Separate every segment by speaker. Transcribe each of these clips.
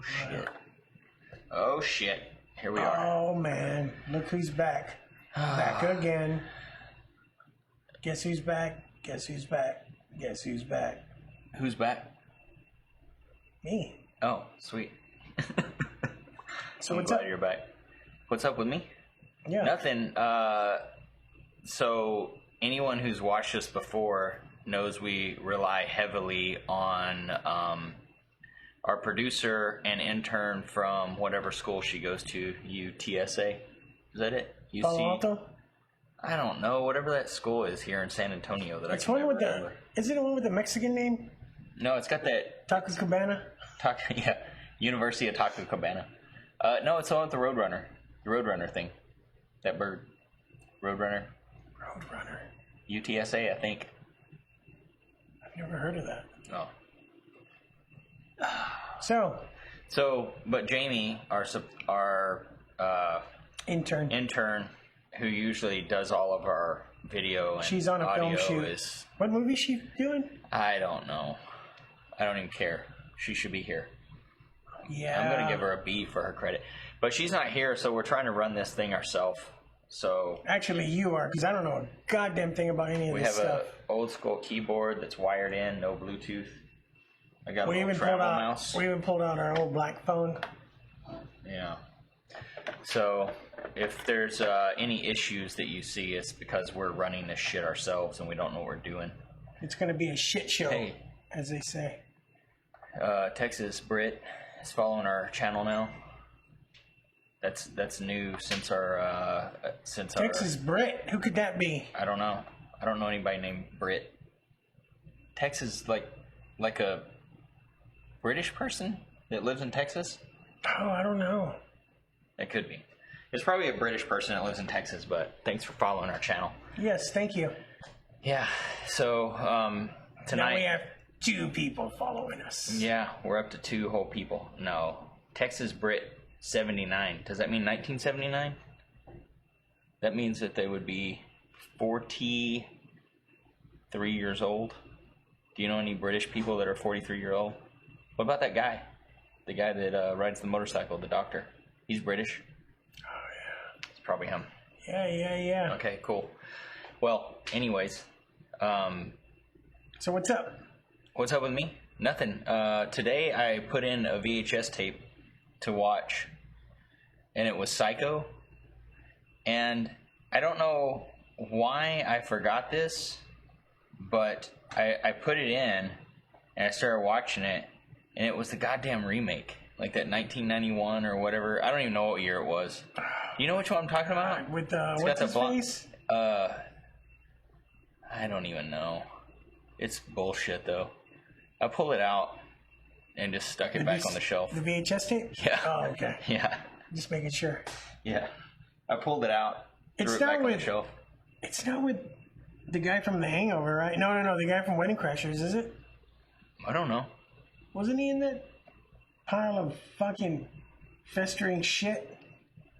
Speaker 1: shit. Oh, shit. Here we are.
Speaker 2: Oh, man. Look who's back. Back again. Guess who's back? Guess who's back? Guess who's back?
Speaker 1: Who's back?
Speaker 2: Me.
Speaker 1: Oh, sweet.
Speaker 2: So
Speaker 1: I'm
Speaker 2: what's
Speaker 1: glad
Speaker 2: up?
Speaker 1: you're back. What's up with me?
Speaker 2: Yeah.
Speaker 1: Nothing. So anyone who's watched us before knows we rely heavily on our producer and intern from whatever school she goes to, UTSA. Is that it? UC?
Speaker 2: Palo Alto?
Speaker 1: I don't know. Whatever that school is here in San Antonio that
Speaker 2: It's
Speaker 1: I can
Speaker 2: one
Speaker 1: never
Speaker 2: with the...
Speaker 1: remember.
Speaker 2: Is it the one with the Mexican name?
Speaker 1: No, it's got that...
Speaker 2: Taco Cabana?
Speaker 1: Yeah, University of Taco Cabana. No, it's the one with the Roadrunner. The Roadrunner thing. That bird. Roadrunner.
Speaker 2: Roadrunner.
Speaker 1: UTSA, I think.
Speaker 2: I've never heard of that.
Speaker 1: Oh. So, but Jamie, our
Speaker 2: intern,
Speaker 1: who usually does all of our video and
Speaker 2: she's on a
Speaker 1: audio
Speaker 2: film shoot.
Speaker 1: is...
Speaker 2: What movie is she doing?
Speaker 1: I don't know. I don't even care. She should be here.
Speaker 2: Yeah.
Speaker 1: I'm going to give her a B for her credit. But she's not here, so we're trying to run this thing ourselves. So
Speaker 2: actually, you are, because I don't know a goddamn thing about any of this stuff.
Speaker 1: We have an old school keyboard that's wired in, no Bluetooth. I got a little travel mouse.
Speaker 2: We even pulled out our old black phone.
Speaker 1: Yeah. So if there's any issues that you see, it's because we're running this shit ourselves and we don't know what we're doing.
Speaker 2: It's going to be a shit show, as they say.
Speaker 1: Texas Brit is following our channel now. That's new since our
Speaker 2: Texas Brit. Who could that be?
Speaker 1: I don't know. I don't know anybody named Brit. Texas, like a British person that lives in Texas?
Speaker 2: Oh, I don't know.
Speaker 1: It could be. It's probably a British person that lives in Texas, but thanks for following our channel.
Speaker 2: Yes, thank you.
Speaker 1: Yeah. So tonight
Speaker 2: now we have 2 people following us.
Speaker 1: Yeah, we're up to 2 whole people. No, Texas Brit 79. Does that mean 1979? That means that they would be 43 years old. Do you know any British people that are 43 years old? What about that guy? The guy that rides the motorcycle, the doctor. He's British.
Speaker 2: Oh, yeah.
Speaker 1: It's probably him.
Speaker 2: Yeah.
Speaker 1: Okay, cool. Well, anyways.
Speaker 2: So what's up?
Speaker 1: What's up with me? Nothing. Today I put in a VHS tape to watch, and it was Psycho. And I don't know why I forgot this, but I put it in, and I started watching it, and it was the goddamn remake. Like that 1991 or whatever. I don't even know what year it was. You know which one I'm talking about?
Speaker 2: With what's his face?
Speaker 1: I don't even know. It's bullshit, though. I pulled it out and just stuck it back on the shelf.
Speaker 2: The VHS tape?
Speaker 1: Yeah.
Speaker 2: Oh, okay.
Speaker 1: Yeah.
Speaker 2: Just making sure.
Speaker 1: Yeah. I pulled it out, threw it back on the shelf.
Speaker 2: It's not with the guy from The Hangover, right? No. The guy from Wedding Crashers, is it?
Speaker 1: I don't know.
Speaker 2: Wasn't he in that pile of fucking festering shit?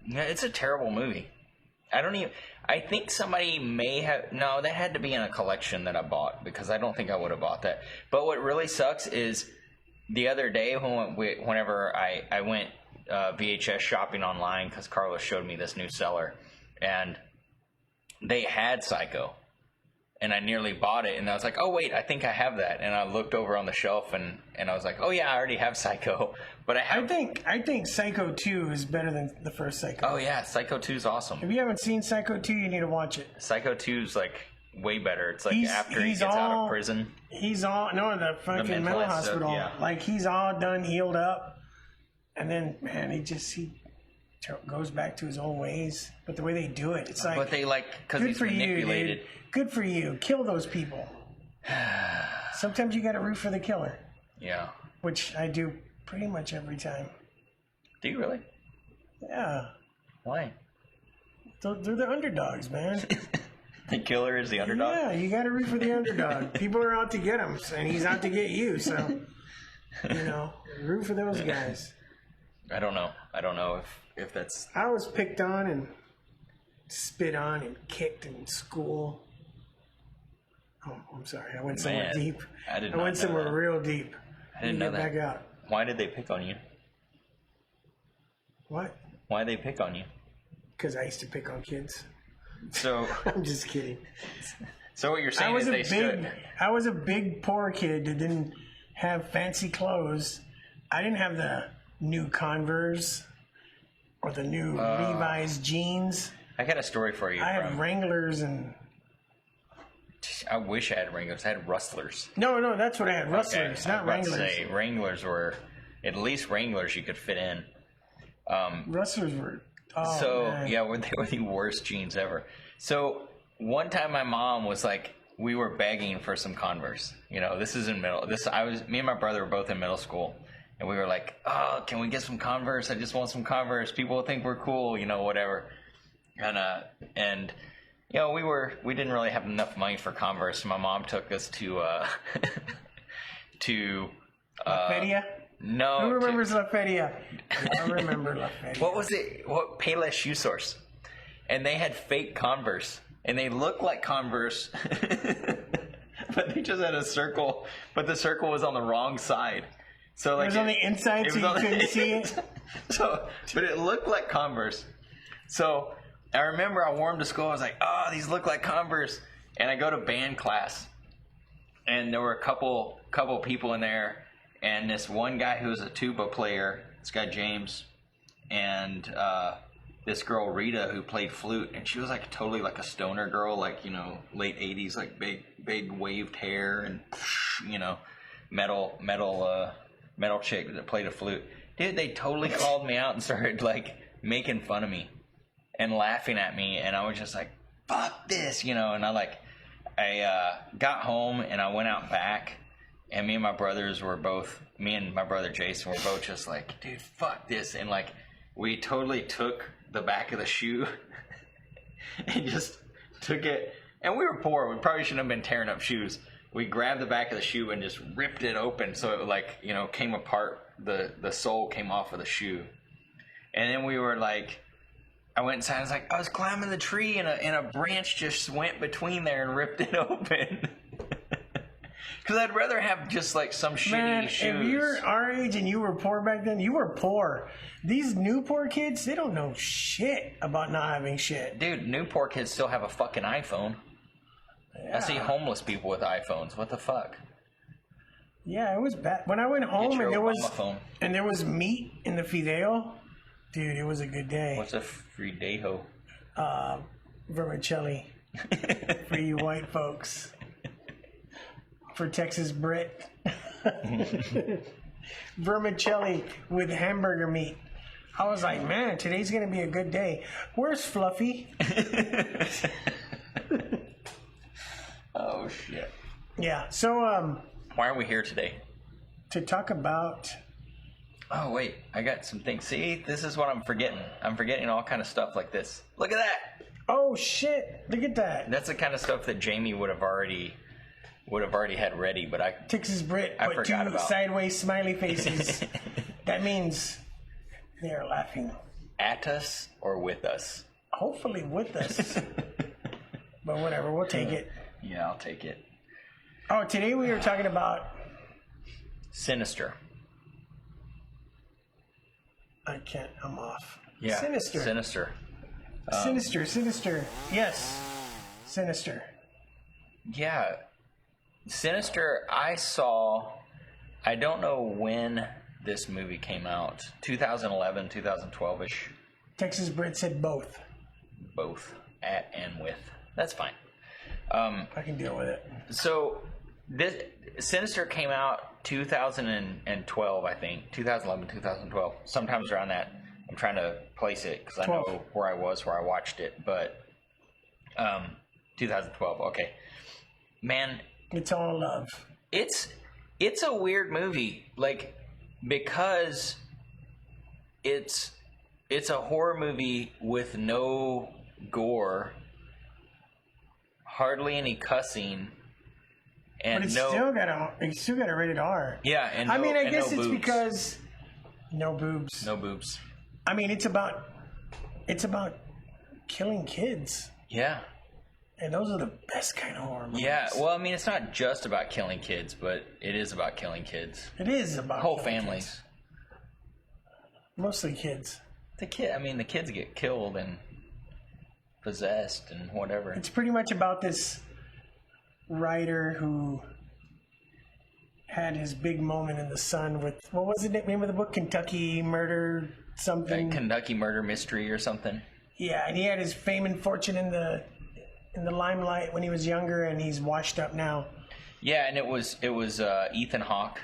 Speaker 1: Yeah, it's a terrible movie. I think somebody may have... No, that had to be in a collection that I bought, because I don't think I would have bought that. But what really sucks is the other day whenever I went VHS shopping online, because Carlos showed me this new seller, and they had Psycho. And I nearly bought it, and I was like, oh, wait, I think I have that. And I looked over on the shelf, and I was like, oh, yeah, I already have Psycho. But I
Speaker 2: think Psycho 2 is better than the first Psycho.
Speaker 1: Oh, yeah, Psycho 2 is awesome.
Speaker 2: If you haven't seen Psycho 2, you need to watch it.
Speaker 1: Psycho 2 is, like, way better. It's like after he gets out of prison.
Speaker 2: He's all... No, the fucking mental hospital.
Speaker 1: Yeah.
Speaker 2: Like, he's all done, healed up. And then, man, he goes back to his old ways. But the way they do it, it's like...
Speaker 1: But they, like... Because he's manipulated.
Speaker 2: You, good for you. Kill those people. Sometimes you got to root for the killer.
Speaker 1: Yeah.
Speaker 2: Which I do pretty much every time.
Speaker 1: Do you really?
Speaker 2: Yeah.
Speaker 1: Why?
Speaker 2: They're the underdogs, man.
Speaker 1: The killer is the underdog?
Speaker 2: Yeah, you got to root for the underdog. People are out to get him, and he's out to get you. So, root for those guys.
Speaker 1: I don't know if that's...
Speaker 2: I was picked on and spit on and kicked in school. Oh, I'm sorry. I went somewhere deep.
Speaker 1: I went
Speaker 2: somewhere real deep.
Speaker 1: I didn't know that.
Speaker 2: Back out.
Speaker 1: Why did they pick on you?
Speaker 2: What?
Speaker 1: Why they pick on you?
Speaker 2: Because I used to pick on kids.
Speaker 1: So
Speaker 2: I'm just kidding.
Speaker 1: So what you're saying is they stood.
Speaker 2: I was a big poor kid that didn't have fancy clothes. I didn't have the new Converse or the new Levi's jeans.
Speaker 1: I got a story for you.
Speaker 2: I had Wranglers and...
Speaker 1: I wish I had Wranglers. I had Rustlers.
Speaker 2: No, that's what I had. Rustlers, not Wranglers.
Speaker 1: I was about to say, Wranglers were... At least Wranglers you could fit in.
Speaker 2: Rustlers were... Oh,
Speaker 1: so,
Speaker 2: man.
Speaker 1: yeah, they were the worst jeans ever. So, one time my mom was like... We were begging for some Converse. You know, this is in middle... Me and my brother were both in middle school. And we were like, oh, can we get some Converse? I just want some Converse. People will think we're cool, you know, whatever. And you know, we didn't really have enough money for Converse. So my mom took us to La
Speaker 2: Feria?
Speaker 1: No.
Speaker 2: Who remembers La Feria? I remember La Feria.
Speaker 1: What was it? Payless Shoe Source. And they had fake Converse. And they looked like Converse. But they just had a circle. But the circle was on the wrong side. So like
Speaker 2: it was on the inside, so you couldn't see it.
Speaker 1: But it looked like Converse. So I remember I wore them to school. I was like, "Oh, these look like Converse." And I go to band class, and there were a couple people in there, and this one guy who was a tuba player, this guy James, and this girl Rita who played flute, and she was like totally like a stoner girl, like, you know, late '80s, like big waved hair, and you know, metal chick that played a flute. Dude, they totally called me out and started like making fun of me and laughing at me, and I was just like, fuck this, you know. And I got home and I went out back, and me and my brother Jason were both just like, dude, fuck this. And like, we totally took the back of the shoe and just took it, and we were poor, we probably shouldn't have been tearing up shoes. We grabbed the back of the shoe and just ripped it open so it, like, you know, came apart. The sole came off of the shoe. And then we were like, I went inside. I was like, I was climbing the tree and a branch just went between there and ripped it open. Because I'd rather have just like some shitty shoes.
Speaker 2: If you're our age and you were poor back then, you were poor. These new poor kids, they don't know shit about not having shit.
Speaker 1: Dude, new poor kids still have a fucking iPhone. Yeah. I see homeless people with iPhones. What the fuck?
Speaker 2: Yeah, it was bad. When I went home and there was meat in the fideo, dude, it was a good day.
Speaker 1: What's a fideo?
Speaker 2: Vermicelli for you white folks. For Texas Brit. Vermicelli with hamburger meat. I was like, man, today's gonna be a good day. Where's Fluffy?
Speaker 1: Oh shit.
Speaker 2: Yeah. So
Speaker 1: why are we here today?
Speaker 2: To talk about...
Speaker 1: Oh wait, I got some things. See, this is what I'm forgetting. I'm forgetting all kind of stuff like this. Look at that.
Speaker 2: Oh shit! Look at that.
Speaker 1: That's the kind of stuff that Jamie would have already had ready, but I
Speaker 2: Texas Brit
Speaker 1: I
Speaker 2: put
Speaker 1: forgot
Speaker 2: two
Speaker 1: about.
Speaker 2: Sideways smiley faces. That means they are laughing
Speaker 1: at us or with us.
Speaker 2: Hopefully with us. But whatever, we'll take it.
Speaker 1: Yeah, I'll take it.
Speaker 2: Oh, today we were talking about
Speaker 1: Sinister.
Speaker 2: I can't. I'm off.
Speaker 1: Yeah.
Speaker 2: Sinister. Sinister. Yes. Sinister.
Speaker 1: Yeah. Sinister, I don't know when this movie came out. 2011, 2012-ish.
Speaker 2: Texas Brit said both.
Speaker 1: Both. At and with. That's fine.
Speaker 2: I can deal with it.
Speaker 1: So, this Sinister came out 2012, I think. 2011, 2012. Sometimes around that. I'm trying to place it because I know where I was where I watched it. But 2012, okay. Man.
Speaker 2: It's all love.
Speaker 1: It's a weird movie. Like, because it's a horror movie with no gore, hardly any cussing, and
Speaker 2: but it's still got a rated R.
Speaker 1: Yeah, and
Speaker 2: I mean, I guess
Speaker 1: no
Speaker 2: it's
Speaker 1: boobs.
Speaker 2: because no boobs.
Speaker 1: No boobs.
Speaker 2: I mean, it's about killing kids.
Speaker 1: Yeah.
Speaker 2: And those are the best kind of horror movies.
Speaker 1: Yeah, well, I mean, it's not just about killing kids, but it is about killing kids.
Speaker 2: It is about
Speaker 1: whole families.
Speaker 2: Kids. Mostly kids.
Speaker 1: The kids get killed and possessed and whatever.
Speaker 2: It's pretty much about this writer who had his big moment in the sun with, what was the name of the book? Kentucky Murder something.
Speaker 1: Kentucky Murder Mystery or something.
Speaker 2: Yeah, and he had his fame and fortune in the limelight when he was younger, and he's washed up now.
Speaker 1: Yeah, and it was Ethan Hawke.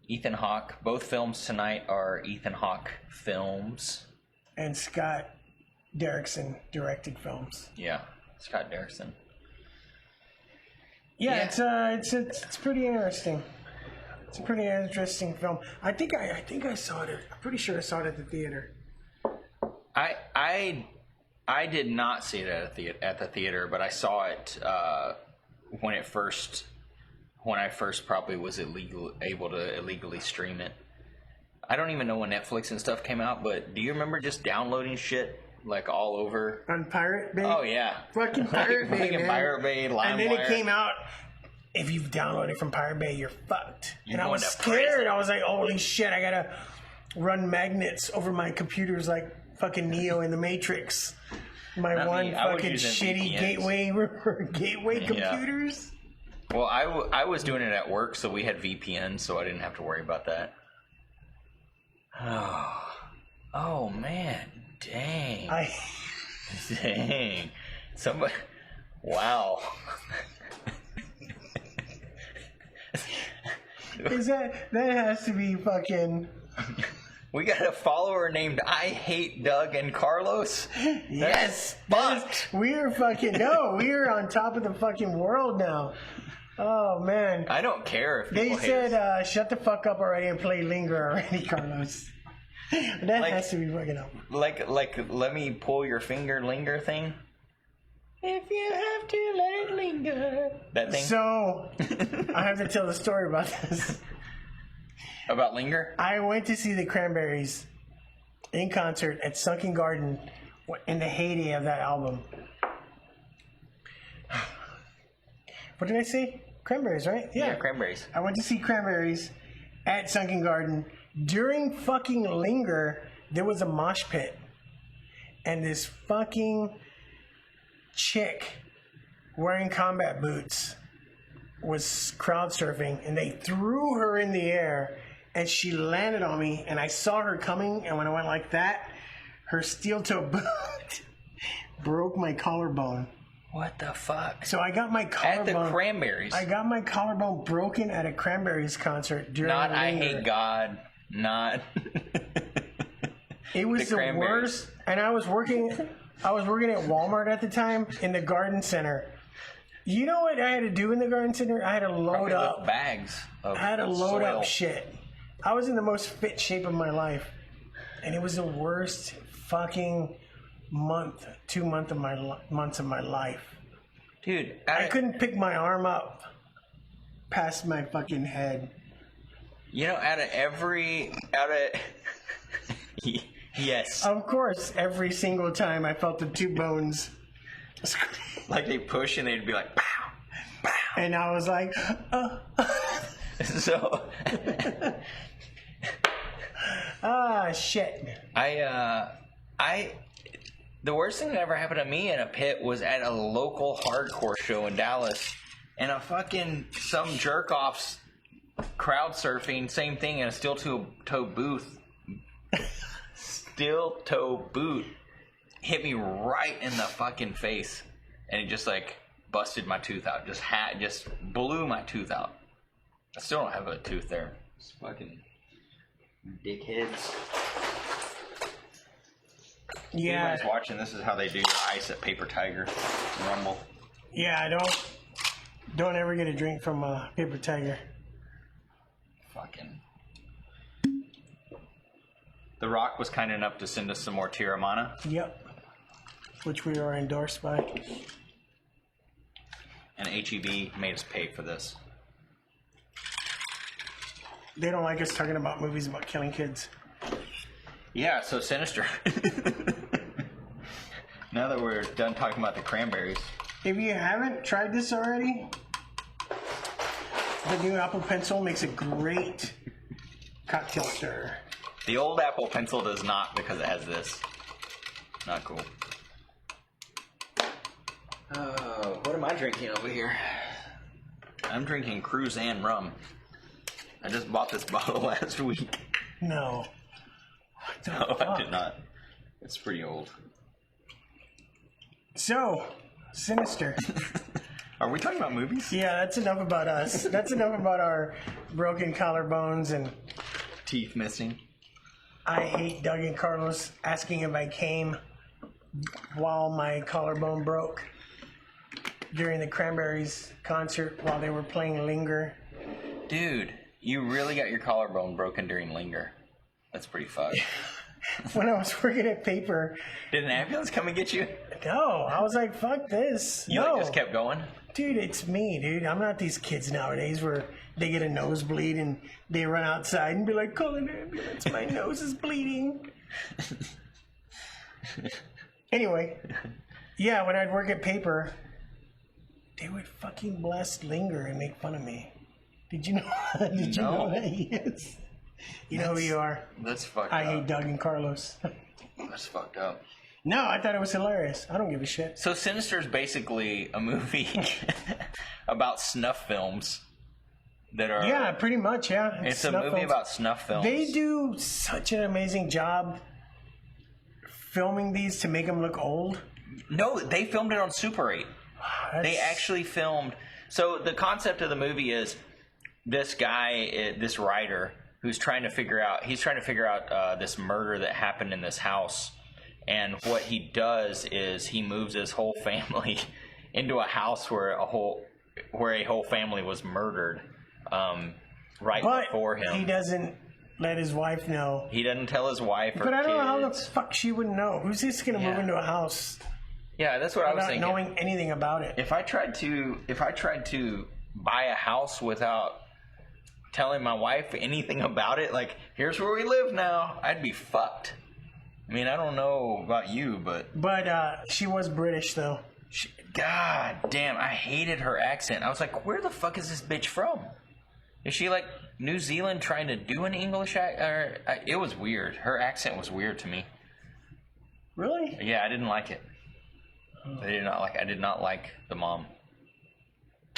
Speaker 1: Ethan Hawke. Both films tonight are Ethan Hawke films.
Speaker 2: And Scott Derrickson directed films.
Speaker 1: Yeah, Scott Derrickson.
Speaker 2: Yeah, it's pretty interesting. It's a pretty interesting film. I think I saw it. I'm pretty sure I saw it at the theater.
Speaker 1: I did not see it at the theater, but I saw it when I first probably was able to illegally stream it. I don't even know when Netflix and stuff came out, but do you remember just downloading shit like all over
Speaker 2: on Pirate Bay?
Speaker 1: Oh yeah,
Speaker 2: fucking Pirate Bay, man.
Speaker 1: Pirate Bay, LimeWire.
Speaker 2: And then it came out. If you've downloaded from Pirate Bay, you're fucked. And I was scared.
Speaker 1: Prison.
Speaker 2: I was like, holy shit! I gotta run magnets over my computers like fucking Neo in the Matrix. My fucking shitty gateway computers.
Speaker 1: Yeah. Well, I was doing it at work, so we had VPN, so I didn't have to worry about that. Oh man, dang. Dang. Somebody. Wow.
Speaker 2: That has to be fucking.
Speaker 1: We got a follower named I Hate Doug and Carlos.
Speaker 2: Yes, we are on top of the fucking world now. Oh man,
Speaker 1: I don't care if
Speaker 2: they said shut the fuck up already and play Linger already, Carlos. That has to be fucking up.
Speaker 1: Like let me pull your finger linger thing. If you have to let it linger. That thing.
Speaker 2: So I have to tell the story about this.
Speaker 1: About Linger?
Speaker 2: I went to see the Cranberries in concert at Sunken Garden in the heyday of that album. What did I say? Cranberries, right?
Speaker 1: Yeah, Cranberries.
Speaker 2: I went to see Cranberries at Sunken Garden. During fucking Linger, there was a mosh pit. And this fucking chick wearing combat boots was crowd surfing, and they threw her in the air, and she landed on me, and I saw her coming, and when I went like that, her steel toe boot broke my collarbone.
Speaker 1: What the fuck?
Speaker 2: So I got my collarbone
Speaker 1: at the Cranberries.
Speaker 2: I got my collarbone broken at a Cranberries concert during
Speaker 1: Not
Speaker 2: Linger.
Speaker 1: I Hate God. Not.
Speaker 2: It was the worst, and I was working at Walmart at the time in the garden center. You know what I had to do in the garden center? I had to load up
Speaker 1: bags of
Speaker 2: I had to load
Speaker 1: soil.
Speaker 2: up shit. I was in the most fit shape of my life, and it was the worst fucking months of my life.
Speaker 1: Dude,
Speaker 2: I couldn't pick my arm up past my fucking head.
Speaker 1: You know, yes.
Speaker 2: Of course, every single time I felt the two bones.
Speaker 1: Like they push and they'd be like, pow, pow.
Speaker 2: And I was like,
Speaker 1: So.
Speaker 2: Shit.
Speaker 1: The worst thing that ever happened to me in a pit was at a local hardcore show in Dallas. And some jerk-offs crowd surfing, same thing, in a steel-toe boot hit me right in the fucking face. And it just like busted my tooth out. Just blew my tooth out. I still don't have a tooth there. It's fucking dickheads.
Speaker 2: Yeah.
Speaker 1: Anybody's watching, this is how they do your ice at Paper Tiger Rumble.
Speaker 2: Yeah, don't ever get a drink from Paper Tiger.
Speaker 1: Fucking. The Rock was kind enough to send us some more Tiramana.
Speaker 2: Yep. Which we are endorsed by.
Speaker 1: And HEB made us pay for this.
Speaker 2: They don't like us talking about movies about killing kids.
Speaker 1: Yeah, so Sinister. Now that we're done talking about the Cranberries.
Speaker 2: If you haven't tried this already, the new Apple Pencil makes a great cocktail stirrer.
Speaker 1: The old Apple Pencil does not because it has this. Not cool. What am I drinking over here? I'm drinking Cruise and rum. I just bought this bottle last week.
Speaker 2: No.
Speaker 1: No, I did not. It's pretty old.
Speaker 2: So, Sinister.
Speaker 1: Are we talking about movies?
Speaker 2: Yeah, that's enough about us. That's enough about our broken collarbones and
Speaker 1: Teeth missing.
Speaker 2: I hate Doug and Carlos asking if I came while my collarbone broke during the Cranberries concert while they were playing Linger.
Speaker 1: Dude, you really got your collarbone broken during Linger. That's pretty fucked.
Speaker 2: When I was working at Paper.
Speaker 1: Did an ambulance come and get you?
Speaker 2: No, I was like, fuck this.
Speaker 1: You
Speaker 2: no.
Speaker 1: just kept going?
Speaker 2: Dude, it's me, dude. I'm not these kids nowadays where they get a nosebleed and they run outside and be like, call an ambulance, my nose is bleeding. Anyway, yeah, when I'd work at Paper, they would fucking blast Linger and make fun of me. Did you know? Did you know that? Yes. You know who you are.
Speaker 1: That's fucked
Speaker 2: I
Speaker 1: up.
Speaker 2: hate Doug and Carlos.
Speaker 1: That's fucked up.
Speaker 2: No, I thought it was hilarious. I don't give a shit.
Speaker 1: So Sinister is basically a movie about snuff films that are...
Speaker 2: Yeah, pretty much, yeah.
Speaker 1: It's a movie about snuff films.
Speaker 2: They do such an amazing job filming these to make them look old.
Speaker 1: No, they filmed it on Super 8. They actually filmed... So the concept of the movie is this guy, this writer, who's trying to figure out... He's trying to figure out this murder that happened in this house. And what he does is he moves his whole family into a house where a whole family was murdered before him.
Speaker 2: He doesn't let his wife know.
Speaker 1: He doesn't tell his wife or
Speaker 2: But I don't know how the
Speaker 1: kids.
Speaker 2: fuck she wouldn't know. Who's just gonna move into a house
Speaker 1: Yeah, that's what I was
Speaker 2: without
Speaker 1: thinking.
Speaker 2: knowing anything about it?
Speaker 1: If I tried to buy a house without telling my wife anything about it, like, here's where we live now, I'd be fucked. I mean, I don't know about you, but
Speaker 2: she was British though.
Speaker 1: God damn, I hated her accent. I was like, where the fuck is this bitch from? Is she like New Zealand trying to do an English accent? It was weird. Her accent was weird to me.
Speaker 2: Really?
Speaker 1: Yeah, I didn't like it. I did not like the mom.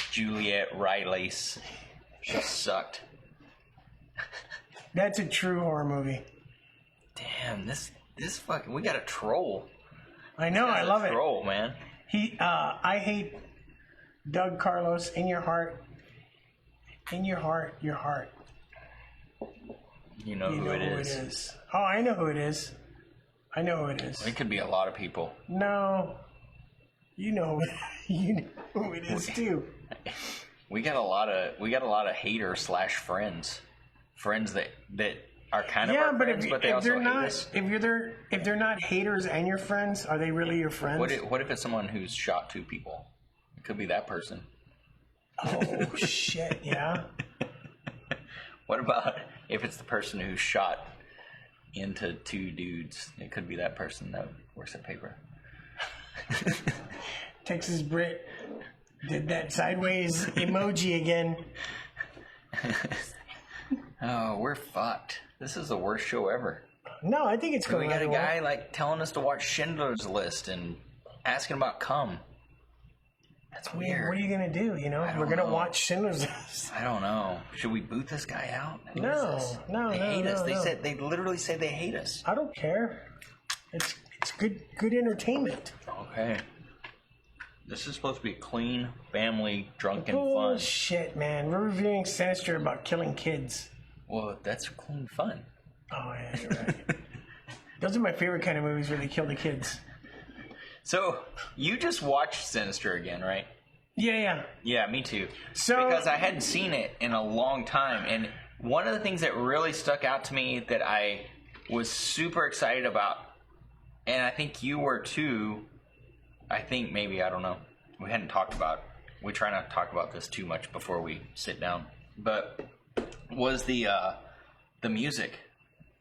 Speaker 1: Juliet Riley's. She sucked.
Speaker 2: That's a true horror movie.
Speaker 1: Damn, this fucking, we got a troll.
Speaker 2: I know, I love it.
Speaker 1: Troll, man.
Speaker 2: I hate Doug Carlos. In your heart, your heart.
Speaker 1: You know who it is.
Speaker 2: Oh, I know who it is.
Speaker 1: It could be a lot of people.
Speaker 2: No, you know who it is too.
Speaker 1: We got a lot of haters / friends that are kind of our friends, but they also hate us.
Speaker 2: If they're not haters and your friends, are they really your friends?
Speaker 1: What if it's someone who's shot 2 people? It could be that person.
Speaker 2: Oh shit! Yeah.
Speaker 1: What about if it's the person who shot into 2 dudes? It could be that person that works at Paper.
Speaker 2: Texas Brit did that sideways emoji again.
Speaker 1: Oh, we're fucked. This is the worst show ever.
Speaker 2: No, I think it's going.
Speaker 1: We got a guy like telling us to watch Schindler's List and asking about cum. That's weird.
Speaker 2: What are you gonna do? We're gonna watch Schindler's List.
Speaker 1: I don't know. Should we boot this guy out?
Speaker 2: No.
Speaker 1: They hate us. They literally say they hate us.
Speaker 2: I don't care. It's good entertainment.
Speaker 1: Okay. This is supposed to be clean, family, drunken fun.
Speaker 2: Bullshit, man. We're reviewing Sinister about killing kids.
Speaker 1: Well, that's clean fun.
Speaker 2: Oh yeah, you're right. Those are my favorite kind of movies where they kill the kids.
Speaker 1: So you just watched Sinister again, right?
Speaker 2: Yeah.
Speaker 1: Yeah, me too.
Speaker 2: So
Speaker 1: because I hadn't seen it in a long time, and one of the things that really stuck out to me that I was super excited about, and I think you were too. I think maybe, I don't know. We hadn't talked about. We try not to talk about this too much before we sit down, but was the music.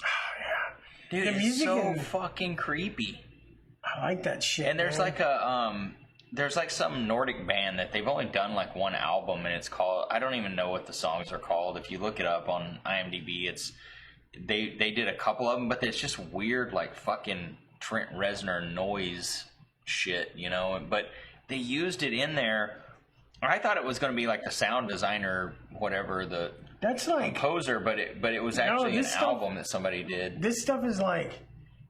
Speaker 2: Oh yeah,
Speaker 1: dude,
Speaker 2: the
Speaker 1: it's
Speaker 2: music
Speaker 1: so fucking creepy.
Speaker 2: I like that shit.
Speaker 1: And there's like there's like some Nordic band that they've only done like one album, and it's called, I don't even know what the songs are called. If you look it up on IMDb, they did a couple of them, but it's just weird, like fucking Trent Reznor noise shit, you know. But they used it in there. I thought it was going to be like the sound designer, whatever, the
Speaker 2: that's like
Speaker 1: composer, but it was actually an album that somebody did.
Speaker 2: This stuff is like,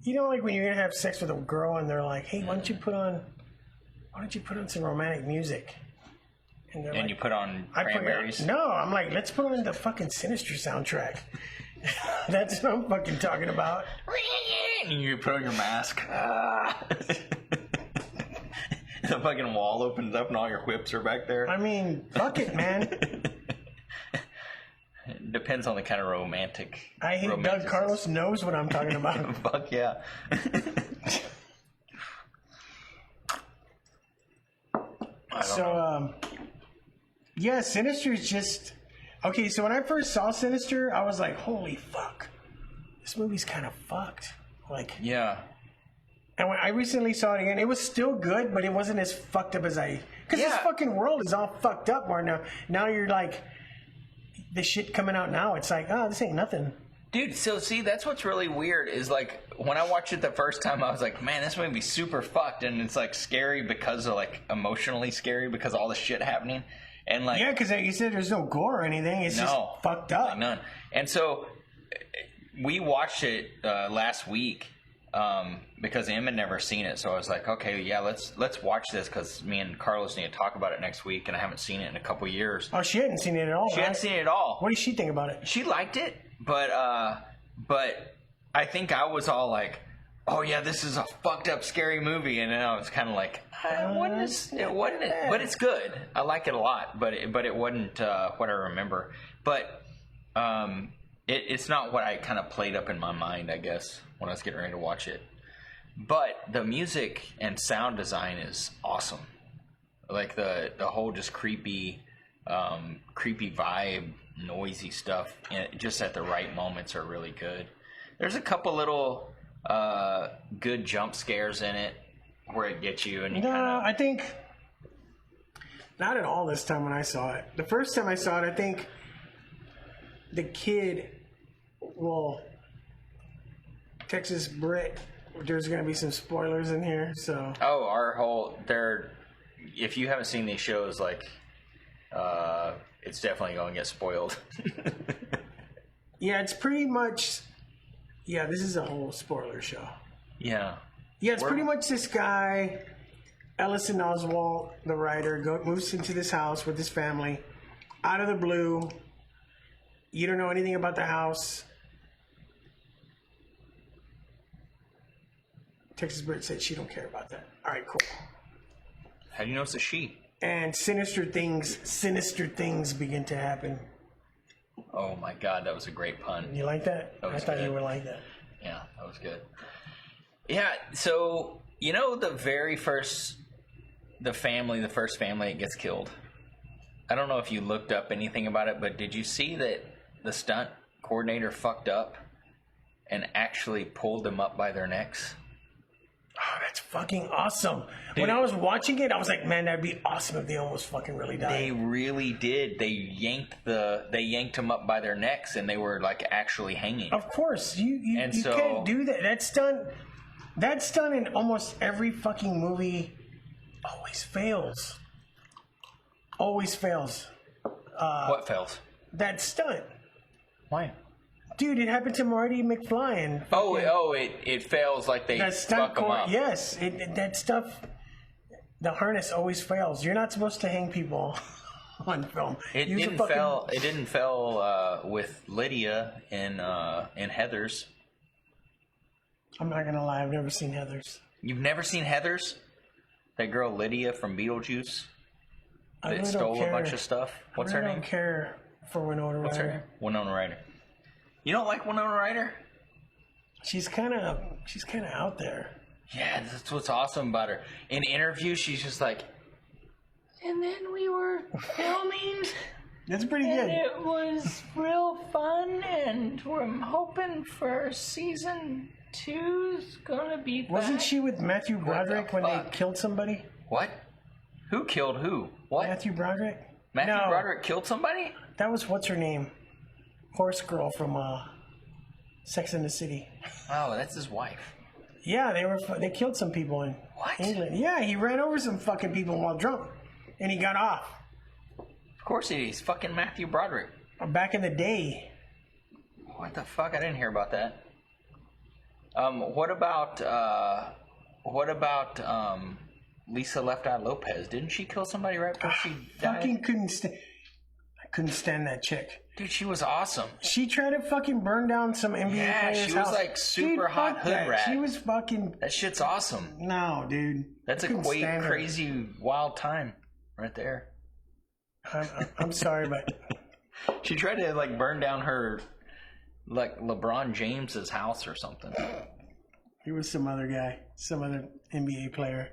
Speaker 2: you know, like when you're gonna have sex with a girl and they're like, hey, why don't you put on some romantic music? And like,
Speaker 1: you put on Cranberries?
Speaker 2: I'm like, let's put on the fucking Sinister soundtrack. That's what I'm fucking talking about.
Speaker 1: And you put on your mask. The fucking wall opens up and all your whips are back there.
Speaker 2: I mean, fuck it, man.
Speaker 1: It depends on the kind of romantic.
Speaker 2: I hate Doug Carlos knows what I'm talking about.
Speaker 1: Fuck yeah.
Speaker 2: Yeah, Sinister is just... Okay, so when I first saw Sinister, I was like, holy fuck. This movie's kind of fucked. Like...
Speaker 1: Yeah.
Speaker 2: And when I recently saw it again, it was still good, but it wasn't as fucked up as I... Because this fucking world is all fucked up right now. Now you're like... The shit coming out now, it's like, oh, this ain't nothing.
Speaker 1: Dude, so see, that's what's really weird is like, when I watched it the first time, I was like, man, this movie's super fucked. And it's like scary because of like, emotionally scary because of all the shit happening. And like...
Speaker 2: Yeah, because like you said, there's no gore or anything. It's just fucked up.
Speaker 1: Like none. And so, we watched it last week. Because Em had never seen it, so I was like, okay, yeah, let's watch this because me and Carlos need to talk about it next week, and I haven't seen it in a couple years.
Speaker 2: Oh, she hadn't seen it at all.
Speaker 1: She hadn't seen it at all.
Speaker 2: What did she think about it?
Speaker 1: She liked it, but I think I was all like, oh yeah, this is a fucked up, scary movie, and then I was kind of like, it wasn't, but it's good. I like it a lot, but it wasn't what I remember. But it's not what I kind of played up in my mind, I guess, when I was getting ready to watch it. But the music and sound design is awesome. Like the whole just creepy vibe, noisy stuff, just at the right moments are really good. There's a couple little good jump scares in it where it gets you. And
Speaker 2: I think not at all this time when I saw it. The first time I saw it, I think the kid, Texas Brit, there's going to be some spoilers in here, so...
Speaker 1: Oh, if you haven't seen these shows, like, it's definitely going to get spoiled.
Speaker 2: Yeah, it's pretty much... Yeah, this is a whole spoiler show.
Speaker 1: Yeah.
Speaker 2: Yeah, it's pretty much this guy, Ellison Oswalt, the writer, moves into this house with his family, out of the blue. You don't know anything about the house. Texas Brit said she don't care about that. All right, cool.
Speaker 1: How do you know it's a she?
Speaker 2: And sinister things begin to happen.
Speaker 1: Oh my God, that was a great pun.
Speaker 2: You like that? I thought
Speaker 1: good.
Speaker 2: You would like that.
Speaker 1: Yeah, that was good. Yeah, so you know the first family that gets killed. I don't know if you looked up anything about it, but did you see that the stunt coordinator fucked up and actually pulled them up by their necks?
Speaker 2: Oh, that's fucking awesome.
Speaker 1: Dude,
Speaker 2: when I was watching it, I was like, man, that'd be awesome if they almost fucking really died.
Speaker 1: They really did. They yanked them up by their necks and they were like actually hanging.
Speaker 2: Of course. You can't do that. That's done in almost every fucking movie. Always fails. Always fails.
Speaker 1: What fails?
Speaker 2: That stunt.
Speaker 1: Why?
Speaker 2: Dude, it happened to Marty McFly. And
Speaker 1: it fails like they fuck them up.
Speaker 2: Yes, that stuff, the harness always fails. You're not supposed to hang people on film.
Speaker 1: It didn't fail with Lydia in Heathers.
Speaker 2: I'm not gonna lie, I've never seen Heathers.
Speaker 1: You've never seen Heathers? That girl Lydia from Beetlejuice that stole a bunch of stuff. What's her name?
Speaker 2: I don't care for Winona Ryder.
Speaker 1: What's her name? Winona Ryder. You don't like Winona Ryder?
Speaker 2: She's kind of out there.
Speaker 1: Yeah, that's what's awesome about her. In interviews, she's just like, and then we were filming.
Speaker 2: That's pretty good.
Speaker 1: It was real fun, and I'm hoping for season 2's gonna be.
Speaker 2: Wasn't she with Matthew Broderick when they killed somebody?
Speaker 1: What? Who killed who? What?
Speaker 2: Matthew Broderick?
Speaker 1: Broderick killed somebody?
Speaker 2: That was what's her name? Horse girl from Sex in the City.
Speaker 1: Oh, that's his wife.
Speaker 2: Yeah, they killed some people in England. Yeah, he ran over some fucking people while drunk, and he got off.
Speaker 1: Of course he's fucking Matthew Broderick.
Speaker 2: Back in the day.
Speaker 1: What the fuck? I didn't hear about that. What about Lisa Left Eye Lopez? Didn't she kill somebody right before she died?
Speaker 2: Fucking I couldn't stand that chick.
Speaker 1: Dude, she was awesome.
Speaker 2: She tried to fucking burn down some NBA player's house.
Speaker 1: Yeah, she was like super hot hood rat.
Speaker 2: She was fucking...
Speaker 1: That shit's awesome.
Speaker 2: No, dude.
Speaker 1: That's a crazy, wild time right there.
Speaker 2: I'm sorry, but...
Speaker 1: She tried to like burn down her, like LeBron James's house or something.
Speaker 2: He was some other guy, some other NBA player,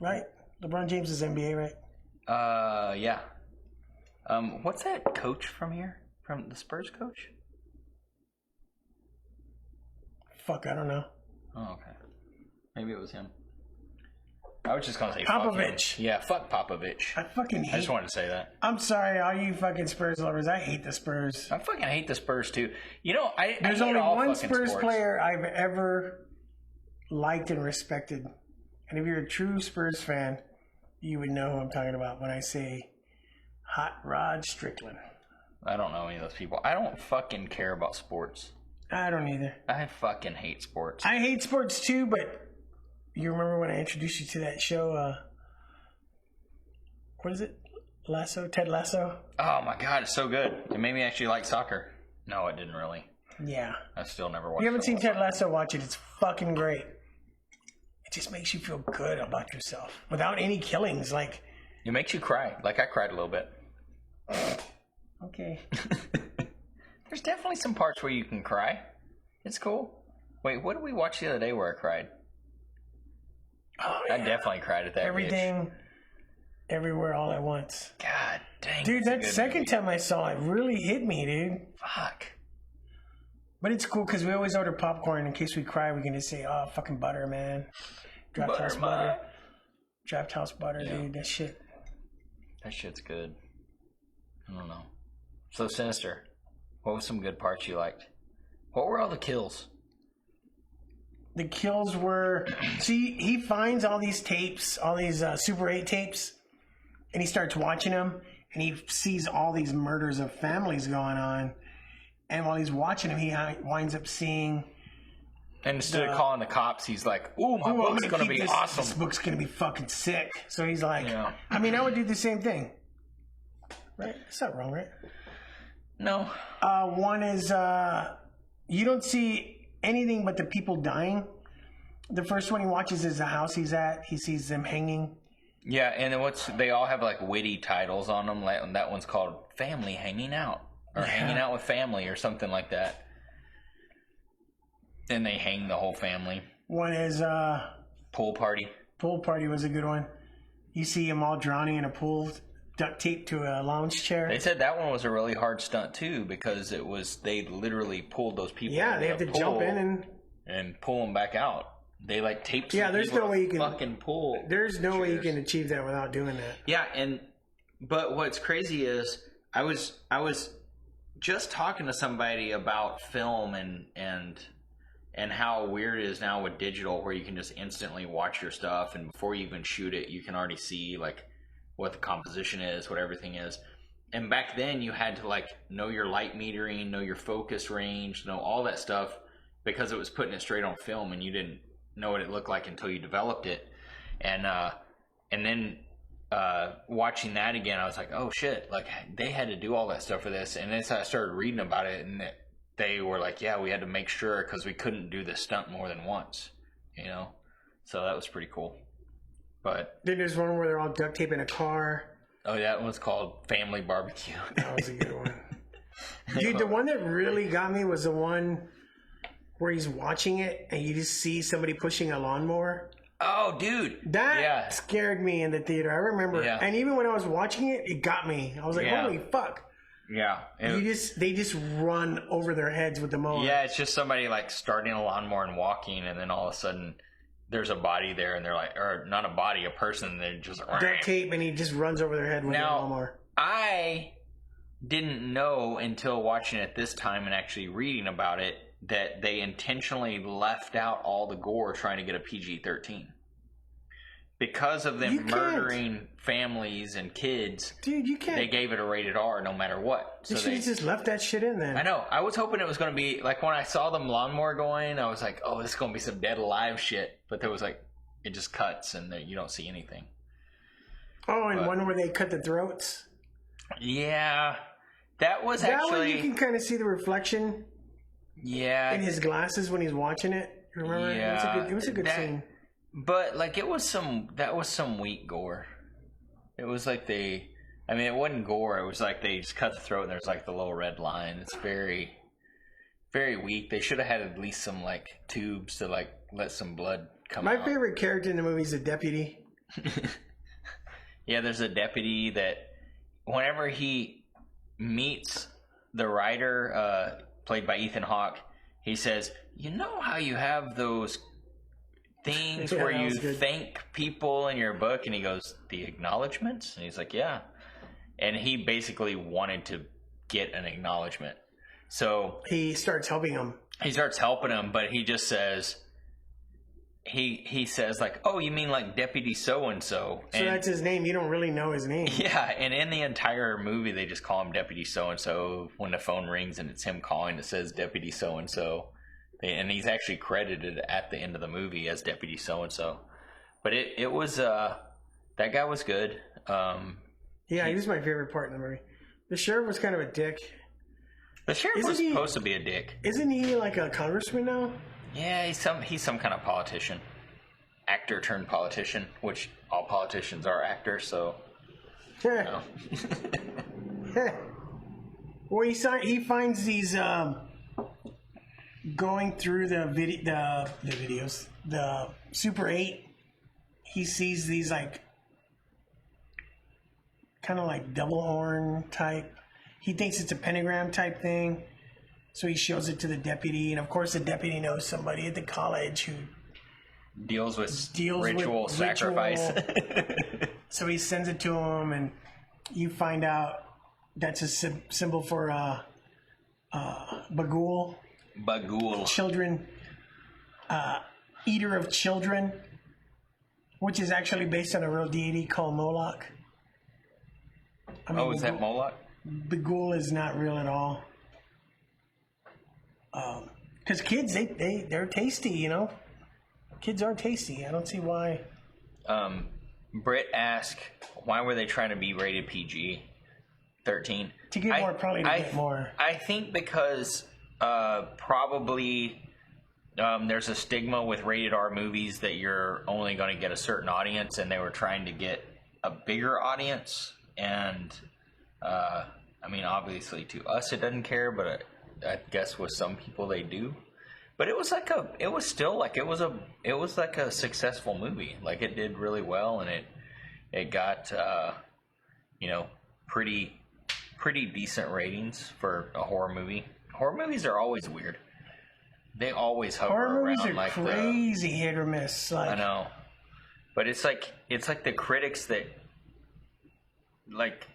Speaker 2: right? LeBron James is NBA, right?
Speaker 1: Yeah. What's that coach from here? From the Spurs coach?
Speaker 2: Fuck, I don't know.
Speaker 1: Oh, okay. Maybe it was him. I was just gonna say
Speaker 2: Popovich.
Speaker 1: Yeah, fuck Popovich.
Speaker 2: I
Speaker 1: just wanted to say that.
Speaker 2: I'm sorry, all you fucking Spurs lovers. I hate the Spurs.
Speaker 1: I fucking hate the Spurs too. You know,
Speaker 2: There's only one Spurs player I've ever liked and respected, and if you're a true Spurs fan, you would know who I'm talking about when I say Hot Rod Strickland.
Speaker 1: I don't know any of those people. I don't fucking care about sports.
Speaker 2: I don't either.
Speaker 1: I fucking hate sports.
Speaker 2: I hate sports too, but you remember when I introduced you to that show, what is it? Ted Lasso?
Speaker 1: Oh my god, it's so good. It made me actually like soccer. No, it didn't really.
Speaker 2: Yeah.
Speaker 1: I still never watched it.
Speaker 2: If you haven't seen Ted Lasso, watch it. It's fucking great. It just makes you feel good about yourself without any killings. Like,
Speaker 1: it makes you cry. Like, I cried a little bit.
Speaker 2: Okay.
Speaker 1: There's definitely some parts where you can cry. It's cool. Wait, what did we watch the other day where I cried?
Speaker 2: Oh,
Speaker 1: I definitely cried at that.
Speaker 2: Everything, Everywhere, All at Once.
Speaker 1: God dang.
Speaker 2: Dude, that second time I saw it really hit me, dude.
Speaker 1: Fuck.
Speaker 2: But it's cool because we always order popcorn in case we cry. We can just say, "Oh, fucking butter, man. Draft house butter. Draft house butter, dude. That shit.
Speaker 1: That shit's good. I don't know. So Sinister. What was some good parts you liked? What were all the kills?
Speaker 2: The kills were... See, he finds all these tapes, all these Super 8 tapes, and he starts watching them, and he sees all these murders of families going on. And while he's watching them, he winds up seeing...
Speaker 1: And instead of calling the cops, he's like, ooh, my book's going to be awesome.
Speaker 2: This book's going to be fucking sick. So he's like... Yeah. I mean, I would do the same thing. Right? That's not wrong, right?
Speaker 1: No.
Speaker 2: One is... you don't see anything but the people dying. The first one he watches is the house he's at. He sees them hanging.
Speaker 1: Yeah, and then they all have like witty titles on them. Like, that one's called Family Hanging Out. Or Hanging Out with Family or something like that. Then they hang the whole family.
Speaker 2: One is...
Speaker 1: Pool Party.
Speaker 2: Pool Party was a good one. You see them all drowning in a pool, duct taped to a lounge chair.
Speaker 1: They said that one was a really hard stunt too because they literally pulled those people.
Speaker 2: Yeah, they have to jump in
Speaker 1: and pull them back out. They like taped.
Speaker 2: Yeah, there's no way you can
Speaker 1: fucking pull.
Speaker 2: There's no way you can achieve that without doing that.
Speaker 1: Yeah, but what's crazy is I was just talking to somebody about film and how weird it is now with digital, where you can just instantly watch your stuff, and before you even shoot it, you can already see like what the composition is, what everything is. And back then you had to like know your light metering, know your focus range, know all that stuff, because it was putting it straight on film and you didn't know what it looked like until you developed it. And then watching that again, I was like, oh shit, like they had to do all that stuff for this. And then I started reading about it, and they were like, yeah, we had to make sure because we couldn't do this stunt more than once, you know? So that was pretty cool. But
Speaker 2: then there's one where they're all duct taping a car.
Speaker 1: Oh, that one's called Family Barbecue.
Speaker 2: That was a good one. Dude, the one that really got me was the one where he's watching it and you just see somebody pushing a lawnmower.
Speaker 1: Oh, dude.
Speaker 2: That scared me in the theater. I remember. Yeah. And even when I was watching it, it got me. I was like, holy fuck.
Speaker 1: Yeah.
Speaker 2: They just run over their heads with the mower.
Speaker 1: Yeah, it's just somebody like starting a lawnmower and walking, and then all of a sudden there's a body there, and they're like, or not a body, a person, they're just
Speaker 2: duct tape, and he just runs over their head with the lawnmower.
Speaker 1: I didn't know until watching it this time and actually reading about it that they intentionally left out all the gore trying to get a PG-13. Because of them murdering families and kids,
Speaker 2: dude, you can't.
Speaker 1: They gave it a rated R no matter what.
Speaker 2: So they should have just left that shit in then.
Speaker 1: I know. I was hoping it was going to be like when I saw them lawnmower going, I was like, oh, this is going to be some dead alive shit. But there was like, it just cuts and you don't see anything.
Speaker 2: Oh, and one where they cut the throats.
Speaker 1: Yeah, that was
Speaker 2: that
Speaker 1: actually.
Speaker 2: That one you can kind of see the reflection.
Speaker 1: Yeah.
Speaker 2: In his glasses when he's watching it. Remember?
Speaker 1: Yeah.
Speaker 2: It was a good scene.
Speaker 1: But like that was some weak gore. It was like it wasn't gore. It was like they just cut the throat and there's like the little red line. It's very, very weak. They should have had at least some like tubes to like let some blood come out.
Speaker 2: My favorite character in the movie is the deputy.
Speaker 1: Yeah, there's a deputy that whenever he meets the writer, played by Ethan Hawke, he says, "You know how you have those things where you thank people in your book?" And he goes, "The acknowledgments?" And he's like, "Yeah." And he basically wanted to get an acknowledgement. So
Speaker 2: he starts helping him.
Speaker 1: But he just says, he says like, "Oh, you mean like Deputy so-and-so?"
Speaker 2: So that's his name. You don't really know his name.
Speaker 1: Yeah, and in the entire movie, they just call him Deputy so-and-so. When the phone rings and it's him calling, it says Deputy so-and-so. And he's actually credited at the end of the movie as Deputy so-and-so. But it was, that guy was good.
Speaker 2: Yeah, he was my favorite part in the movie. The sheriff was kind of a dick.
Speaker 1: The sheriff was supposed to be a dick.
Speaker 2: Isn't he like a congressman now?
Speaker 1: Yeah, he's some kind of politician. Actor turned politician, which all politicians are actors, so...
Speaker 2: Yeah. Well, he finds these... going through the videos, the Super 8, he sees these like kind of like double horn type. He thinks it's a pentagram type thing, so he shows it to the deputy, and of course the deputy knows somebody at the college who
Speaker 1: deals with ritual sacrifice.
Speaker 2: So he sends it to him, and you find out that's a symbol for Bagul. Children, eater of children, which is actually based on a real deity called Moloch.
Speaker 1: Is that Moloch?
Speaker 2: Bagul is not real at all. Because kids, they're tasty, you know. Kids are tasty. I don't see why.
Speaker 1: Britt asked, why were they trying to be rated PG-13?
Speaker 2: To get more, probably to get more.
Speaker 1: I think because... probably there's a stigma with rated R movies that you're only going to get a certain audience, and they were trying to get a bigger audience. And obviously to us it doesn't care, but I guess with some people they do. But it was like a successful movie. Like it did really well, and it got pretty decent ratings for a horror movie. Horror movies are always weird. They always hover
Speaker 2: horror
Speaker 1: around
Speaker 2: movies are
Speaker 1: like
Speaker 2: crazy hit or miss. Like,
Speaker 1: I know, but it's like the critics that, like,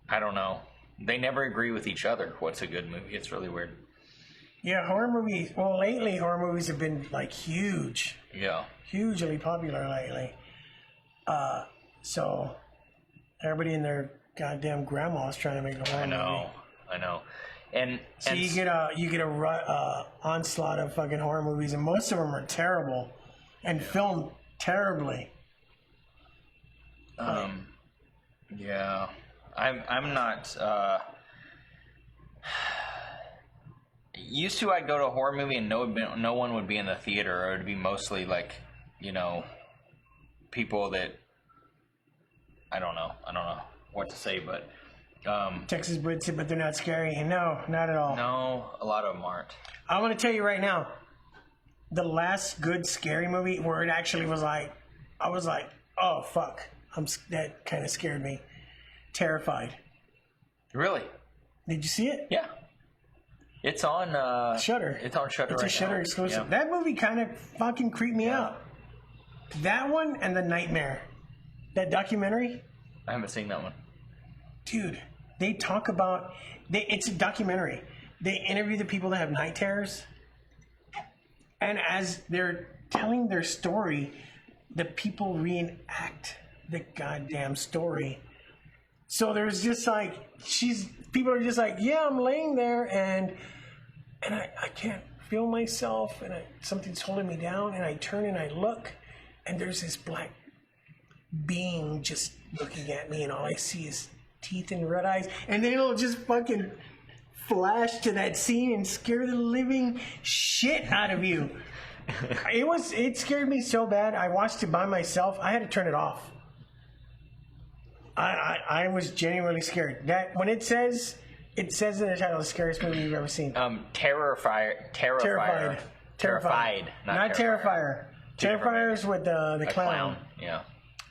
Speaker 1: I don't know. They never agree with each other. What's a good movie? It's really weird.
Speaker 2: Yeah, horror movies. Well, lately horror movies have been like huge.
Speaker 1: Yeah, hugely
Speaker 2: popular lately. So everybody and their goddamn grandma's trying to make a horror movie.
Speaker 1: I know. And
Speaker 2: you get a onslaught of fucking horror movies, and most of them are terrible and filmed terribly.
Speaker 1: Yeah, I'm not. Used to, I'd go to a horror movie and no one would be in the theater, or it would be mostly like, people that I don't know what to say, but.
Speaker 2: Texas Brits, but they're not scary. No, not at all.
Speaker 1: No, a lot of them aren't.
Speaker 2: I want to tell you right now, the last good scary movie where it actually was like, I was like, oh fuck, that kind of scared me. Terrified.
Speaker 1: Really?
Speaker 2: Did you see it?
Speaker 1: Yeah. It's on
Speaker 2: Shudder.
Speaker 1: It's on Shudder. It's a
Speaker 2: Shudder exclusive. Yeah. That movie kind of fucking creeped me out. That one and The Nightmare, that documentary.
Speaker 1: I haven't seen that one.
Speaker 2: Dude, they talk about... it's a documentary. They interview the people that have night terrors, And as they're telling their story, the people reenact the goddamn story. So there's just like, people are just like, yeah, I'm laying there and I can't feel myself and something's holding me down, and I turn and I look and there's this black being just looking at me, and all I see is teeth and red eyes, and then it'll just fucking flash to that scene and scare the living shit out of you. It scared me so bad. I watched it by myself. I had to turn it off. I was genuinely scared. That when it says in the title, the scariest movie you've ever seen.
Speaker 1: Terrified.
Speaker 2: Not Terrifier. Terrifier is with the clown.
Speaker 1: Yeah.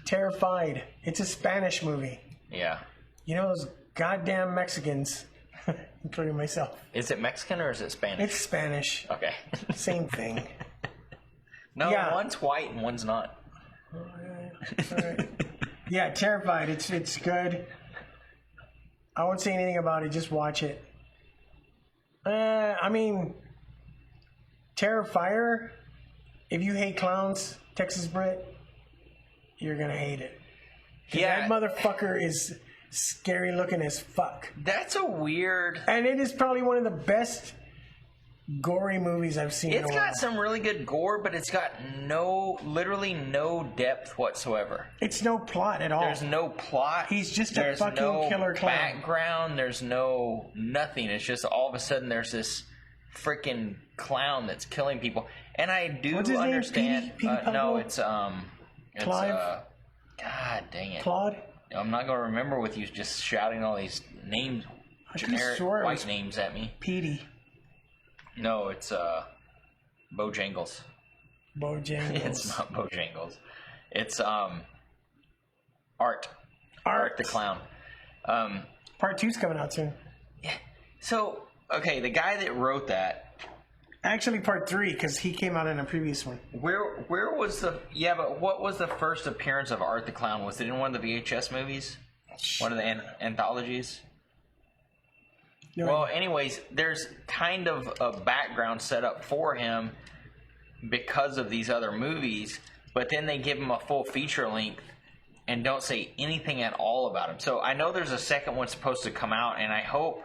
Speaker 2: Terrified. It's a Spanish movie.
Speaker 1: Yeah.
Speaker 2: You know those goddamn Mexicans, including myself.
Speaker 1: Is it Mexican or is it Spanish?
Speaker 2: It's Spanish.
Speaker 1: Okay.
Speaker 2: Same thing.
Speaker 1: No,
Speaker 2: Yeah.
Speaker 1: one's white and one's not.
Speaker 2: All right. Yeah, Terrified. It's good. I won't say anything about it. Just watch it. I mean, Terrifier. If you hate clowns, Texas Brit, you're gonna hate it.
Speaker 1: Yeah.
Speaker 2: That motherfucker is scary looking as fuck.
Speaker 1: That's a weird...
Speaker 2: And it is probably one of the best gory movies I've seen in a
Speaker 1: It's
Speaker 2: while.
Speaker 1: got some really good gore, but it's got literally no depth whatsoever.
Speaker 2: It's no plot at all.
Speaker 1: There's no plot.
Speaker 2: He's just
Speaker 1: there's
Speaker 2: a fucking
Speaker 1: no
Speaker 2: killer clown.
Speaker 1: Background. There's no nothing. It's just all of a sudden there's this freaking clown that's killing people. And I do
Speaker 2: What's his name?
Speaker 1: understand.
Speaker 2: Petey
Speaker 1: No,
Speaker 2: Pablo?
Speaker 1: it's
Speaker 2: Clive?
Speaker 1: God dang it.
Speaker 2: Claude?
Speaker 1: I'm not gonna remember with you just shouting all these names,
Speaker 2: I could've
Speaker 1: generic
Speaker 2: swore it
Speaker 1: white
Speaker 2: was
Speaker 1: names at me.
Speaker 2: Petey.
Speaker 1: No, it's Bojangles.
Speaker 2: Bojangles.
Speaker 1: It's not Bojangles. It's Art the clown.
Speaker 2: Part 2's coming out soon.
Speaker 1: So, okay, the guy that wrote that,
Speaker 2: Actually, part 3, because he came out in a previous one.
Speaker 1: where was the... Yeah, but what was the first appearance of Art the Clown? Was it in one of the VHS movies? One of the anthologies?
Speaker 2: No
Speaker 1: Well,
Speaker 2: idea.
Speaker 1: anyways, there's kind of a background set up for him because of these other movies, but then they give him a full feature length and don't say anything at all about him. So I know there's a second one supposed to come out, and I hope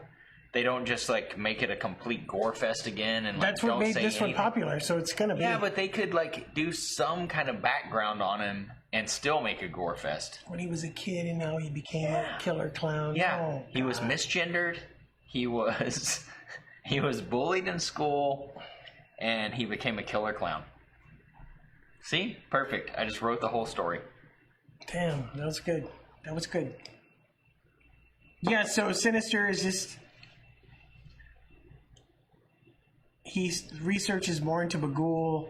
Speaker 1: they don't just like make it a complete gore fest again and like,
Speaker 2: That's what
Speaker 1: don't
Speaker 2: made
Speaker 1: say
Speaker 2: this one
Speaker 1: anything.
Speaker 2: popular, so it's gonna be.
Speaker 1: Yeah, but they could like do some kind of background on him and still make a gore fest.
Speaker 2: When he was a kid and now he became a killer clown.
Speaker 1: Yeah,
Speaker 2: Oh,
Speaker 1: he was misgendered. He was bullied in school, and he became a killer clown. See? Perfect. I just wrote the whole story.
Speaker 2: damn, that was good. That was good. Yeah, so Sinister is just... He researches more into Bagul,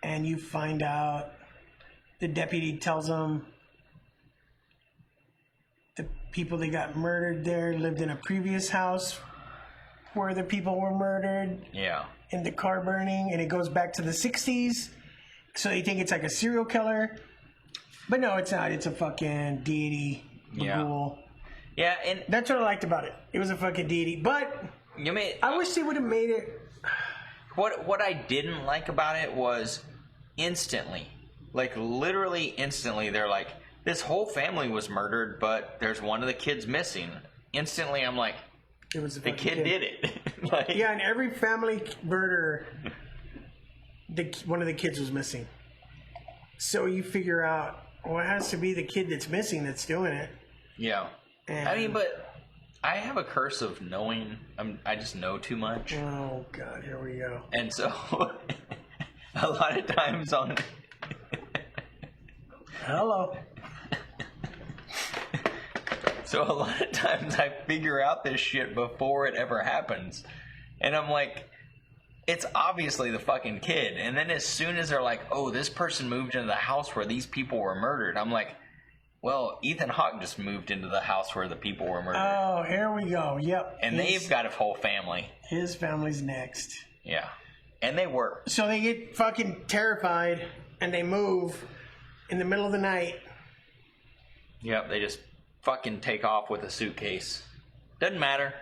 Speaker 2: and you find out the deputy tells him the people that got murdered there lived in a previous house where the people were murdered
Speaker 1: Yeah.
Speaker 2: in the car burning, and it goes back to the 60s. So you think it's like a serial killer, but no, it's not. It's a fucking deity. Bagul.
Speaker 1: Yeah, and
Speaker 2: That's what I liked about it. It was a fucking deity, but
Speaker 1: you mean
Speaker 2: I wish they would have made it.
Speaker 1: what I didn't like about it was instantly, like literally instantly, they're like, this whole family was murdered, but there's one of the kids missing. Instantly, I'm like,
Speaker 2: It was a
Speaker 1: the
Speaker 2: fucking
Speaker 1: kid did it. Like,
Speaker 2: Yeah, and every family murder, one of the kids was missing. So you figure out, well, it has to be the kid that's missing that's doing it.
Speaker 1: Yeah.
Speaker 2: And,
Speaker 1: I mean, but I have a curse of knowing. I just know too much.
Speaker 2: Oh, God, here we go.
Speaker 1: And so, a lot of times on...
Speaker 2: Hello.
Speaker 1: So a lot of times I figure out this shit before it ever happens. And I'm like, it's obviously the fucking kid. And then as soon as they're like, oh, this person moved into the house where these people were murdered, I'm like, well, Ethan Hawke just moved into the house where the people were murdered.
Speaker 2: Oh, here we go. Yep.
Speaker 1: And they've got a whole family.
Speaker 2: His family's next.
Speaker 1: Yeah. And they were.
Speaker 2: So they get fucking terrified and they move in the middle of the night.
Speaker 1: Yep, they just fucking take off with a suitcase. Doesn't matter.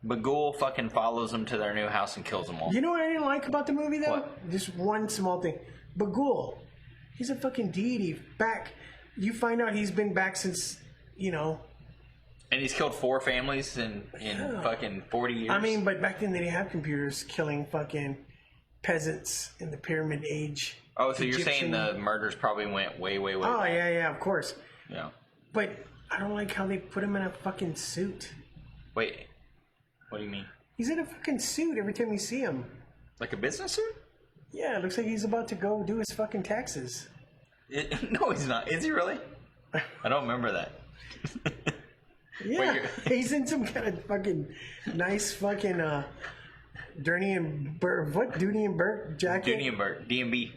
Speaker 1: Bagul fucking follows them to their new house and kills them all.
Speaker 2: You know what I didn't like about the movie, though?
Speaker 1: What?
Speaker 2: Just one small thing. Bagul. He's a fucking deity. Back. You find out he's been back since,
Speaker 1: And he's killed 4 families in fucking 40 years.
Speaker 2: I mean, but back then they didn't have computers killing fucking peasants in the Pyramid Age.
Speaker 1: Oh, so you're saying the murders probably went way, way, way
Speaker 2: Oh,
Speaker 1: back.
Speaker 2: yeah, of course.
Speaker 1: Yeah.
Speaker 2: But I don't like how they put him in a fucking suit.
Speaker 1: Wait, what do you mean?
Speaker 2: He's in a fucking suit every time you see him.
Speaker 1: Like a business suit?
Speaker 2: Yeah, it looks like he's about to go do his fucking taxes.
Speaker 1: No, he's not. Is he really? I don't remember that.
Speaker 2: Yeah, he's in some kind of fucking nice fucking Dooney and Burke. What? Dooney and Burke jacket?
Speaker 1: Dooney and Burke. D&B.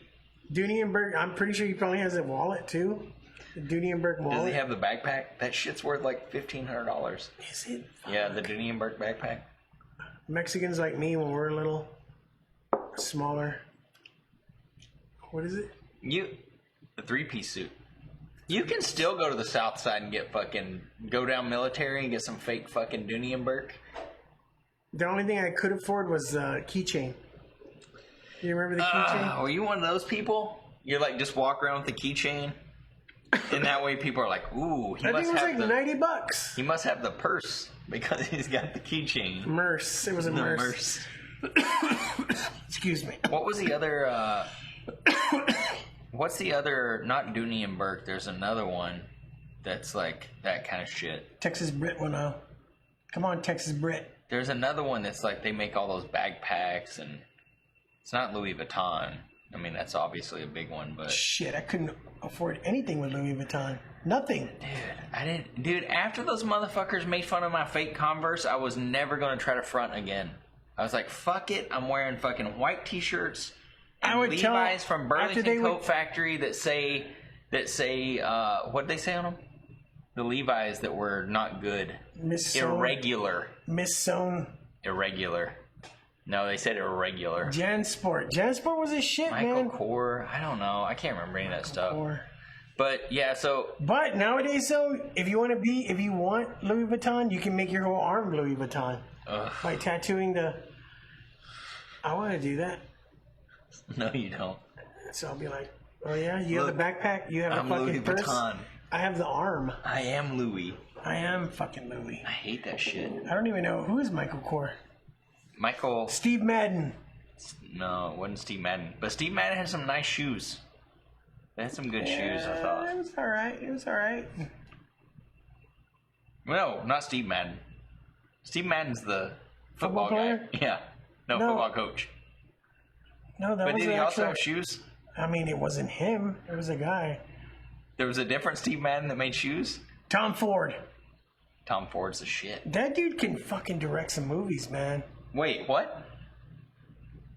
Speaker 2: Dooney and Burke. I'm pretty sure he probably has a wallet too. The Dooney and Burke wallet.
Speaker 1: Does he have the backpack? That shit's worth like $1,500.
Speaker 2: Is it?
Speaker 1: Yeah, the Dooney and Burke backpack.
Speaker 2: Mexicans like me when we're a little smaller. What is it?
Speaker 1: The 3-piece suit. You can still go to the South Side and go down military and get some fake fucking Dooney and Burke.
Speaker 2: The only thing I could afford was keychain. You remember the keychain?
Speaker 1: Are you one of those people? You're like just walk around with the keychain, and that way people are like, "Ooh,
Speaker 2: I think it was like $90.
Speaker 1: He must have the purse because he's got the keychain."
Speaker 2: Merce. It was a Merce. Excuse me.
Speaker 1: What was the other? What's the other? Not Dooney and Burke. There's another one that's like that kind of shit.
Speaker 2: Texas Brit will know. Come on, Texas Brit.
Speaker 1: There's another one that's like they make all those backpacks, and it's not Louis Vuitton. I mean, that's obviously a big one, but
Speaker 2: shit, I couldn't afford anything with Louis Vuitton. Nothing.
Speaker 1: Dude, after those motherfuckers made fun of my fake Converse, I was never gonna try to front again. I was like, fuck it, I'm wearing fucking white t-shirts and Levi's from Burlington Coat Factory that say what did they say on them? The Levi's that were not good. Irregular. Irregular. No, they said irregular.
Speaker 2: Jansport. Jansport was a shit,
Speaker 1: Michael
Speaker 2: man.
Speaker 1: Kors. I don't know. I can't remember any of that stuff. But yeah, so.
Speaker 2: But nowadays, though, if you want Louis Vuitton, you can make your whole arm Louis Vuitton by tattooing the. I want to do that.
Speaker 1: No, you don't.
Speaker 2: So I'll be like, oh yeah, you have the backpack, you have the fucking
Speaker 1: Louis
Speaker 2: purse.
Speaker 1: Vuitton.
Speaker 2: I have the arm.
Speaker 1: I am Louis.
Speaker 2: I am fucking Louis.
Speaker 1: I hate that shit.
Speaker 2: I don't even know who is Michael Kors. Steve Madden.
Speaker 1: No, it wasn't Steve Madden. But Steve Madden had some nice shoes. They had some good shoes, I thought.
Speaker 2: It was alright.
Speaker 1: No, not Steve Madden. Steve Madden's the football
Speaker 2: player?
Speaker 1: guy. Yeah. No, football coach.
Speaker 2: No, that was
Speaker 1: But did he also have shoes?
Speaker 2: I mean, it wasn't him. It was a guy.
Speaker 1: There was a different Steve Madden that made shoes?
Speaker 2: Tom Ford.
Speaker 1: Tom Ford's the shit.
Speaker 2: That dude can fucking direct some movies, man.
Speaker 1: Wait, what?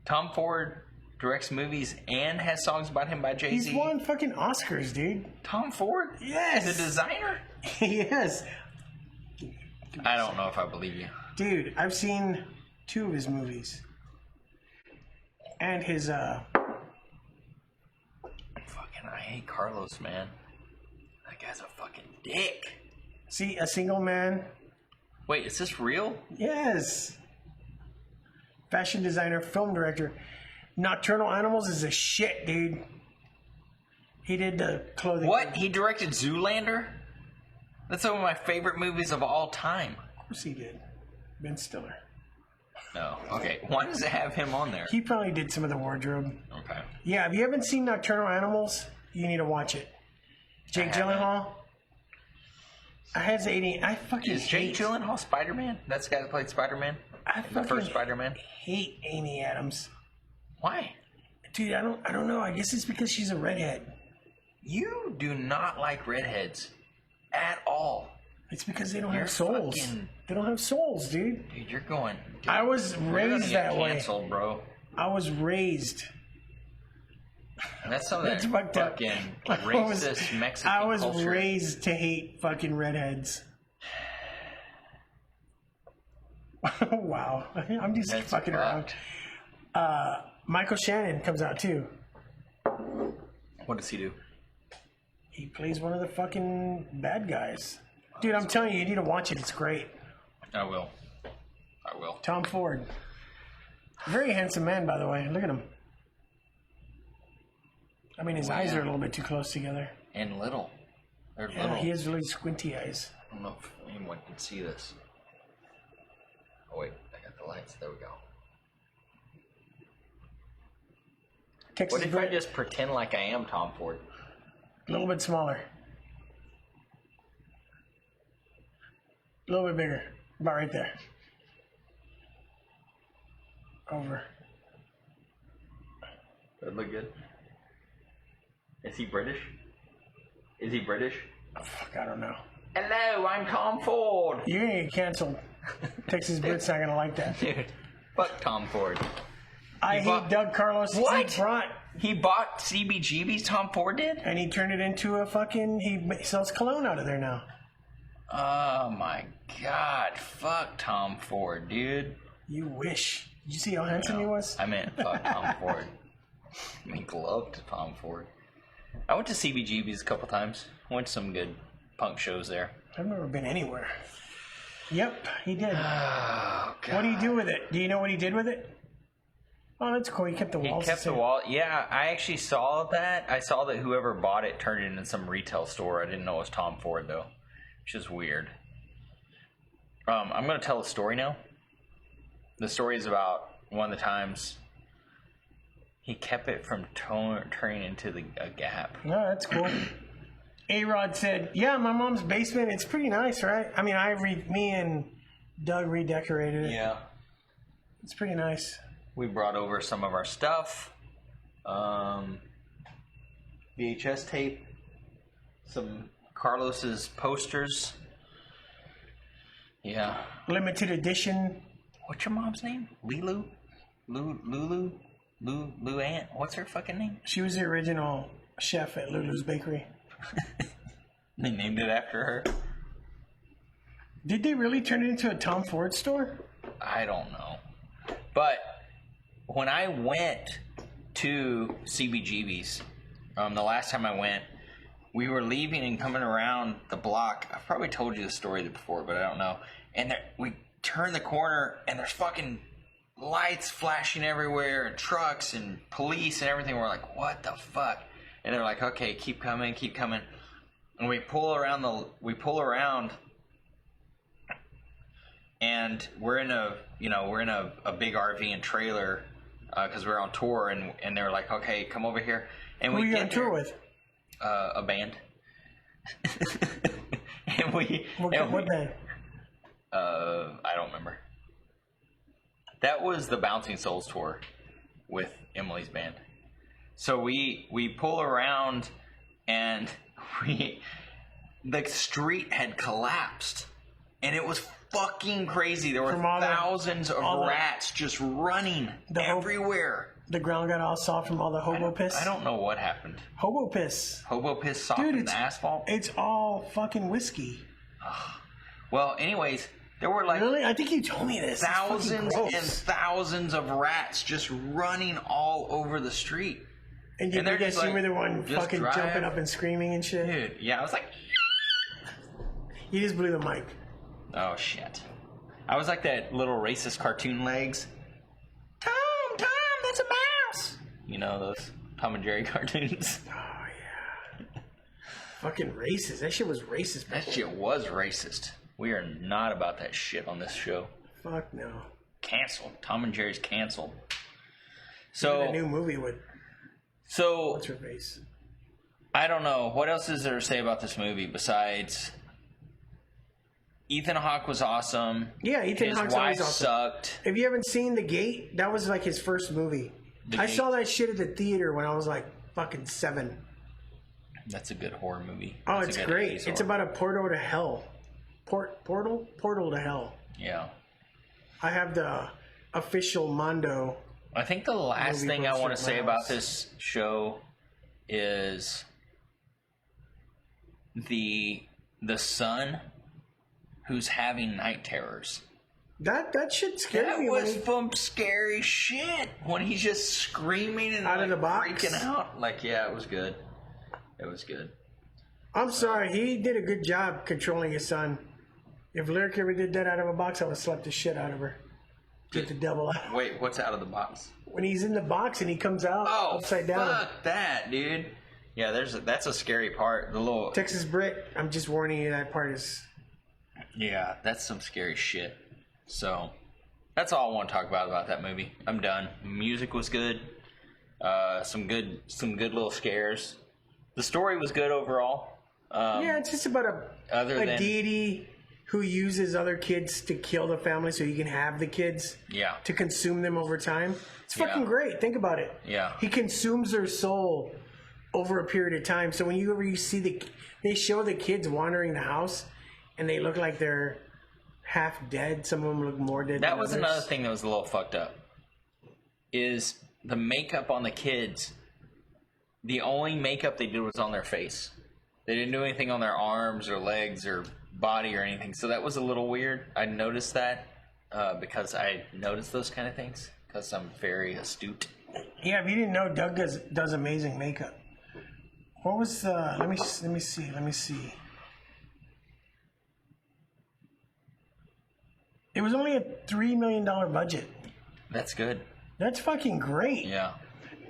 Speaker 1: Tom Ford directs movies and has songs about him by Jay-Z?
Speaker 2: He's won fucking Oscars, dude.
Speaker 1: Tom Ford?
Speaker 2: Yes.
Speaker 1: The designer?
Speaker 2: Yes.
Speaker 1: I don't know if I believe you.
Speaker 2: Dude, I've seen 2 of his movies. And his,
Speaker 1: Fucking, I hate Carlos, man. That guy's a fucking dick.
Speaker 2: See, A Single Man.
Speaker 1: Wait, is this real?
Speaker 2: Yes. Fashion designer, film director. Nocturnal Animals is a shit, dude. He did the clothing.
Speaker 1: What? He directed Zoolander? That's one of my favorite movies of all time.
Speaker 2: Of course he did. Ben Stiller.
Speaker 1: No. Okay. Why does it have him on there?
Speaker 2: He probably did some of the wardrobe.
Speaker 1: Okay.
Speaker 2: Yeah, if you haven't seen Nocturnal Animals, you need to watch it. Jake Gyllenhaal. I fucking
Speaker 1: Is Jake Gyllenhaal Spider-Man? That's the guy that played Spider-Man? The first Spider-Man?
Speaker 2: Hate Amy Adams.
Speaker 1: Why?
Speaker 2: Dude, I don't know. I guess it's because she's a redhead.
Speaker 1: You do not like redheads at all.
Speaker 2: It's because they don't have souls. They don't have souls, dude.
Speaker 1: Dude, you're going. Dude,
Speaker 2: I was raised that way.
Speaker 1: Canceled, bro.
Speaker 2: I was raised.
Speaker 1: That's some of that
Speaker 2: fucked up.
Speaker 1: fucking racist Mexican
Speaker 2: I was
Speaker 1: culture.
Speaker 2: raised to hate fucking redheads. Wow. I'm just fucking around. Michael Shannon comes out too.
Speaker 1: What does he do?
Speaker 2: He plays one of the fucking bad guys. Dude, I'm telling you, you need to watch it. It's great.
Speaker 1: I will. I will.
Speaker 2: Tom Ford. Very handsome man, by the way. Look at him. I mean, his eyes are a little bit too close together.
Speaker 1: And little. They're
Speaker 2: Yeah,
Speaker 1: little.
Speaker 2: he has really squinty eyes.
Speaker 1: I don't know if anyone can see this. Oh, wait. I got the lights. There we go.
Speaker 2: Texas
Speaker 1: What if I just pretend like I am Tom Ford?
Speaker 2: A little bit smaller. A little bit bigger. About right there. Over.
Speaker 1: That look good. Is he British? Is he British?
Speaker 2: Oh, fuck, I don't know.
Speaker 1: Hello, I'm Tom Ford.
Speaker 2: You're gonna get canceled. Texas Brit's not gonna like that.
Speaker 1: Dude, fuck Tom Ford.
Speaker 2: I hate Doug Carlos.
Speaker 1: What?
Speaker 2: He
Speaker 1: He bought CBGB's, Tom Ford did?
Speaker 2: and he turned it into a fucking. He sells cologne out of there now.
Speaker 1: Oh my god. Fuck Tom Ford, dude.
Speaker 2: You wish. Did you see how handsome he was?
Speaker 1: I meant fuck Tom Ford. I mean, loved Tom Ford. I went to CBGB's a couple times. Went to some good punk shows there.
Speaker 2: I've never been anywhere. Yep, he did.
Speaker 1: Oh, God.
Speaker 2: What do you do with it? Do you know what he did with it? Oh, that's cool. He kept the walls.
Speaker 1: He kept the wall. Yeah, I actually saw that. I saw that whoever bought it turned it into some retail store. I didn't know it was Tom Ford, though. Which is weird. I'm going to tell a story now. The story is about one of the times he kept it from turning into a gap.
Speaker 2: No, that's cool. A-Rod said, yeah, my mom's basement, it's pretty nice, right? I mean, me and Doug redecorated it.
Speaker 1: Yeah.
Speaker 2: It's pretty nice.
Speaker 1: We brought over some of our stuff. VHS tape. Some Carlos's posters. Yeah.
Speaker 2: Limited edition.
Speaker 1: What's your mom's name? Lulu? Lulu? Aunt? What's her fucking name?
Speaker 2: She was the original chef at Lulu's Bakery.
Speaker 1: They named it after her?
Speaker 2: Did they really turn it into a Tom Ford store?
Speaker 1: I don't know. But when I went to CBGB's, the last time I went, we were leaving and coming around the block. I've probably told you the story before, but I don't know. And we turned the corner, and there's fucking lights flashing everywhere, and trucks, and police, and everything. We're like, what the fuck? And they're like, okay, keep coming. And we pull around, and we're in a big RV and trailer, because we're on tour, and they were like, okay, come over here. And
Speaker 2: Who are you on tour with?
Speaker 1: A band. And
Speaker 2: What band?
Speaker 1: I don't remember. That was the Bouncing Souls tour with Emily's band. So we pull around, and the street had collapsed, and it was fucking crazy. There were thousands of rats just running everywhere.
Speaker 2: The ground got all soft from all the hobo piss?
Speaker 1: I don't know what happened.
Speaker 2: Hobo piss.
Speaker 1: Hobo piss softened the asphalt?
Speaker 2: It's all fucking whiskey.
Speaker 1: Well, anyways, there were like...
Speaker 2: Really? I think you told me this.
Speaker 1: Thousands and thousands of rats just running all over the street.
Speaker 2: And you guys you were the one fucking jumping up and screaming and shit?
Speaker 1: Dude, yeah, I was like...
Speaker 2: You just blew the mic.
Speaker 1: Oh, shit. I was like that little racist cartoon legs. Tom, that's a mouse! You know, those Tom and Jerry cartoons.
Speaker 2: Oh, yeah. Fucking racist. That shit was racist before.
Speaker 1: That shit was racist. We are not about that shit on this show.
Speaker 2: Fuck no.
Speaker 1: Canceled. Tom and Jerry's canceled. So...
Speaker 2: a new movie with...
Speaker 1: So...
Speaker 2: What's her face?
Speaker 1: I don't know. What else is there to say about this movie besides... Ethan Hawke was awesome.
Speaker 2: Yeah, Ethan Hawke's always awesome.
Speaker 1: His wife sucked.
Speaker 2: If you haven't seen The Gate, that was like his first movie. I saw that shit at the theater when I was like fucking 7.
Speaker 1: That's a good horror movie.
Speaker 2: Oh, it's great. It's about a portal to hell. Portal to hell.
Speaker 1: Yeah.
Speaker 2: I have the official Mondo.
Speaker 1: I think the last thing I want to say about this show is the son who's having night terrors.
Speaker 2: That shit scared me.
Speaker 1: That was some scary shit when he's just screaming and
Speaker 2: out of the box,
Speaker 1: freaking out. Like, yeah, it was good. It was good.
Speaker 2: I'm sorry, he did a good job controlling his son. If Lyric ever did that out of a box, I would have slapped the shit out of her. get the devil out.
Speaker 1: Wait, what's out of the box?
Speaker 2: When he's in the box and he comes out upside down.
Speaker 1: Fuck that, dude. Yeah, that's a scary part. The little
Speaker 2: Texas Brit, I'm just warning you, that part is...
Speaker 1: Yeah, that's some scary shit. So, that's all I want to talk about that movie. I'm done. Music was good. Some good little scares. The story was good overall.
Speaker 2: Yeah, it's just about a deity who uses other kids to kill the family so he can have the kids.
Speaker 1: Yeah.
Speaker 2: To consume them over time. It's fucking great. Think about it.
Speaker 1: Yeah.
Speaker 2: He consumes their soul over a period of time. So when you see they show the kids wandering the house and they look like they're half dead. Some of them look more dead.
Speaker 1: That was another thing that was a little fucked up. Is the makeup on the kids. The only makeup they did was on their face. They didn't do anything on their arms or legs or body or anything. So that was a little weird. I noticed that because I noticed those kind of things because I'm very astute.
Speaker 2: Yeah, if you didn't know, Doug does amazing makeup. What was let me see. It was only a $3 million budget.
Speaker 1: That's good.
Speaker 2: That's fucking great.
Speaker 1: Yeah.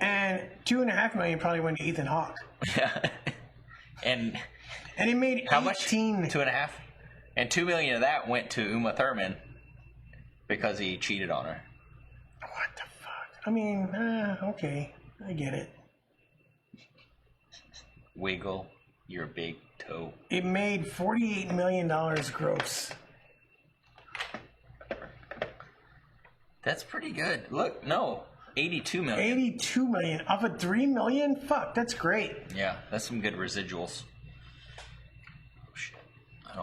Speaker 2: And $2.5 million probably went to Ethan Hawke.
Speaker 1: Yeah. And
Speaker 2: it made
Speaker 1: how much? 2.5. And $2 million of that went to Uma Thurman because he cheated on her.
Speaker 2: What the fuck? I mean, okay, I get it.
Speaker 1: Wiggle your big toe.
Speaker 2: It made $48 million gross.
Speaker 1: That's pretty good. Look, no, 82 million.
Speaker 2: 82 million off of 3 million? Fuck, that's great.
Speaker 1: Yeah, that's some good residuals. Oh, shit.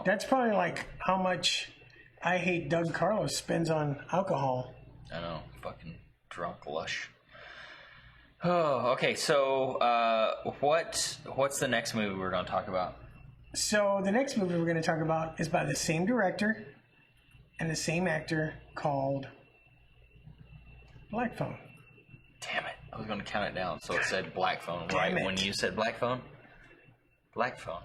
Speaker 2: That's probably like how much I Hate Doug Carlos spends on alcohol.
Speaker 1: I know, fucking drunk lush. Oh, okay. So, what's the next movie we're going to talk about?
Speaker 2: So the next movie we're going to talk about is by the same director and the same actor called Black Phone.
Speaker 1: Damn it! I was going to count it down, so it said Black Phone right when you said Black Phone. Black Phone.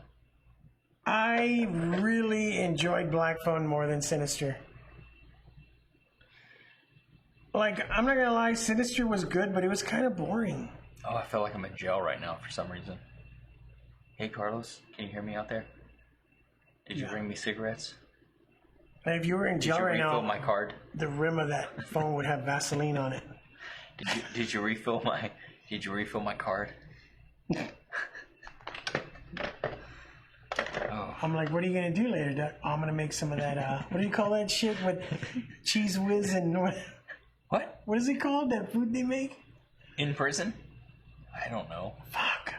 Speaker 2: I really enjoyed Black Phone more than Sinister. Like, I'm not gonna lie, Sinister was good, but it was kind of boring.
Speaker 1: Oh, I feel like I'm in jail right now for some reason. Hey, Carlos, can you hear me out there? Did you bring me cigarettes?
Speaker 2: And if you were in jail right now,
Speaker 1: did you refill my card?
Speaker 2: The rim of that phone would have Vaseline on it.
Speaker 1: Did you refill my card? Oh.
Speaker 2: I'm like, what are you gonna do later, Doc? Oh, I'm gonna make some of that. What do you call that shit with cheese whiz and
Speaker 1: what?
Speaker 2: What is it called? That food they make
Speaker 1: in prison? I don't know.
Speaker 2: Fuck.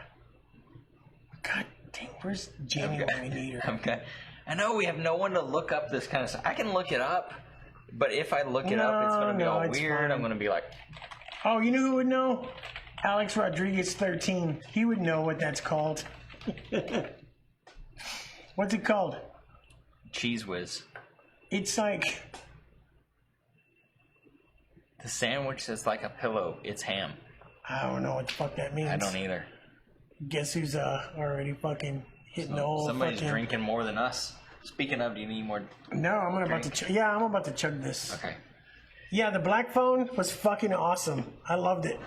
Speaker 2: God dang, where's Jamie when we need her?
Speaker 1: Okay. I know we have no one to look up this kind of stuff. I can look it up, but if I look it up, it's gonna be all weird. Fine. I'm gonna be like,
Speaker 2: oh, you know who would know? Alex Rodriguez 13. He would know what that's called. What's it called?
Speaker 1: Cheese whiz.
Speaker 2: It's like
Speaker 1: the sandwich that's like a pillow. It's ham.
Speaker 2: I don't know what the fuck that means.
Speaker 1: I don't either.
Speaker 2: Guess who's already fucking hitting the whole
Speaker 1: somebody's drinking more than us. Speaking of, do you need more?
Speaker 2: No, I'm about to chug this.
Speaker 1: Okay.
Speaker 2: Yeah, the Black Phone was fucking awesome. I loved it.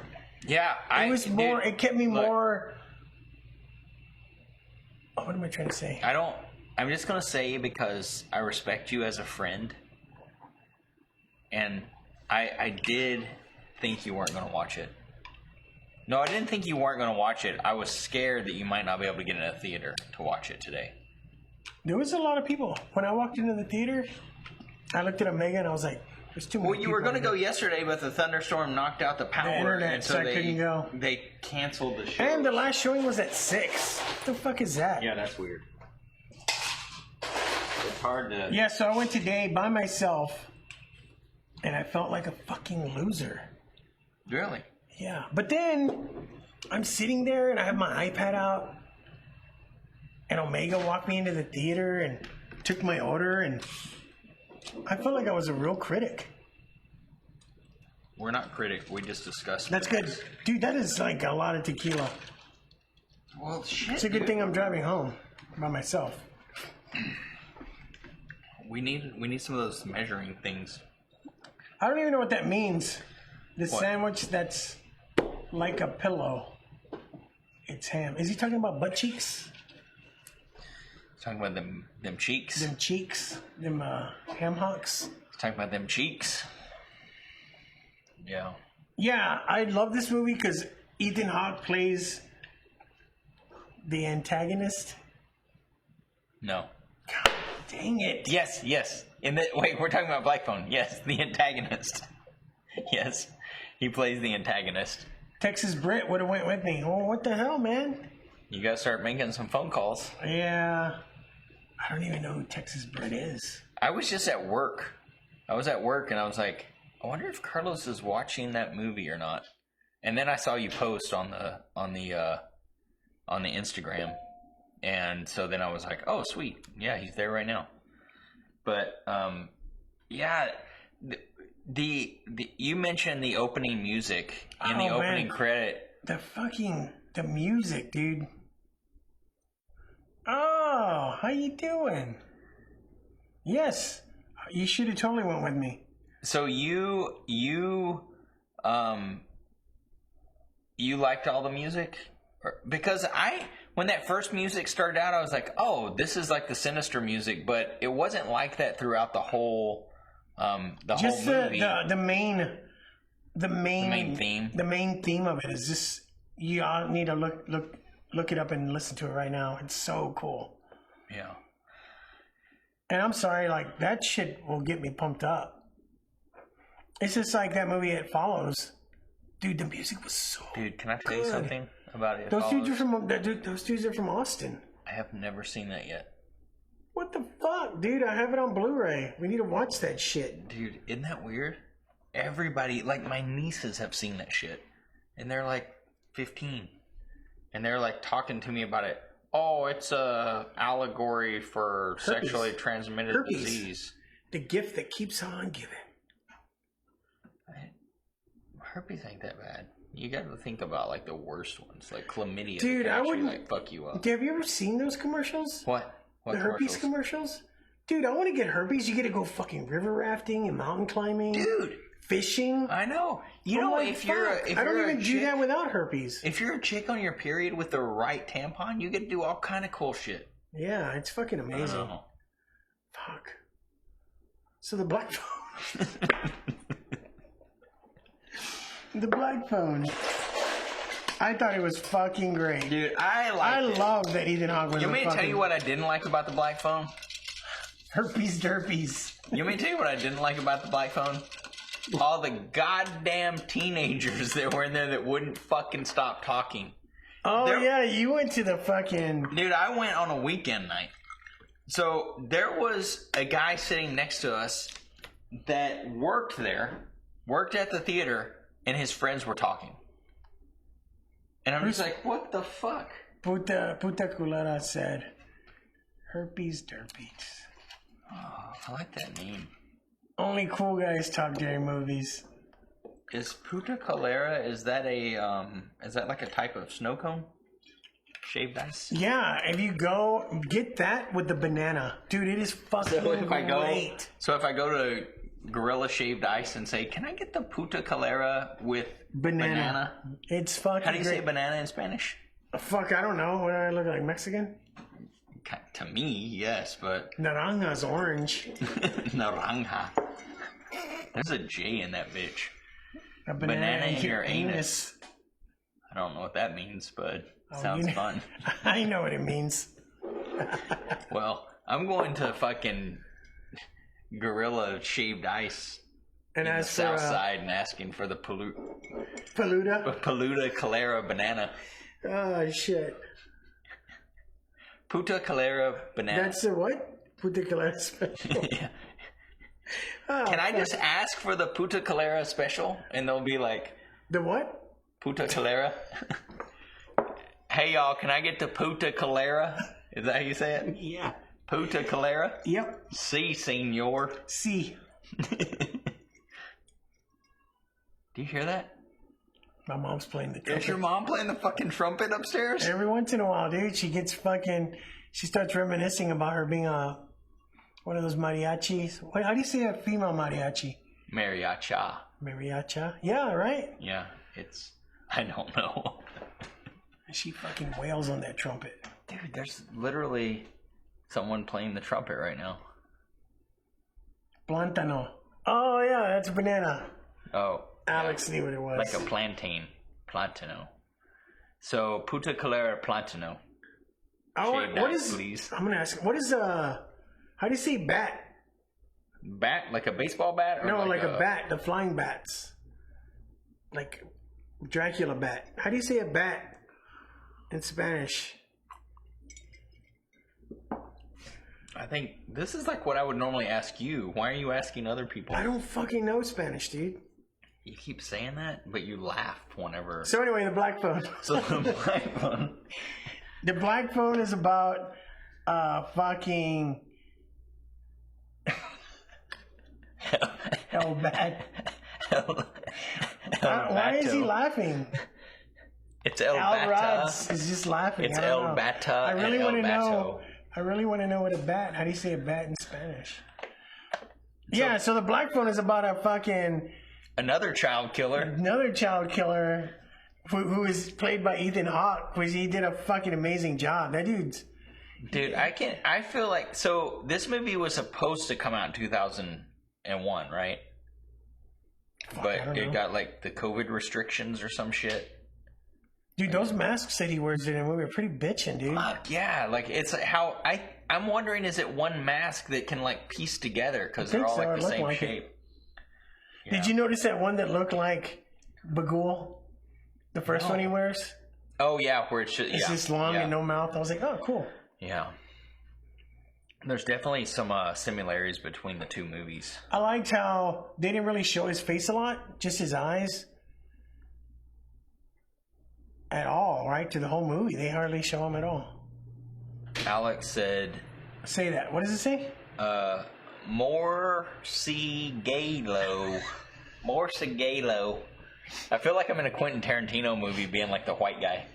Speaker 1: Yeah,
Speaker 2: it kept me more. Oh, what am I trying to say?
Speaker 1: I'm just gonna say because I respect you as a friend, and I did think you weren't gonna watch it. No, I didn't think you weren't gonna watch it. I was scared that you might not be able to get in a theater to watch it today.
Speaker 2: There was a lot of people. When I walked into the theater, I looked at Omega and I was like, there's too many people.
Speaker 1: Well, you were going to go yesterday, but the thunderstorm knocked out the power.
Speaker 2: The internet,
Speaker 1: and
Speaker 2: so I couldn't go.
Speaker 1: They canceled the show.
Speaker 2: And the last showing was at 6. What the fuck is that?
Speaker 1: Yeah, that's weird. It's hard to...
Speaker 2: Yeah, so I went today by myself, and I felt like a fucking loser.
Speaker 1: Really?
Speaker 2: Yeah. But then, I'm sitting there, and I have my iPad out, and Omega walked me into the theater and took my order, and I felt like I was a real critic.
Speaker 1: We're not critics. We just discussed.
Speaker 2: That's good. Dude, that is like a lot of tequila.
Speaker 1: Well, shit,
Speaker 2: it's a good thing I'm driving home by myself.
Speaker 1: We need some of those measuring things.
Speaker 2: I don't even know what that means. The
Speaker 1: What?
Speaker 2: sandwich that's like a pillow. It's ham. Is he talking about butt cheeks?
Speaker 1: Talking about them cheeks.
Speaker 2: Them cheeks? Them ham hocks?
Speaker 1: Talking about them cheeks. Yeah.
Speaker 2: Yeah, I love this movie because Ethan Hawke plays the antagonist.
Speaker 1: No.
Speaker 2: God dang it.
Speaker 1: Yes. Wait, we're talking about Black Phone. Yes, the antagonist. Yes, he plays the antagonist.
Speaker 2: Texas Brit would have went with me. Oh, what the hell, man?
Speaker 1: You gotta start making some phone calls.
Speaker 2: Yeah. I don't even know who Texas Brit is.
Speaker 1: I was just at work. I was at work and I was like, I wonder if Carlos is watching that movie or not. And then I saw you post on the Instagram, and so then I was like, oh sweet, yeah, he's there right now. But yeah, the you mentioned the opening music in the opening credit.
Speaker 2: The music, dude. Oh, how you doing? Yes, you should have totally went with me.
Speaker 1: So you liked all the music? Because when that first music started out, I was like, oh, this is like the Sinister music, but it wasn't like that throughout the whole whole movie.
Speaker 2: The main
Speaker 1: theme.
Speaker 2: The main theme of it is just, you all need to look it up and listen to it right now. It's so cool.
Speaker 1: Yeah.
Speaker 2: And I'm sorry, like, that shit will get me pumped up. It's just like that movie It Follows. Dude, the music was so
Speaker 1: Dude, can I tell you something about It
Speaker 2: Those
Speaker 1: Follows?
Speaker 2: those dudes are from Austin.
Speaker 1: I have never seen that yet.
Speaker 2: What the fuck, dude? I have it on Blu-ray. We need to watch that shit.
Speaker 1: Dude, isn't that weird? Everybody, like my nieces have seen that shit. And they're like 15. And they're like talking to me about it. Oh, it's a allegory for sexually transmitted disease.
Speaker 2: The gift that keeps on giving.
Speaker 1: Herpes ain't that bad. You got to think about like the worst ones, like chlamydia.
Speaker 2: Dude,
Speaker 1: that
Speaker 2: I
Speaker 1: actually,
Speaker 2: wouldn't.
Speaker 1: like fuck you up.
Speaker 2: Have you ever seen those commercials?
Speaker 1: What?
Speaker 2: The herpes commercials? Dude, I want to get herpes. You get to go fucking river rafting and mountain climbing.
Speaker 1: Dude,
Speaker 2: fishing.
Speaker 1: I know. You know, if you're
Speaker 2: I don't even do that without herpes.
Speaker 1: If you're a chick on your period with the right tampon, you get to do all kind of cool shit.
Speaker 2: Yeah, it's fucking amazing. Fuck. So the black phone. The black phone. I thought it was fucking great.
Speaker 1: Dude, I
Speaker 2: love that Ethan Hawke was
Speaker 1: You want me to tell you what I didn't like about the black phone?
Speaker 2: Herpes derpies.
Speaker 1: You want me to tell you what I didn't like about the black phone? All the goddamn teenagers that were in there that wouldn't fucking stop talking.
Speaker 2: Oh, yeah, you went to the fucking...
Speaker 1: Dude, I went on a weekend night. So there was a guy sitting next to us that worked at the theater, and his friends were talking. And I'm just like, what the fuck?
Speaker 2: Puta culera said, herpes derpies.
Speaker 1: Oh, I like that name.
Speaker 2: Only cool guys talk during movies.
Speaker 1: Is puta calera, is that like a type of snow cone? Shaved ice?
Speaker 2: Yeah, if you go, get that with the banana. Dude, it is fucking great.
Speaker 1: So if I go to Gorilla Shaved Ice and say, can I get the puta calera with banana?
Speaker 2: It's fucking
Speaker 1: How do you
Speaker 2: great.
Speaker 1: say banana in Spanish?
Speaker 2: Fuck, I don't know. What do I look like, Mexican?
Speaker 1: To me, yes, but...
Speaker 2: Naranja's orange.
Speaker 1: Naranja. There's a J in that bitch.
Speaker 2: A banana
Speaker 1: in your anus. I don't know what that means, but sounds fun.
Speaker 2: I know what it means.
Speaker 1: Well, I'm going to fucking Gorilla Shaved Ice
Speaker 2: and
Speaker 1: in the south side and asking for the Palooda Calera banana.
Speaker 2: Oh, shit.
Speaker 1: Puta Calera banana.
Speaker 2: That's the what? Puta Calera special.
Speaker 1: Yeah. Can I just ask for the Puta Calera special? And they'll be like...
Speaker 2: The what?
Speaker 1: Puta Calera. Hey, y'all, can I get the Puta Calera? Is that how you say it?
Speaker 2: Yeah.
Speaker 1: Puta Calera?
Speaker 2: Yep.
Speaker 1: Si, senor.
Speaker 2: Si.
Speaker 1: Do you hear that?
Speaker 2: My mom's playing the trumpet.
Speaker 1: Is your mom playing the fucking trumpet upstairs?
Speaker 2: Every once in a while, dude, she starts reminiscing about her being one of those mariachis. How do you say a female mariachi? Mariacha? Yeah, right?
Speaker 1: Yeah, it's... I don't know.
Speaker 2: She fucking wails on that trumpet.
Speaker 1: Dude, there's literally someone playing the trumpet right now.
Speaker 2: Plantano. Oh, yeah, that's a banana.
Speaker 1: Oh.
Speaker 2: Alex knew what it was.
Speaker 1: Like a plantain. Plantano. So, puta calera plantano.
Speaker 2: What is... Please. I'm going to ask, what is how do you say bat?
Speaker 1: Bat? Like a baseball bat? Or
Speaker 2: no, like a bat. The flying bats. Like Dracula bat. How do you say a bat in Spanish?
Speaker 1: I think this is like what I would normally ask you. Why are you asking other people?
Speaker 2: I don't fucking know Spanish, dude.
Speaker 1: You keep saying that, but you laugh whenever...
Speaker 2: So anyway, the black phone. The black phone is about fucking... El Bat. Why is he laughing?
Speaker 1: It's El Bata.
Speaker 2: Rods is just laughing.
Speaker 1: It's El Bata.
Speaker 2: I really want to know. I really want to know what a bat. How do you say a bat in Spanish? So the black phone is about a fucking
Speaker 1: another child killer.
Speaker 2: Who is played by Ethan Hawke, because he did a fucking amazing job. That dude's...
Speaker 1: Dude, I feel like... So, this movie was supposed to come out in 2001, right? But it got, like, the COVID restrictions or some shit.
Speaker 2: Dude, those masks that he wears in the movie are pretty bitchin', dude.
Speaker 1: Fuck, yeah. Like, it's how... I'm wondering, is it one mask that can, like, piece together? Because they're all, like, the same shape.
Speaker 2: Yeah. Did you notice that one that looked like Bagul? The first one he wears?
Speaker 1: Oh, yeah, where it's
Speaker 2: just long and no mouth. I was like, oh, cool.
Speaker 1: Yeah. There's definitely some similarities between the two movies.
Speaker 2: I liked how they didn't really show his face a lot, just his eyes. At all, right? To the whole movie. They hardly show him at all.
Speaker 1: Alex said...
Speaker 2: Say that. What does it say?
Speaker 1: Morcigalo. Morcigalo. I feel like I'm in a Quentin Tarantino movie being like the white guy.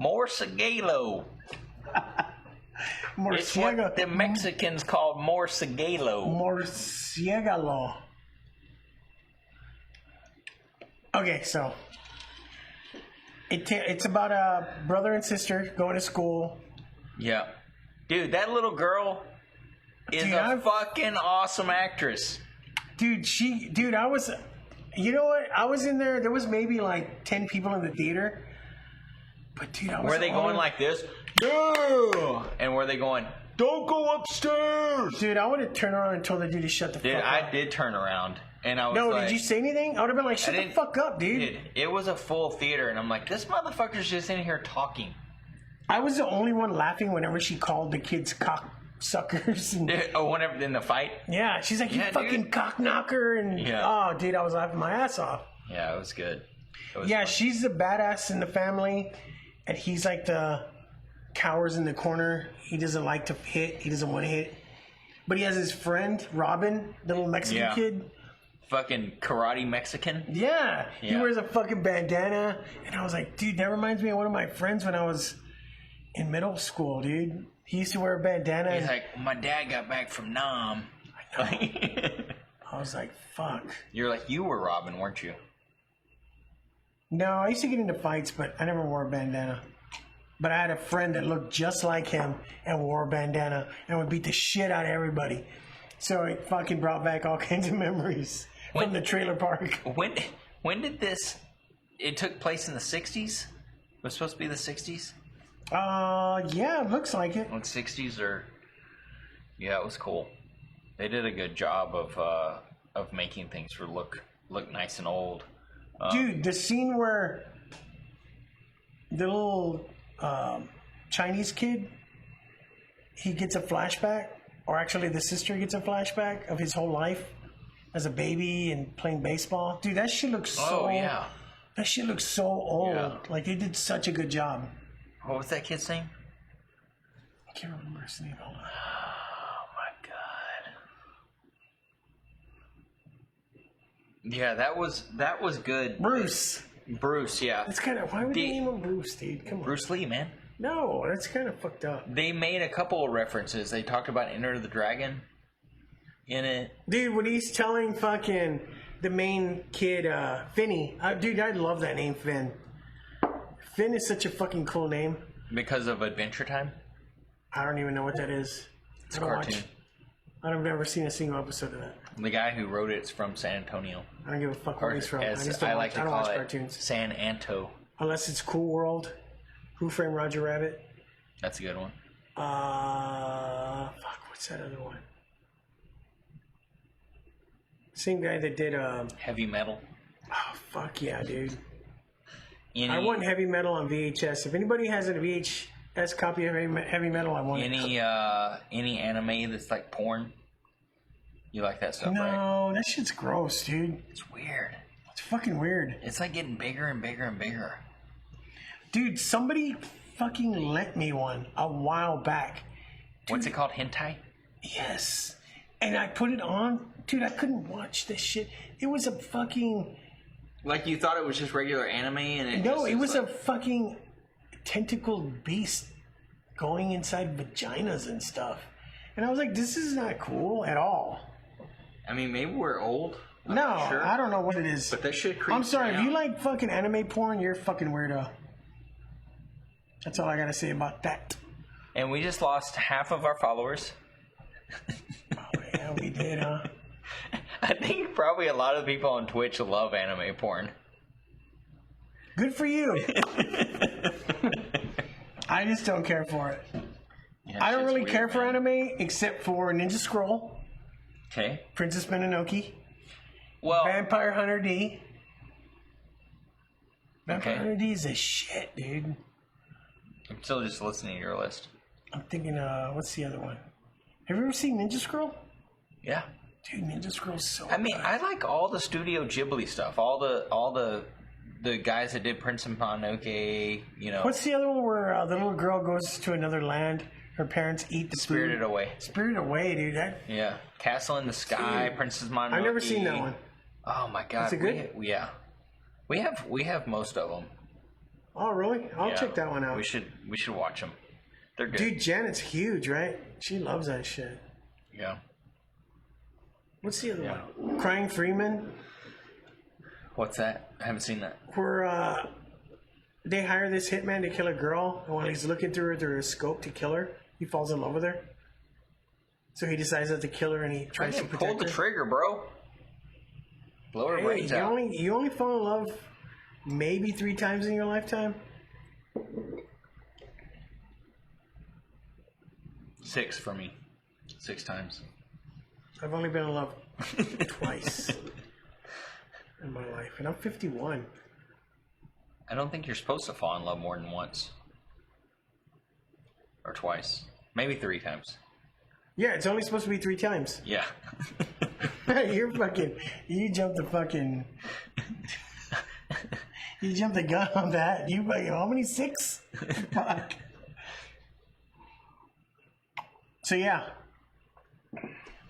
Speaker 1: Morcigalo. It's what the Mexicans called morcigalo.
Speaker 2: Morcigalo. Okay, so it's about a brother and sister going to school.
Speaker 1: Yeah. Dude, that little girl is a fucking awesome actress.
Speaker 2: Dude, I was... You know what? I was in there. There was maybe like 10 people in the theater. But dude, I was...
Speaker 1: Were they going like this? Yeah! And were they going, don't go upstairs?
Speaker 2: Dude, I would have turned around and told the dude to shut the fuck up.
Speaker 1: I did turn around. And I was
Speaker 2: did you say anything? I would have been like, shut the fuck up, dude.
Speaker 1: It was a full theater. And I'm like, this motherfucker's just in here talking.
Speaker 2: I was the only one laughing whenever she called the kids cocksuckers.
Speaker 1: Whenever in the fight?
Speaker 2: Yeah, she's like, you fucking cockknocker. And oh, dude, I was laughing my ass off.
Speaker 1: Yeah, it was good.
Speaker 2: Fun. She's the badass in the family. And he's like the cowers in the corner. He doesn't like to hit. He doesn't want to hit. But he has his friend, Robin, the little Mexican kid.
Speaker 1: Fucking karate Mexican.
Speaker 2: Yeah. He wears a fucking bandana. And I was like, dude, that reminds me of one of my friends when I was in middle school, dude. He used to wear a bandana.
Speaker 1: He's like, my dad got back from Nam.
Speaker 2: I was like, fuck.
Speaker 1: You're like, you were Robin, weren't you?
Speaker 2: No, I used to get into fights, but I never wore a bandana. But I had a friend that looked just like him and wore a bandana and would beat the shit out of everybody. So it fucking brought back all kinds of memories from the trailer park.
Speaker 1: When did this... It took place in the 60s? It was supposed to be the 60s?
Speaker 2: Yeah, it looks like it.
Speaker 1: Like 60s or... Yeah, it was cool. They did a good job of making things look nice and old.
Speaker 2: Dude, the scene where the little Chinese kid, he gets a flashback, or actually the sister gets a flashback of his whole life as a baby and playing baseball. Dude, that shit looks so...
Speaker 1: Oh, yeah.
Speaker 2: That shit looks so old. Yeah. Like, they did such a good job.
Speaker 1: What was that kid's name?
Speaker 2: I can't remember his name. Hold on.
Speaker 1: Oh, my God. Yeah, that was good.
Speaker 2: Bruce, yeah. That's kind of... Why would you name him Bruce, dude? Come on.
Speaker 1: Bruce Lee, man.
Speaker 2: No, that's kind of fucked up.
Speaker 1: They made a couple of references. They talked about Enter the Dragon. in it.
Speaker 2: Dude, when he's telling fucking the main kid, Finny. Dude, I love that name, Finn. Finn is such a fucking cool name.
Speaker 1: Because of Adventure Time?
Speaker 2: I don't even know what that is.
Speaker 1: It's a cartoon.
Speaker 2: I've never seen a single episode of that.
Speaker 1: The guy who wrote it's from San Antonio.
Speaker 2: I don't give a fuck where he's from. I
Speaker 1: like to call it
Speaker 2: cartoons.
Speaker 1: San Anto.
Speaker 2: Unless it's Cool World. Who Framed Roger Rabbit?
Speaker 1: That's a good one.
Speaker 2: Fuck, what's that other one? Same guy that did
Speaker 1: Heavy Metal.
Speaker 2: Oh fuck yeah, dude. I want Heavy Metal on VHS. If anybody has a VHS copy of Heavy Metal, I want it.
Speaker 1: Any anime that's like porn? You like that stuff, right?
Speaker 2: No, that shit's gross, dude.
Speaker 1: It's weird.
Speaker 2: It's fucking weird.
Speaker 1: It's like getting bigger and bigger and bigger.
Speaker 2: Dude, somebody fucking lent me one a while back. Dude,
Speaker 1: what's it called? Hentai?
Speaker 2: Yes. And I put it on. Dude, I couldn't watch this shit. It was a fucking...
Speaker 1: Like you thought it was just regular anime and
Speaker 2: it was like a fucking tentacled beast going inside vaginas and stuff. And I was like, this is not cool at all.
Speaker 1: I mean, maybe we're old.
Speaker 2: No, sure. I don't know what it is.
Speaker 1: But that shit creeps
Speaker 2: I'm sorry,
Speaker 1: me
Speaker 2: if you
Speaker 1: out.
Speaker 2: like fucking anime porn, you're a fucking weirdo. That's all I gotta say about that.
Speaker 1: And we just lost half of our followers.
Speaker 2: Oh, yeah, we did, huh?
Speaker 1: I think probably a lot of people on Twitch love anime porn.
Speaker 2: Good for you. I just don't care for it.
Speaker 1: Yeah,
Speaker 2: I don't really
Speaker 1: weird,
Speaker 2: care for
Speaker 1: man.
Speaker 2: anime except for Ninja Scroll,
Speaker 1: Okay.
Speaker 2: Princess Mononoke,
Speaker 1: Well,
Speaker 2: Vampire Hunter D. Vampire
Speaker 1: Okay.
Speaker 2: Hunter D is a shit, dude.
Speaker 1: I'm still just listening to your list.
Speaker 2: I'm thinking, what's the other one? Have you ever seen Ninja Scroll?
Speaker 1: Yeah.
Speaker 2: Dude, Ninja Scroll's so
Speaker 1: I mean,
Speaker 2: good.
Speaker 1: I like all the Studio Ghibli stuff. All the guys that did Prince and Mononoke, you know.
Speaker 2: What's the other one where the little girl goes to another land? Her parents eat the
Speaker 1: Spirited
Speaker 2: food?
Speaker 1: Away.
Speaker 2: Spirited Away, dude.
Speaker 1: Yeah. Castle in the Sky,
Speaker 2: Dude,
Speaker 1: Princess Mononoke.
Speaker 2: I've never seen that one.
Speaker 1: Oh my god.
Speaker 2: Is it good?
Speaker 1: Yeah. We have most of them.
Speaker 2: Oh, really? I'll
Speaker 1: Yeah.
Speaker 2: check that one out.
Speaker 1: We should watch them. They're good.
Speaker 2: Dude, Janet's huge, right? She loves that shit.
Speaker 1: Yeah.
Speaker 2: What's the other one? Crying Freeman,
Speaker 1: What's that? I haven't seen that.
Speaker 2: where they hire this hitman to kill a girl, and while he's looking through a scope to kill her, he falls in love with her. So he decides not to kill her, and he tries to
Speaker 1: Pull
Speaker 2: protect
Speaker 1: the
Speaker 2: her.
Speaker 1: trigger, bro. Blow her
Speaker 2: Hey,
Speaker 1: brains out.
Speaker 2: you only fall in love maybe 3 times in your lifetime.
Speaker 1: 6 for me. 6 times.
Speaker 2: I've only been in love twice in my life, and I'm 51.
Speaker 1: I don't think you're supposed to fall in love more than once. Or twice. Maybe 3 times.
Speaker 2: Yeah, it's only supposed to be 3 times.
Speaker 1: Yeah.
Speaker 2: You jumped the fucking... You jumped the gun on that. You fucking, how many? 6? Fuck. So yeah.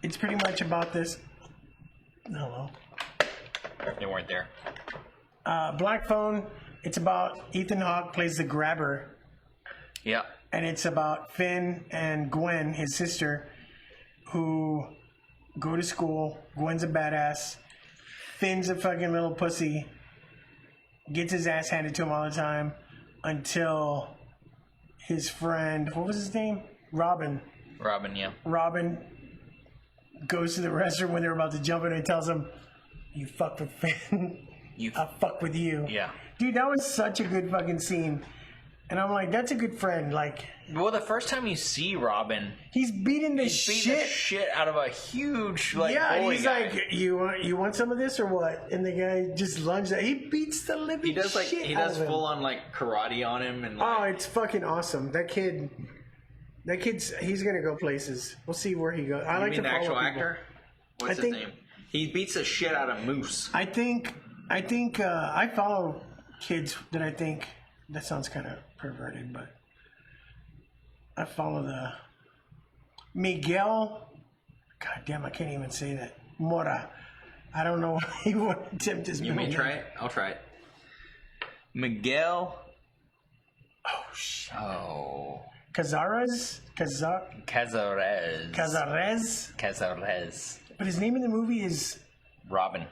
Speaker 2: It's pretty much about this. Hello.
Speaker 1: They weren't there.
Speaker 2: Black Phone. It's about Ethan Hawke plays the grabber.
Speaker 1: Yeah.
Speaker 2: And it's about Finn and Gwen, his sister, who go to school. Gwen's a badass. Finn's a fucking little pussy. Gets his ass handed to him all the time until his friend, what was his name? Robin.
Speaker 1: Yeah.
Speaker 2: Robin goes to the restroom when they're about to jump in and tells him, "You fuck with Finn. I'll fuck with you."
Speaker 1: Yeah.
Speaker 2: Dude, that was such a good fucking scene. And I'm like, that's a good friend. Like,
Speaker 1: Well, the first time you see Robin,
Speaker 2: he's beating the
Speaker 1: he's beating the shit out of a huge bully
Speaker 2: he's
Speaker 1: guy.
Speaker 2: like, you want some of this or what? And the guy just lunges at. He beats the living
Speaker 1: He does
Speaker 2: shit out of him.
Speaker 1: full on like karate on him and
Speaker 2: Oh, it's fucking awesome. That kid's he's gonna go places. We'll see where he goes. I
Speaker 1: You
Speaker 2: like
Speaker 1: mean
Speaker 2: to
Speaker 1: the
Speaker 2: follow
Speaker 1: actual
Speaker 2: people.
Speaker 1: actor? What's his
Speaker 2: think-
Speaker 1: name? He beats the shit out of Moose.
Speaker 2: I think I follow kids that I think that sounds kind of perverted, but I follow the Miguel. God damn, I can't even say that. Mora. I don't know why he would attempt his
Speaker 1: You
Speaker 2: middle
Speaker 1: may try
Speaker 2: name.
Speaker 1: it? I'll try it. Miguel.
Speaker 2: Oh shit.
Speaker 1: Oh.
Speaker 2: Cazares.
Speaker 1: Cazares.
Speaker 2: Cazares.
Speaker 1: Cazares.
Speaker 2: But his name in the movie is
Speaker 1: Robin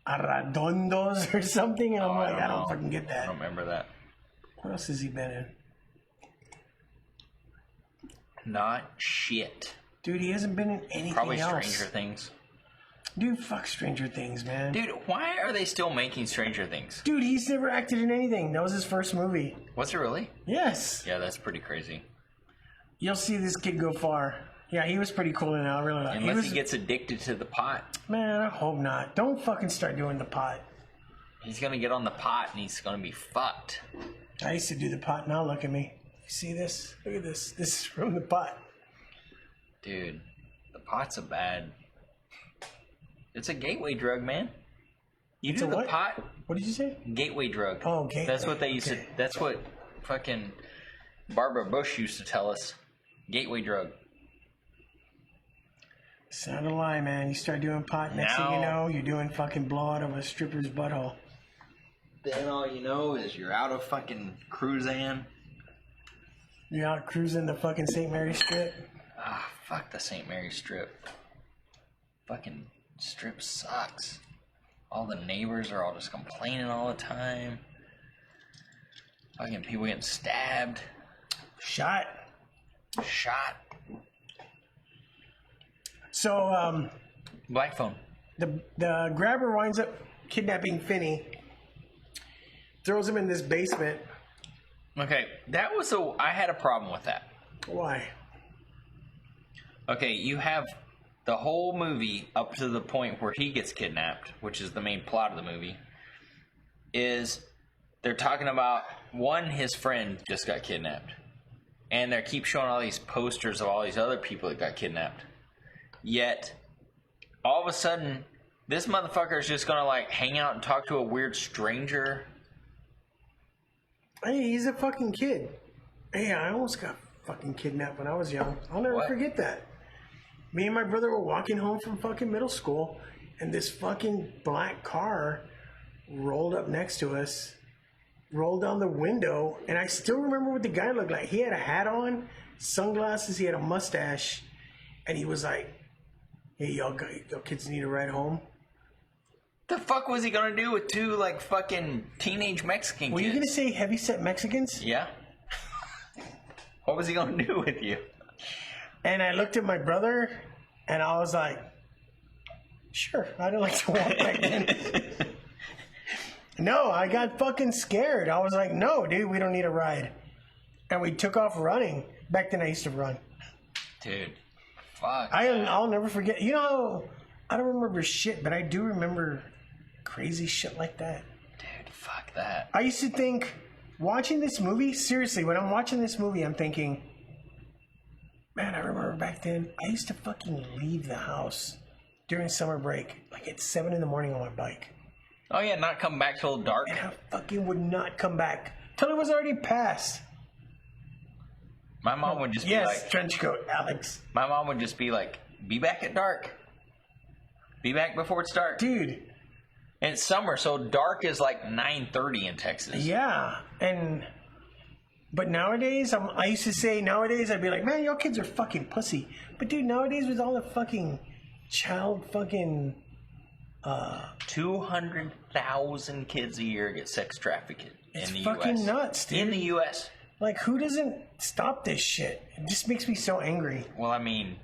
Speaker 2: Arradondos or something, and I'm like, I don't
Speaker 1: know.
Speaker 2: fucking get
Speaker 1: I
Speaker 2: that.
Speaker 1: don't remember that.
Speaker 2: What else has he been in?
Speaker 1: Not shit.
Speaker 2: Dude, he hasn't been in anything
Speaker 1: Probably
Speaker 2: else.
Speaker 1: Stranger Things.
Speaker 2: Dude, fuck Stranger Things, man.
Speaker 1: Dude, why are they still making Stranger Things?
Speaker 2: Dude, he's never acted in anything. That was his first movie.
Speaker 1: Was it really?
Speaker 2: Yes.
Speaker 1: Yeah, that's pretty crazy.
Speaker 2: You'll see this kid go far. Yeah, he was pretty cool in it. I really like.
Speaker 1: Unless he gets addicted to the pot.
Speaker 2: Man, I hope not. Don't fucking start doing the pot.
Speaker 1: He's gonna get on the pot and he's gonna be fucked.
Speaker 2: I used to do the pot. Now look at me. You see this? Look at this. This is from the pot.
Speaker 1: Dude, the pot's a bad... It's a gateway drug, man. You do the
Speaker 2: what?
Speaker 1: pot...
Speaker 2: What did you say?
Speaker 1: Gateway drug.
Speaker 2: Oh, gateway.
Speaker 1: That's what they used to... That's what fucking Barbara Bush used to tell us. Gateway drug.
Speaker 2: It's not a lie, man. You start doing pot, next thing you know, you're doing fucking blow out of a stripper's butthole.
Speaker 1: Then all you know is you're out of fucking Cruzan.
Speaker 2: You're out cruising the fucking St. Mary's Strip.
Speaker 1: Ah, fuck the St. Mary's Strip. Fucking Strip sucks. All the neighbors are all just complaining all the time. Fucking people getting stabbed.
Speaker 2: Shot. So,
Speaker 1: Black phone.
Speaker 2: the grabber winds up kidnapping Finney, throws him in this basement.
Speaker 1: Okay, I had a problem with that.
Speaker 2: Why?
Speaker 1: Okay, you have the whole movie up to the point where he gets kidnapped, which is the main plot of the movie, is they're talking about, one, his friend just got kidnapped. And they keep showing all these posters of all these other people that got kidnapped. Yet, all of a sudden, this motherfucker is just gonna, like, hang out and talk to a weird stranger.
Speaker 2: Hey, he's a fucking kid. Hey, I almost got fucking kidnapped when I was young. I'll never forget that. Me and my brother were walking home from fucking middle school, and this fucking black car rolled up next to us, rolled down the window, and I still remember what the guy looked like. He had a hat on, sunglasses, he had a mustache, and he was like, hey, y'all kids need a ride home?
Speaker 1: The fuck was he gonna do with two, like, fucking teenage Mexican kids?
Speaker 2: Were you gonna say heavyset Mexicans?
Speaker 1: Yeah. What was he gonna do with you?
Speaker 2: And I looked at my brother, and I was like, sure, I'd like to walk back in. No, I got fucking scared. I was like, no, dude, we don't need a ride. And we took off running. Back then I used to run.
Speaker 1: Dude, fuck.
Speaker 2: I'll never forget. You know, I don't remember shit, but I do remember crazy shit like that.
Speaker 1: Dude, fuck that.
Speaker 2: I used to think, watching this movie, seriously, when I'm watching this movie, I'm thinking, man, I remember back then, I used to fucking leave the house during summer break, like at 7 in the morning on my bike.
Speaker 1: Oh yeah, not come back till dark.
Speaker 2: And I fucking would not come back till it was already past.
Speaker 1: My mom would just be like,
Speaker 2: trench coat, Alex.
Speaker 1: my mom would just be like, be back at dark. Be back before it's dark.
Speaker 2: Dude.
Speaker 1: And it's summer, so dark is like 9:30 in Texas.
Speaker 2: Yeah, but nowadays, I used to say nowadays, I'd be like, man, y'all kids are fucking pussy. But dude, nowadays with all the fucking child fucking
Speaker 1: 200,000 kids a year get sex trafficked in the U.S.
Speaker 2: It's fucking nuts, dude.
Speaker 1: In the U.S.
Speaker 2: Like, who doesn't stop this shit? It just makes me so angry.
Speaker 1: Well, I mean,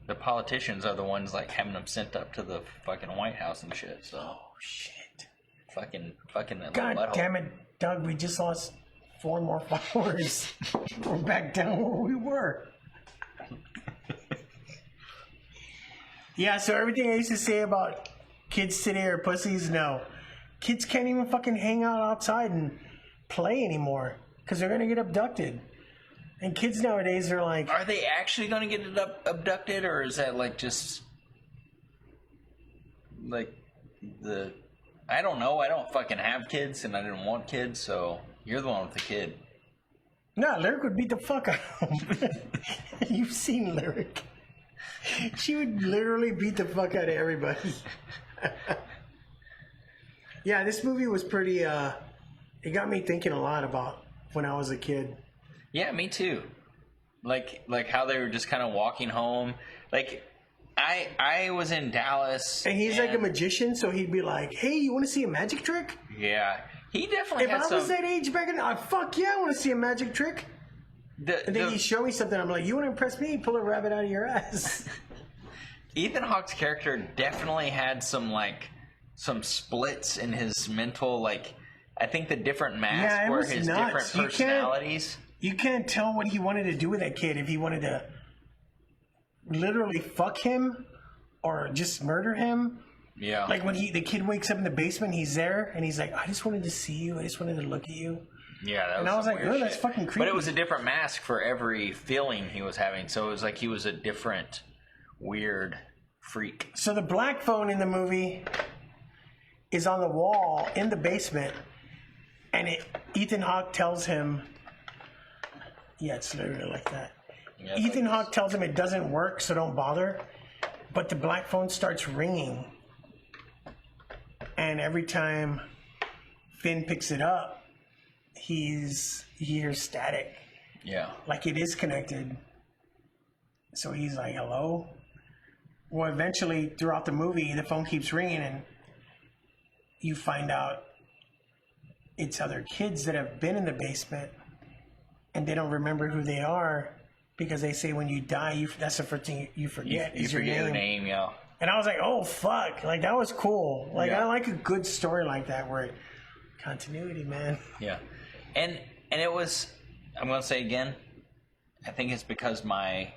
Speaker 1: the politicians are the ones like having them sent up to the fucking White House and shit. So
Speaker 2: Oh shit!
Speaker 1: fucking that
Speaker 2: God
Speaker 1: little butthole.
Speaker 2: damn it, Doug! We just lost 4 more followers. We're back down where we were. Yeah, so everything I used to say about kids today are pussies, no. Kids can't even fucking hang out outside and play anymore because they're gonna get abducted. And kids nowadays are like,
Speaker 1: Are they actually going to get abducted, or is that like just like the? I don't know. I don't fucking have kids, and I didn't want kids, so you're the one with the kid.
Speaker 2: nah, Lyric would beat the fuck out of him. You've seen Lyric. She would literally beat the fuck out of everybody. Yeah, this movie was pretty, it got me thinking a lot about when I was a kid.
Speaker 1: Yeah, me too. Like how they were just kind of walking home. Like I was in Dallas.
Speaker 2: And he's like a magician, so he'd be like, hey, you want to see a magic trick?
Speaker 1: Yeah. He definitely
Speaker 2: If
Speaker 1: had
Speaker 2: I was that age back in fuck yeah, I want to see a magic trick. And then he showed me something. I'm like, you want to impress me? Pull a rabbit out of your ass.
Speaker 1: Ethan Hawke's character definitely had some splits in his mental, like, I think the different masks were his nuts. Different personalities.
Speaker 2: You can't tell what he wanted to do with that kid. If he wanted to literally fuck him or just murder him.
Speaker 1: Yeah.
Speaker 2: Like when the kid wakes up in the basement, he's there and he's like, I just wanted to see you. I just wanted to look at you.
Speaker 1: Yeah,
Speaker 2: and I was like, oh, that's fucking creepy.
Speaker 1: But it was a different mask for every feeling he was having. So it was like he was a different weird freak.
Speaker 2: So the black phone in the movie is on the wall in the basement. And Ethan Hawke tells him, yeah, it's literally like that. Yeah, Ethan Hawke tells him it doesn't work, so don't bother. But the black phone starts ringing. And every time Finn picks it up, he hears static.
Speaker 1: Yeah.
Speaker 2: Like it is connected. So he's like, hello? Well, eventually, throughout the movie, the phone keeps ringing and you find out it's other kids that have been in the basement and they don't remember who they are because they say when you die, that's the first thing you forget.
Speaker 1: You forget your name, yeah.
Speaker 2: And I was like, oh, fuck. Like, that was cool. Like,
Speaker 1: yeah.
Speaker 2: I like a good story like that where continuity, man.
Speaker 1: Yeah. And it was, I'm going to say again, I think it's because my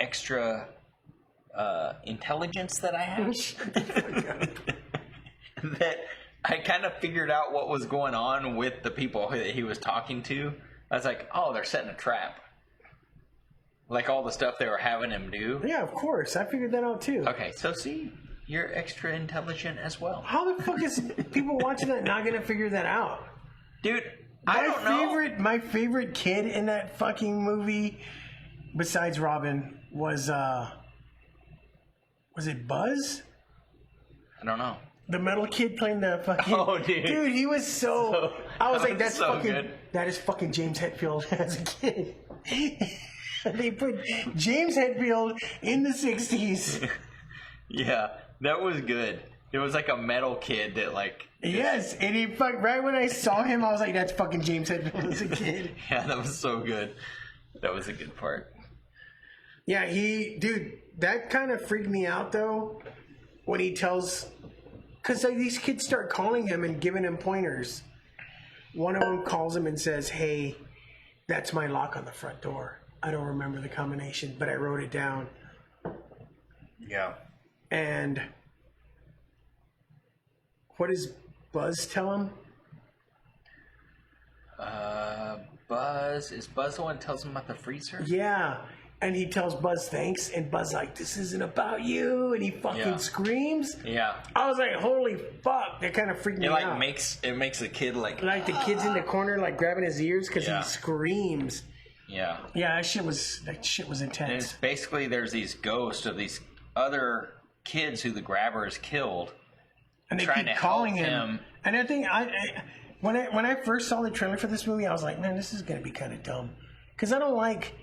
Speaker 1: extra intelligence that I have that I kind of figured out what was going on with the people that he was talking to. I was like, oh, they're setting a trap. Like all the stuff they were having him do.
Speaker 2: Yeah, of course. I figured that out too.
Speaker 1: Okay, so see, you're extra intelligent as well.
Speaker 2: How the fuck is people watching that not going to figure that out?
Speaker 1: Dude, I don't know.
Speaker 2: My favorite kid in that fucking movie, besides Robin, was it Buzz?
Speaker 1: I don't know.
Speaker 2: The metal kid playing the fucking...
Speaker 1: Oh, dude.
Speaker 2: Dude, he was so I was like, that's
Speaker 1: so
Speaker 2: fucking...
Speaker 1: good.
Speaker 2: That is fucking James Hetfield as a kid. They put James Hetfield in the 60s.
Speaker 1: Yeah, that was good. It was like a metal kid that like...
Speaker 2: Yes, and he right when I saw him, I was like, that's fucking James Hetfield as a kid.
Speaker 1: Yeah, that was so good. That was a good part.
Speaker 2: Yeah, dude, that kind of freaked me out though, when he tells... Because like, these kids start calling him and giving him pointers. One of them calls him and says, hey, that's my lock on the front door. I don't remember the combination, but I wrote it down.
Speaker 1: Yeah.
Speaker 2: And what does Buzz tell him?
Speaker 1: Buzz. Is Buzz the one that tells him about the freezer?
Speaker 2: Yeah. And he tells Buzz thanks, and Buzz like, this isn't about you, and he fucking screams.
Speaker 1: Yeah.
Speaker 2: I was like, holy fuck, that kind of freaked me out.
Speaker 1: It makes the kid like
Speaker 2: the kid's in the corner like grabbing his ears because he screams.
Speaker 1: Yeah.
Speaker 2: Yeah, that shit was intense.
Speaker 1: And it's basically there's these ghosts of these other kids who the grabbers killed.
Speaker 2: And they keep calling him. And I think when I first saw the trailer for this movie, I was like, man, this is gonna be kind of dumb. Because I don't like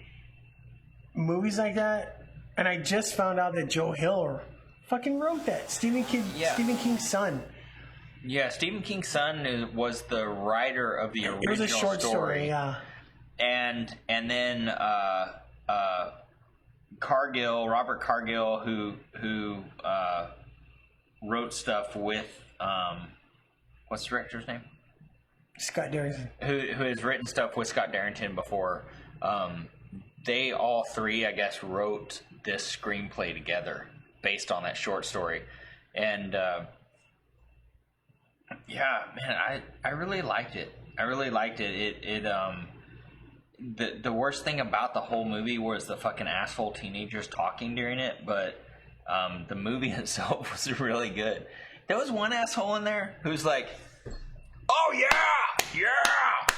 Speaker 2: movies like that, and I just found out that Joe Hill fucking wrote that. Stephen King's son.
Speaker 1: Yeah, Stephen King's son was the writer of the original story.
Speaker 2: It was a short story, yeah.
Speaker 1: And then Robert Cargill, who wrote stuff with what's the director's name?
Speaker 2: Scott Derrickson.
Speaker 1: Who has written stuff with Scott Derrickson before. They all three, I guess, wrote this screenplay together based on that short story. And yeah, man, I really liked it. The worst thing about the whole movie was the fucking asshole teenagers talking during it, but the movie itself was really good. There was one asshole in there who's like, oh yeah,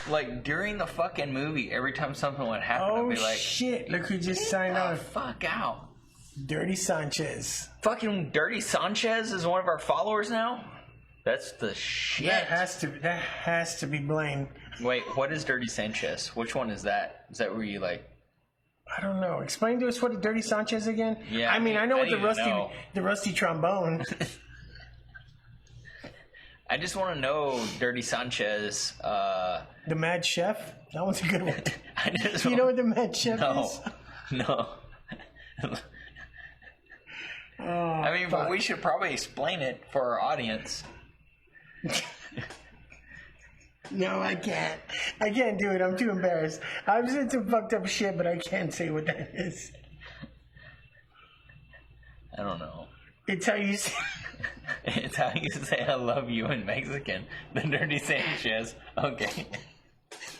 Speaker 1: like during the fucking movie, every time something would happen, I'd be like,
Speaker 2: shit, look who just signed on.
Speaker 1: Fuck out.
Speaker 2: Dirty Sanchez.
Speaker 1: Fucking Dirty Sanchez is one of our followers now? That's the shit.
Speaker 2: That has to be blamed.
Speaker 1: Wait, what is Dirty Sanchez? Which one is that? Is that where you like...
Speaker 2: I don't know. Explain to us what a Dirty Sanchez again.
Speaker 1: Yeah,
Speaker 2: I mean, I know what
Speaker 1: need to know.
Speaker 2: the rusty trombone.
Speaker 1: I just want to know Dirty Sanchez.
Speaker 2: The Mad Chef. That one's a good one.
Speaker 1: Do
Speaker 2: you know what the Mad Chef is?
Speaker 1: No.
Speaker 2: Oh,
Speaker 1: I mean,
Speaker 2: fuck.
Speaker 1: but we should probably explain it for our audience.
Speaker 2: No, I can't. I can't do it. I'm too embarrassed. I've said some fucked up shit, but I can't say what that is.
Speaker 1: I don't know.
Speaker 2: It's how you say...
Speaker 1: It's how you say I love you in Mexican. The Dirty Sanchez. Okay.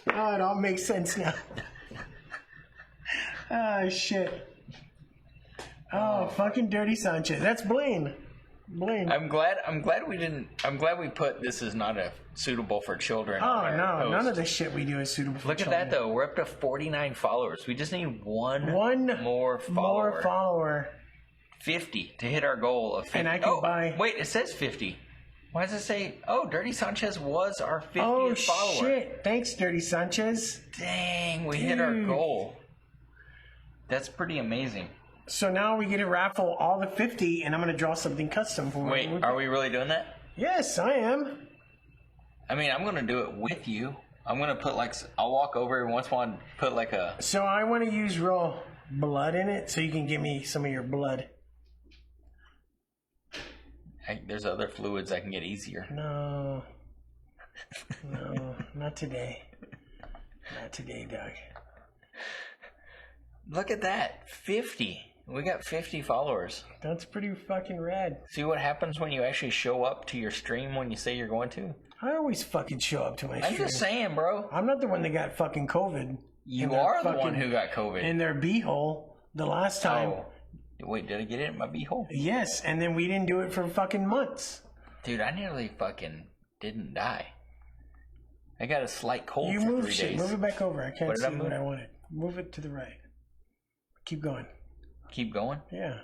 Speaker 2: Oh, it all makes sense now. Oh, shit. Oh, fucking Dirty Sanchez. That's Blaine. Blaine.
Speaker 1: I'm glad we put this is not a suitable for children.
Speaker 2: Oh, no. None of the shit we do is suitable for
Speaker 1: Look
Speaker 2: children.
Speaker 1: at that, though. We're up to 49 followers. We just need one more
Speaker 2: follower.
Speaker 1: 50 to hit our goal of 50.
Speaker 2: And I can buy...
Speaker 1: Wait, it says 50. Why does it say... Oh, Dirty Sanchez was our 50th follower.
Speaker 2: Oh, shit. Thanks, Dirty Sanchez.
Speaker 1: Dang, we hit our goal. That's pretty amazing.
Speaker 2: So now we get to raffle all the 50, and I'm going to draw something custom for
Speaker 1: Wait, are we really doing that?
Speaker 2: Yes, I am.
Speaker 1: I mean, I'm going to do it with you. I'm going to put I'll walk over every once in a while and put a...
Speaker 2: So I want to use real blood in it, so you can give me some of your blood.
Speaker 1: There's other fluids I can get easier.
Speaker 2: No, not today. Not today, Doug.
Speaker 1: Look at that. 50. We got 50 followers.
Speaker 2: That's pretty fucking rad.
Speaker 1: See what happens when you actually show up to your stream when you say you're going to?
Speaker 2: I always fucking show up to my stream.
Speaker 1: I'm just saying, bro.
Speaker 2: I'm not the one that got fucking COVID.
Speaker 1: You are the one who got COVID.
Speaker 2: In their beehole the last time.
Speaker 1: Oh. Wait, did I get it in my beehole?
Speaker 2: Yes, and then we didn't do it for fucking months.
Speaker 1: Dude, I nearly fucking didn't die. I got a slight cold for 3 days.
Speaker 2: Shit. Move it back over. I can't see what I wanted. Move it to the right. Keep going.
Speaker 1: Keep going?
Speaker 2: Yeah.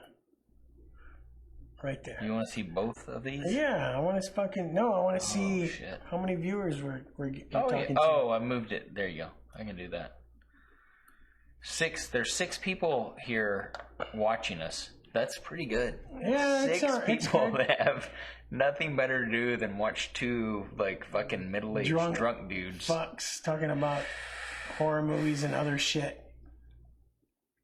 Speaker 2: Right there.
Speaker 1: You want to see both of these?
Speaker 2: Yeah, I want to fucking... No, I want to see how many viewers we're talking to.
Speaker 1: Oh, I moved it. There you go. I can do that. There's 6 people here watching us. That's pretty good.
Speaker 2: Yeah,
Speaker 1: 6 people that have nothing better to do than watch 2 fucking middle-aged drunk dudes.
Speaker 2: Fucks talking about horror movies and other shit.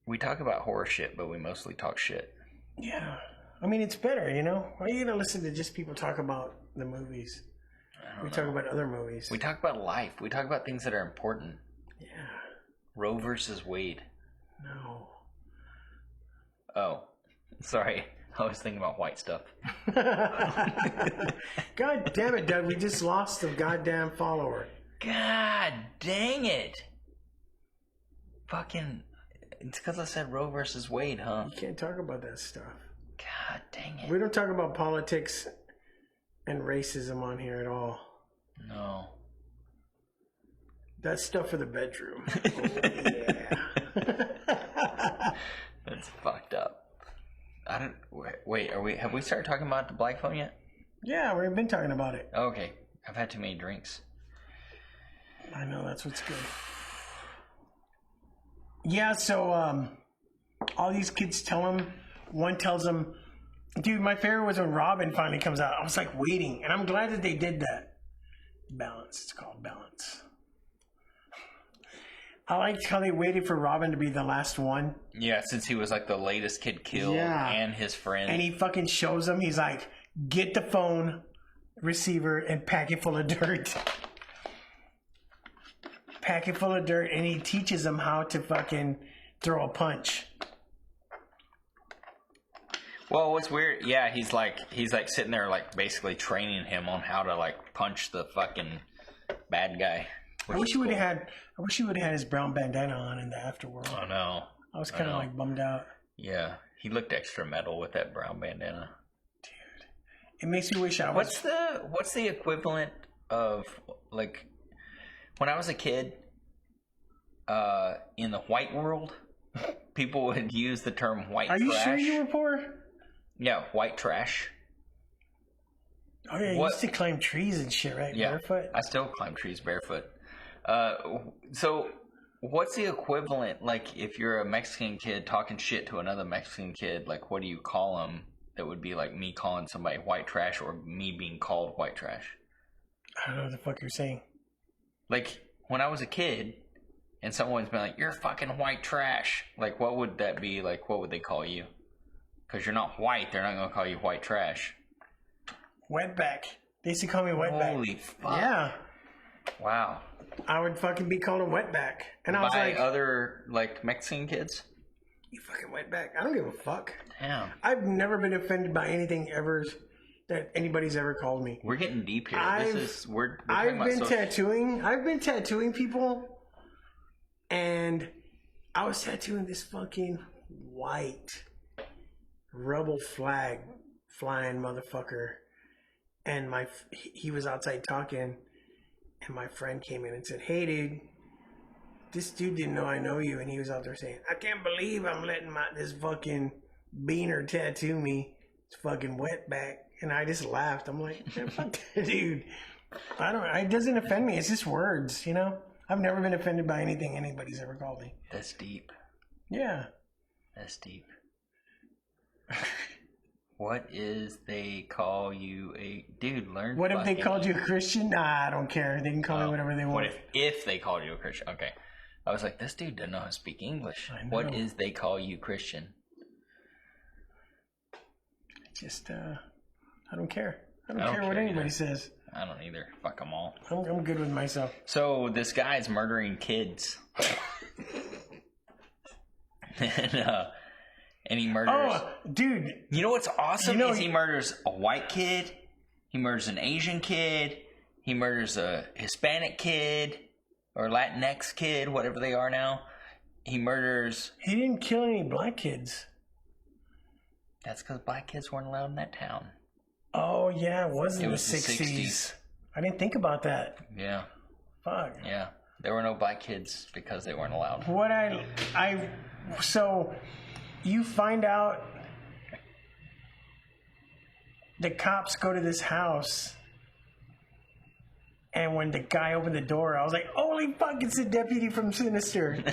Speaker 1: We talk about horror shit, but we mostly talk shit.
Speaker 2: Yeah. I mean, it's better, you know? Why are you going to listen to just people talk about the movies? We talk about other movies.
Speaker 1: We talk about life. We talk about things that are important.
Speaker 2: Yeah.
Speaker 1: Roe versus Wade.
Speaker 2: No.
Speaker 1: Oh. Sorry. I was thinking about white stuff.
Speaker 2: God damn it, Doug. We just lost a goddamn follower.
Speaker 1: God dang it. Fucking... It's because I said Roe versus Wade, huh?
Speaker 2: You can't talk about that stuff.
Speaker 1: God dang it.
Speaker 2: We don't talk about politics and racism on here at all.
Speaker 1: No.
Speaker 2: That's stuff for the bedroom. Oh, yeah.
Speaker 1: That's fucked up. I don't... Wait, have we started talking about the black phone yet?
Speaker 2: Yeah, we've been talking about it.
Speaker 1: Okay. I've had too many drinks.
Speaker 2: I know, that's what's good. Yeah, so all these kids tell him, one tells him, dude, my favorite was when Robin finally comes out. I was like waiting, and I'm glad that they did that. Balance, it's called balance. I liked how they waited for Robin to be the last one.
Speaker 1: Yeah, since he was the latest kid killed and his friend.
Speaker 2: And he fucking shows them, he's like, get the phone receiver and pack it full of dirt. Pack it full of dirt, and he teaches them how to fucking throw a punch.
Speaker 1: Well, what's weird, yeah, he's sitting there basically training him on how to punch the fucking bad guy.
Speaker 2: I wish he would have had his brown bandana on in the afterworld.
Speaker 1: Oh no.
Speaker 2: I was kind of bummed out.
Speaker 1: Yeah, he looked extra metal with that brown bandana.
Speaker 2: Dude, it makes me wish I was.
Speaker 1: What's the equivalent of when I was a kid? In the white world, people would use the term white trash. Are you
Speaker 2: sure you were poor?
Speaker 1: Yeah, white trash.
Speaker 2: Oh yeah, you used to climb trees and shit, right?
Speaker 1: Yeah,
Speaker 2: barefoot?
Speaker 1: I still climb trees barefoot. So what's the equivalent? Like, if you're a Mexican kid talking shit to another Mexican kid, like, what do you call them? That would be like me calling somebody white trash or me being called white trash.
Speaker 2: I don't know what the fuck you're saying.
Speaker 1: Like, when I was a kid and someone's been like, you're fucking white trash. Like, what would that be? Like, what would they call you? Because you're not white. They're not going to call you white trash.
Speaker 2: Wetback. They used to call me wetback.
Speaker 1: Holy fuck.
Speaker 2: Yeah.
Speaker 1: Wow.
Speaker 2: I would fucking be called a wetback. And I was
Speaker 1: By
Speaker 2: like...
Speaker 1: other, like, Mexican kids?
Speaker 2: You fucking wetback. I don't give a fuck.
Speaker 1: Damn.
Speaker 2: I've never been offended by anything ever that anybody's ever called me.
Speaker 1: We're getting deep here. We're
Speaker 2: I've been tattooing people, and I was tattooing this fucking white rebel flag flying motherfucker, and he was outside talking, and my friend came in and said, "Hey, dude, this dude didn't know I know you," and he was out there saying, "I can't believe I'm letting this fucking beaner tattoo me. It's fucking wetback." And I just laughed. I'm like, fuck that dude. It doesn't offend me. It's just words, you know? I've never been offended by anything anybody's ever called me.
Speaker 1: That's deep.
Speaker 2: Yeah.
Speaker 1: That's deep. What is they call you a... Dude, learn...
Speaker 2: What if they called you a Christian? Nah, I don't care. They can call me whatever they want.
Speaker 1: What if they called you a Christian? Okay. I was like, this dude doesn't know how to speak English. What is they call you Christian?
Speaker 2: Just, I don't care. I don't care what anybody says.
Speaker 1: I don't either. Fuck them all.
Speaker 2: I'm good with myself.
Speaker 1: So this guy's murdering kids. And he murders...
Speaker 2: Oh, dude.
Speaker 1: You know what's awesome is he murders a white kid. He murders an Asian kid. He murders a Hispanic kid. Or Latinx kid, whatever they are now. He murders...
Speaker 2: He didn't kill any black kids.
Speaker 1: That's because black kids weren't allowed in that town.
Speaker 2: Oh, yeah, it was in the 60s. I didn't think about that.
Speaker 1: Yeah.
Speaker 2: Fuck.
Speaker 1: Yeah. There were no black kids because they weren't allowed.
Speaker 2: So, you find out the cops go to this house, and when the guy opened the door, I was like, holy fuck, it's the deputy from Sinister.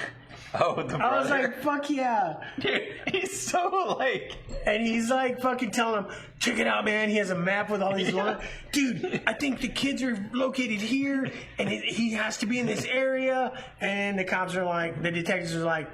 Speaker 1: Oh, the brother.
Speaker 2: I was like, fuck yeah.
Speaker 1: Dude, he's so like...
Speaker 2: And he's like fucking telling him, check it out, man. He has a map with all these lines. Dude, I think the kids are located here, and he has to be in this area. And the cops are like, the detectives are like,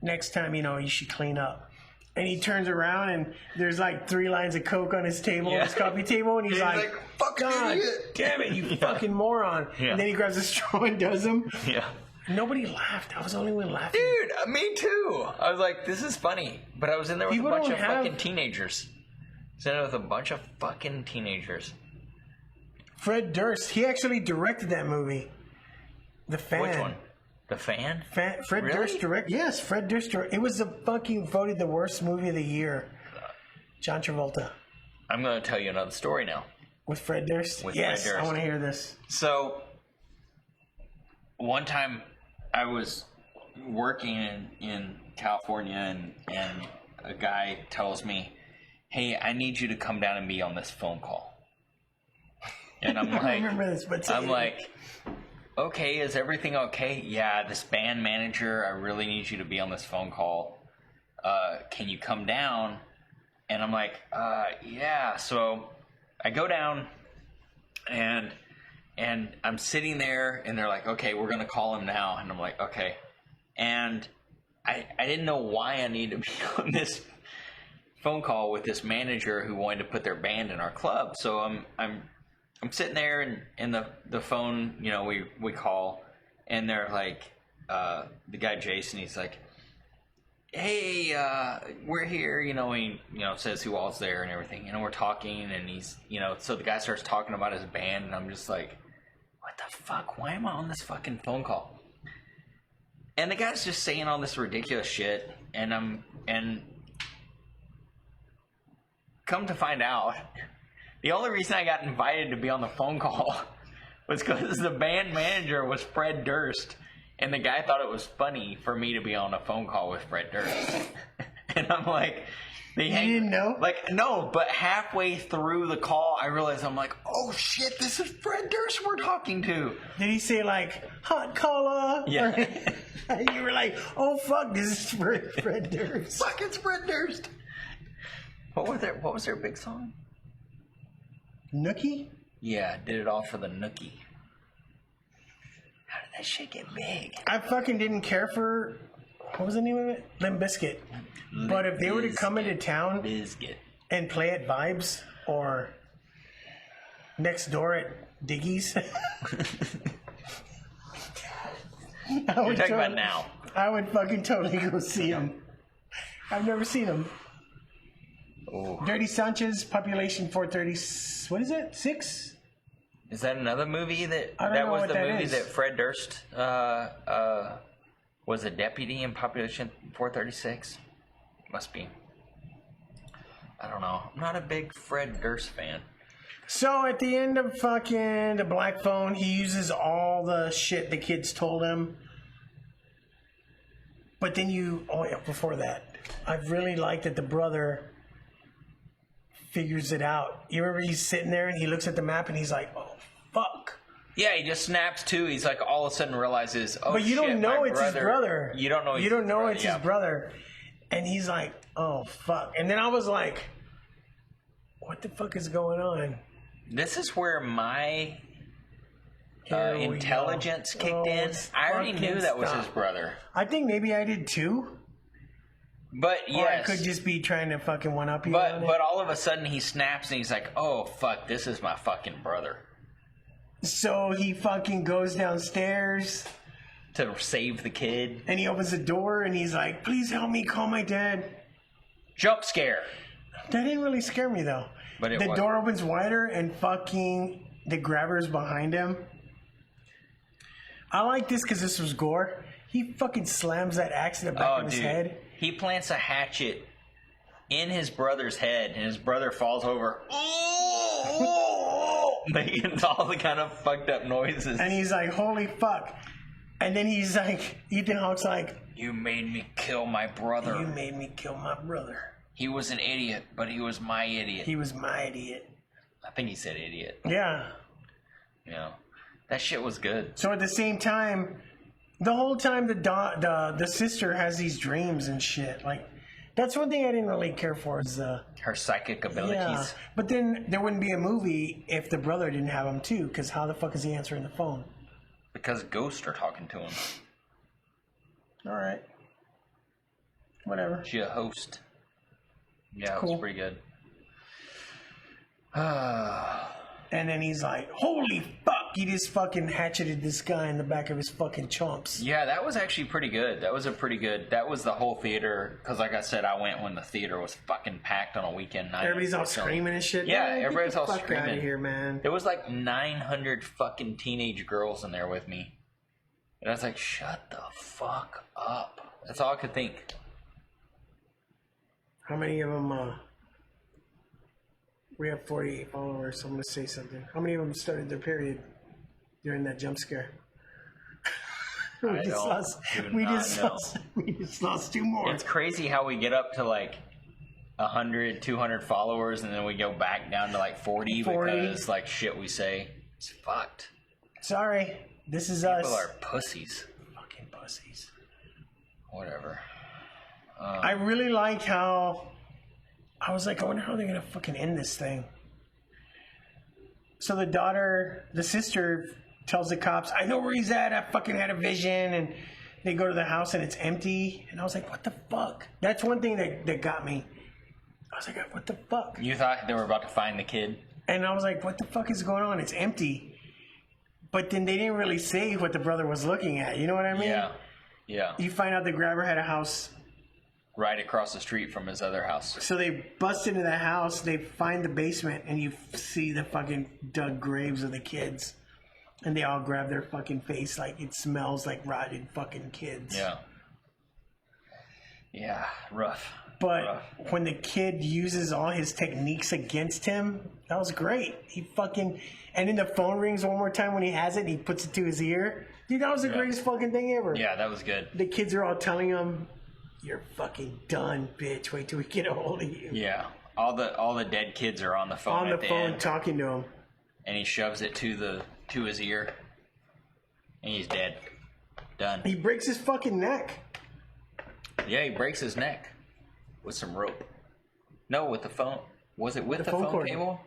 Speaker 2: next time, you should clean up. And he turns around, and there's like 3 lines of Coke on his table, his coffee table, and he's like, God damn it, you fucking moron. Yeah. And then he grabs a straw and does them.
Speaker 1: Yeah.
Speaker 2: Nobody laughed. I was the only one laughing.
Speaker 1: Dude, me too. I was like, this is funny. But I was in there with a bunch of fucking teenagers. I was in there with a bunch of fucking teenagers.
Speaker 2: Fred Durst, he actually directed that movie. The Fan.
Speaker 1: Which one? The Fan?
Speaker 2: Fred Durst directed. Yes, Fred Durst directed. It was voted the worst movie of the year. John Travolta.
Speaker 1: I'm going to tell you another story now.
Speaker 2: With Fred Durst?
Speaker 1: Fred Durst.
Speaker 2: I want to hear this.
Speaker 1: So, one time I was working in California, and a guy tells me, hey, I need you to come down and be on this phone call. And I'm like,
Speaker 2: I remember this, but
Speaker 1: I'm like, okay, is everything okay? Yeah, this band manager, I really need you to be on this phone call. Can you come down? And I'm like, yeah. So I go down, and I'm sitting there, and they're like, okay, we're going to call him now. And I'm like, okay. And I didn't know why I needed to be on this phone call with this manager who wanted to put their band in our club. So I'm sitting there, and in the phone, we call, and they're like, the guy Jason, he's like, hey, we're here, he says who all's there and everything, and we're talking, and he's, so the guy starts talking about his band, and I'm just like, what the fuck, why am I on this fucking phone call? And the guy's just saying all this ridiculous shit, and come to find out, the only reason I got invited to be on the phone call was because the band manager was Fred Durst, and the guy thought it was funny for me to be on a phone call with Fred Durst. And I'm like,
Speaker 2: you didn't know?
Speaker 1: Like, no, but halfway through the call, I realized, I'm like, oh shit, this is Fred Durst we're talking to.
Speaker 2: Did he say like, hot cola?
Speaker 1: Yeah.
Speaker 2: You were like, oh fuck, this is Fred Durst.
Speaker 1: Fuck, it's Fred Durst. What was their big song?
Speaker 2: Nookie?
Speaker 1: Yeah, did it all for the Nookie. How did that shit get big?
Speaker 2: I fucking didn't care for, what was the name of it? Limp Bizkit. But if they were to come into town and play at Vibes or next door at Diggy's,
Speaker 1: You're talking about now.
Speaker 2: I would fucking totally go see them. I've never seen them.
Speaker 1: Oh.
Speaker 2: Dirty Sanchez, population 430. What is it? 6?
Speaker 1: Is that another movie that
Speaker 2: was
Speaker 1: the movie
Speaker 2: is.
Speaker 1: that Fred Durst was a deputy in population 436? Must be. I don't know. I'm not a big Fred Durst fan.
Speaker 2: So at the end of fucking The Black Phone, he uses all the shit the kids told him. But then before that, I really liked that the brother figures it out. You remember he's sitting there and he looks at the map and he's like, oh, fuck.
Speaker 1: Yeah, he just snaps too. He's like all of a sudden realizes, oh,
Speaker 2: but you
Speaker 1: shit,
Speaker 2: don't know it's his brother.
Speaker 1: You don't know
Speaker 2: it's his brother. And he's like, oh, fuck. And then I was like, what the fuck is going on?
Speaker 1: This is where my intelligence kicked in. I already knew that was his brother.
Speaker 2: I think maybe I did too.
Speaker 1: But yes.
Speaker 2: Or I could just be trying to fucking one-up you.
Speaker 1: But all of a sudden he snaps and he's like, oh, fuck, this is my fucking brother.
Speaker 2: So he fucking goes downstairs
Speaker 1: to save the kid.
Speaker 2: And he opens the door and he's like, please help me, call my dad.
Speaker 1: Jump scare.
Speaker 2: That didn't really scare me though.
Speaker 1: But
Speaker 2: the door opens wider and fucking the grabber's behind him. I like this because this was gore. He fucking slams that axe in the back of his head.
Speaker 1: He plants a hatchet in his brother's head and his brother falls over. Making all the kind of fucked up noises.
Speaker 2: And he's like, holy fuck. And then he's like, Ethan Hawke's like,
Speaker 1: you made me kill my brother.
Speaker 2: You made me kill my brother.
Speaker 1: He was an idiot, but he was my idiot.
Speaker 2: He was my idiot.
Speaker 1: I think he said idiot.
Speaker 2: Yeah.
Speaker 1: You know, that shit was good.
Speaker 2: So at the same time, the whole time the sister has these dreams and shit. Like, that's one thing I didn't really care for is
Speaker 1: her psychic abilities.
Speaker 2: Yeah, but then there wouldn't be a movie if the brother didn't have them too. Because how the fuck is he answering the phone?
Speaker 1: Because ghosts are talking to him.
Speaker 2: All right. Whatever.
Speaker 1: She a host. Yeah,
Speaker 2: cool.
Speaker 1: It was pretty good.
Speaker 2: And then he's like, holy fuck, he just fucking hatcheted this guy in the back of his fucking chomps.
Speaker 1: Yeah, that was actually pretty good. That was the whole theater, because like I said, I went when the theater was fucking packed on a weekend night.
Speaker 2: Everybody's all screaming and shit.
Speaker 1: Yeah,
Speaker 2: man,
Speaker 1: everybody's all screaming.
Speaker 2: Get the fuck out of here, man.
Speaker 1: There was like 900 fucking teenage girls in there with me. And I was like, shut the fuck up. That's all I could think.
Speaker 2: How many of them, we have 48 followers, so I'm going to say something. How many of them started their period during that jump scare? we just lost 2 more.
Speaker 1: It's crazy how we get up to like 100, 200 followers, and then we go back down to like 40 because like shit we say. It's fucked.
Speaker 2: Sorry, this is us.
Speaker 1: People are pussies.
Speaker 2: Fucking pussies.
Speaker 1: Whatever.
Speaker 2: I really like how I was like, I wonder how they're gonna fucking end this thing. So the sister tells the cops, I know where he's at, I fucking had a vision, and they go to the house and it's empty. And I was like, what the fuck? That's one thing that got me. I was like, what the fuck?
Speaker 1: You thought they were about to find the kid?
Speaker 2: And I was like, what the fuck is going on? It's empty. But then they didn't really say what the brother was looking at. You know what I mean?
Speaker 1: Yeah.
Speaker 2: You find out the grabber had a house
Speaker 1: right across the street from his other house.
Speaker 2: So they bust into the house, they find the basement, and you see the fucking dug graves of the kids. And they all grab their fucking face like it smells like rotted fucking kids.
Speaker 1: Yeah. Yeah, rough.
Speaker 2: But when the kid uses all his techniques against him, that was great. He fucking... And then the phone rings one more time when he has it, and he puts it to his ear. Dude, that was the greatest fucking thing ever.
Speaker 1: Yeah, that was good.
Speaker 2: The kids are all telling him... you're fucking done, bitch. Wait till we get a hold of you.
Speaker 1: Yeah. All the dead kids are on the phone
Speaker 2: On the phone
Speaker 1: end,
Speaker 2: talking to him.
Speaker 1: and he shoves it to his ear, and he's dead. Done.
Speaker 2: He breaks his fucking neck.
Speaker 1: Yeah, he breaks his neck with some rope. No, with the phone. Was it with the phone
Speaker 2: cord.
Speaker 1: cable?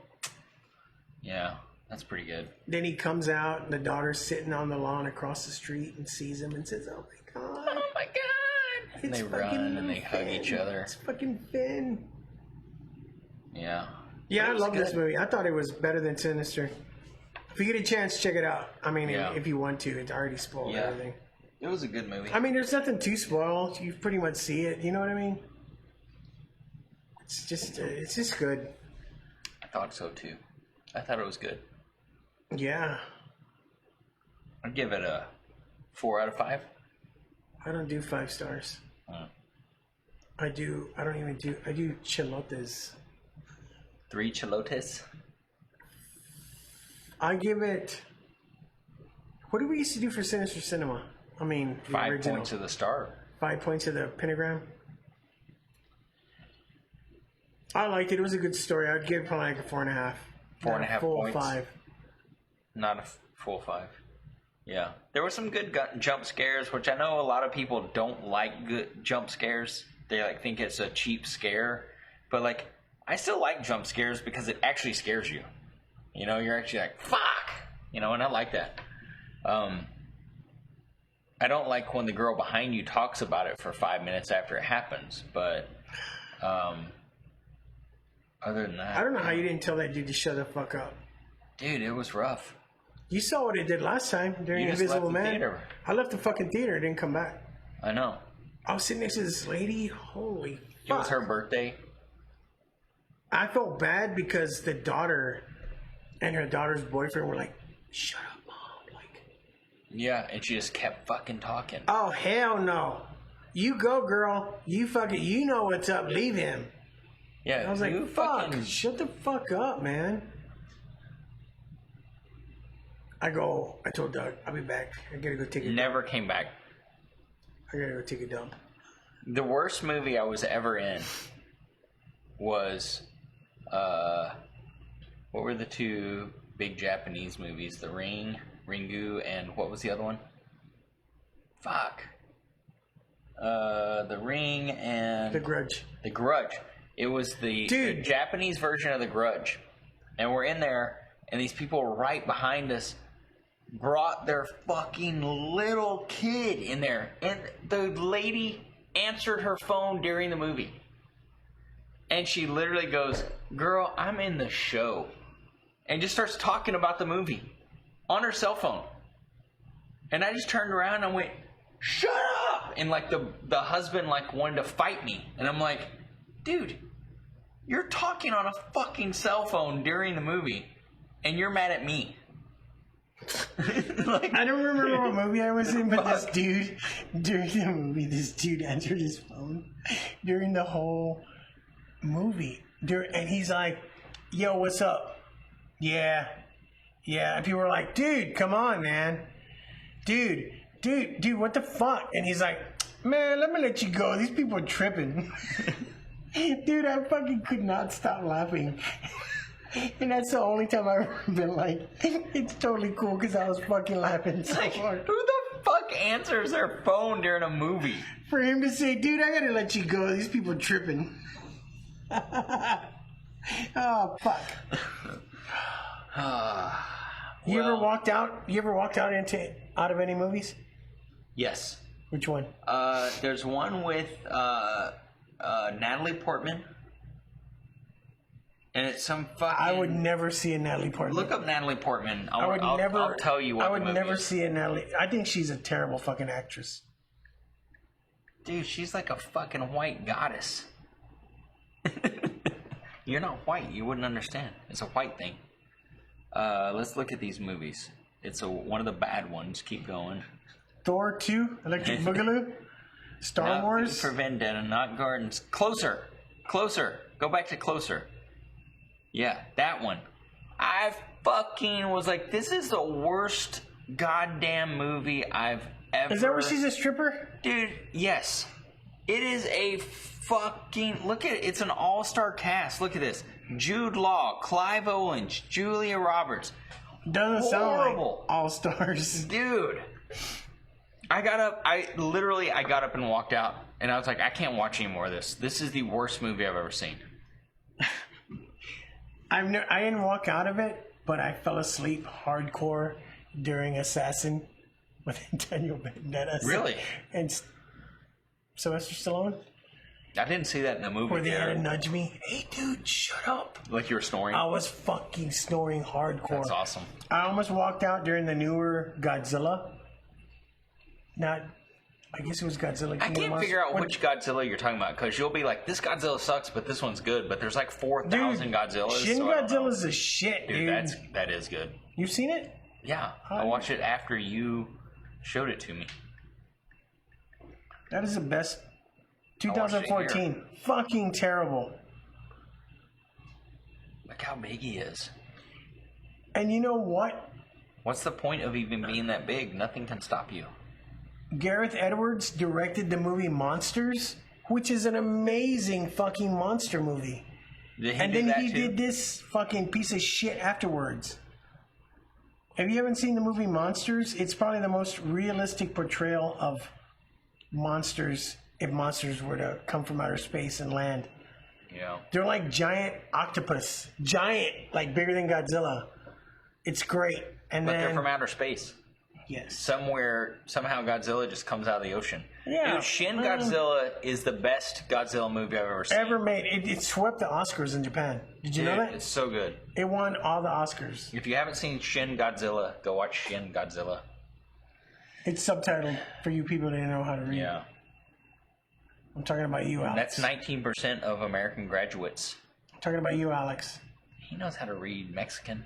Speaker 1: Yeah, that's pretty good.
Speaker 2: Then he comes out, and the daughter's sitting on the lawn across the street and sees him and says, "Oh my god!
Speaker 1: Oh my god!" And they run and they hug each other.
Speaker 2: It's fucking Finn."
Speaker 1: Yeah.
Speaker 2: Yeah, I love this movie. I thought it was better than Sinister. If you get a chance, check it out. I mean, if you want to, it's already spoiled everything.
Speaker 1: It was a good movie.
Speaker 2: I mean, there's nothing to spoil. You pretty much see it. You know what I mean? It's just good.
Speaker 1: I thought so too. I thought it was good.
Speaker 2: Yeah.
Speaker 1: I'd give it a 4 out of 5.
Speaker 2: I don't do 5 stars. I do chilotes.
Speaker 1: 3 chilotes.
Speaker 2: I give it. What did we used to do for Sinister Cinema? I mean, the
Speaker 1: 5
Speaker 2: original.
Speaker 1: points of the star.
Speaker 2: 5 points of the pentagram. I liked it. It was a good story. I'd give it probably like a 4.5.
Speaker 1: 4.5
Speaker 2: full
Speaker 1: points.
Speaker 2: 5.
Speaker 1: Not a full 5. Yeah. There were some good jump scares, which I know a lot of people don't like good jump scares. They like think it's a cheap scare. But like, I still like jump scares because it actually scares you. You know, you're actually like, fuck! You know, and I like that. I don't like when the girl behind you talks about it for 5 minutes after it happens, but other than that...
Speaker 2: I don't know how you didn't tell that dude to shut the fuck up.
Speaker 1: Dude, it was rough.
Speaker 2: You saw what it did last time during
Speaker 1: You just
Speaker 2: Invisible
Speaker 1: left the
Speaker 2: Man.
Speaker 1: theater.
Speaker 2: I left the fucking theater. Didn't come back.
Speaker 1: I know.
Speaker 2: I was sitting next to this lady. Holy fuck.
Speaker 1: It was her birthday.
Speaker 2: I felt bad because the daughter and her daughter's boyfriend were like, "Shut up, mom." Like,
Speaker 1: Yeah, and she just kept fucking talking.
Speaker 2: oh, hell no. You go, girl. You fucking, you know what's up. Leave him.
Speaker 1: Yeah,
Speaker 2: I was like, fuck. Shut the fuck up, man. I told Doug, I'll be back. I gotta go take a dump.
Speaker 1: Never came back.
Speaker 2: I gotta go take a dump.
Speaker 1: The worst movie I was ever in was, what were the 2 big Japanese movies? The Ring, Ringu, and what was the other one? Fuck. The Ring and...
Speaker 2: The Grudge.
Speaker 1: The Grudge. It was the Japanese version of The Grudge. And we're in there, and these people right behind us brought their fucking little kid in there. And the lady answered her phone during the movie. And she literally goes, "Girl, I'm in the show." And just starts talking about the movie on her cell phone. And I just turned around and went, "Shut up!" And like the husband like wanted to fight me. And I'm like, dude, you're talking on a fucking cell phone during the movie. And you're mad at me.
Speaker 2: Like, I don't remember what movie I was in, but this dude, during the movie, this dude answered his phone during the whole movie. And he's like, "Yo, what's up?" Yeah. And people were like, "Dude, come on, man. Dude, what the fuck?" And he's like, "Man, let me let you go. These people are tripping." Dude, I fucking could not stop laughing. And that's the only time I've ever been like, it's totally cool because I was fucking laughing so hard.
Speaker 1: Who the fuck answers their phone during a movie?
Speaker 2: For him to say, "Dude, I gotta let you go. These people tripping." Oh, fuck. You ever walked out? You ever walked out of any movies?
Speaker 1: Yes.
Speaker 2: Which one?
Speaker 1: There's one with Natalie Portman. And it's some fucking...
Speaker 2: I would never see a Natalie Portman.
Speaker 1: Look up Natalie Portman.
Speaker 2: I'll
Speaker 1: tell you what
Speaker 2: I would
Speaker 1: the movie
Speaker 2: never
Speaker 1: is.
Speaker 2: see a Natalie... I think she's a terrible fucking actress.
Speaker 1: Dude, she's like a fucking white goddess. You're not white. You wouldn't understand. It's a white thing. Let's look at these movies. It's one of the bad ones. Keep going.
Speaker 2: Thor 2, Electric Boogaloo, Star Wars.
Speaker 1: For Vendetta, not Gardens. Closer. Go back to Closer. Yeah, that one. I fucking was like, this is the worst goddamn movie I've ever...
Speaker 2: Is that where she's a stripper?
Speaker 1: Dude, yes. It is a fucking... Look at it. It's an all-star cast. Look at this. Jude Law, Clive Owen, Julia Roberts.
Speaker 2: Doesn't sound like all stars.
Speaker 1: Dude. I got up and walked out. And I was like, I can't watch any more of this. This is the worst movie I've ever seen.
Speaker 2: I didn't walk out of it, but I fell asleep hardcore during Assassin with Daniel Vendetta.
Speaker 1: Really?
Speaker 2: And Sylvester Stallone.
Speaker 1: I didn't see that in the movie.
Speaker 2: Where they had to nudge me. Hey, dude, shut up.
Speaker 1: Like you were snoring?
Speaker 2: I was fucking snoring hardcore.
Speaker 1: That's awesome.
Speaker 2: I almost walked out during the newer Godzilla. I guess it was Godzilla.
Speaker 1: I can't figure out which Godzilla you're talking about, because you'll be like, this Godzilla sucks, but this one's good. But there's like 4,000 Godzillas.
Speaker 2: Shin Godzilla's a shit, dude.
Speaker 1: That is good.
Speaker 2: You've seen it?
Speaker 1: Yeah. I watched it after you showed it to me.
Speaker 2: That is the best. 2014. Fucking terrible.
Speaker 1: Look how big he is.
Speaker 2: And you know what?
Speaker 1: What's the point of even being that big? Nothing can stop you.
Speaker 2: Gareth Edwards directed the movie Monsters, which is an amazing fucking monster movie. And then he did this fucking piece of shit afterwards. If you haven't seen the movie Monsters, it's probably the most realistic portrayal of monsters if monsters were to come from outer space and land.
Speaker 1: Yeah.
Speaker 2: They're like giant octopus. Giant, like bigger than Godzilla. It's great. But
Speaker 1: they're from outer space.
Speaker 2: Yes.
Speaker 1: Somehow Godzilla just comes out of the ocean.
Speaker 2: Yeah.
Speaker 1: Dude, Shin Godzilla is the best Godzilla movie I've ever seen.
Speaker 2: Ever made. It swept the Oscars in Japan. Did you know that?
Speaker 1: It's so good.
Speaker 2: It won all the Oscars.
Speaker 1: If you haven't seen Shin Godzilla, go watch Shin Godzilla.
Speaker 2: It's subtitled for you people that know how to read.
Speaker 1: Yeah.
Speaker 2: I'm talking about you, Alex.
Speaker 1: That's 19% of American graduates.
Speaker 2: I'm talking about you, Alex.
Speaker 1: He knows how to read Mexican.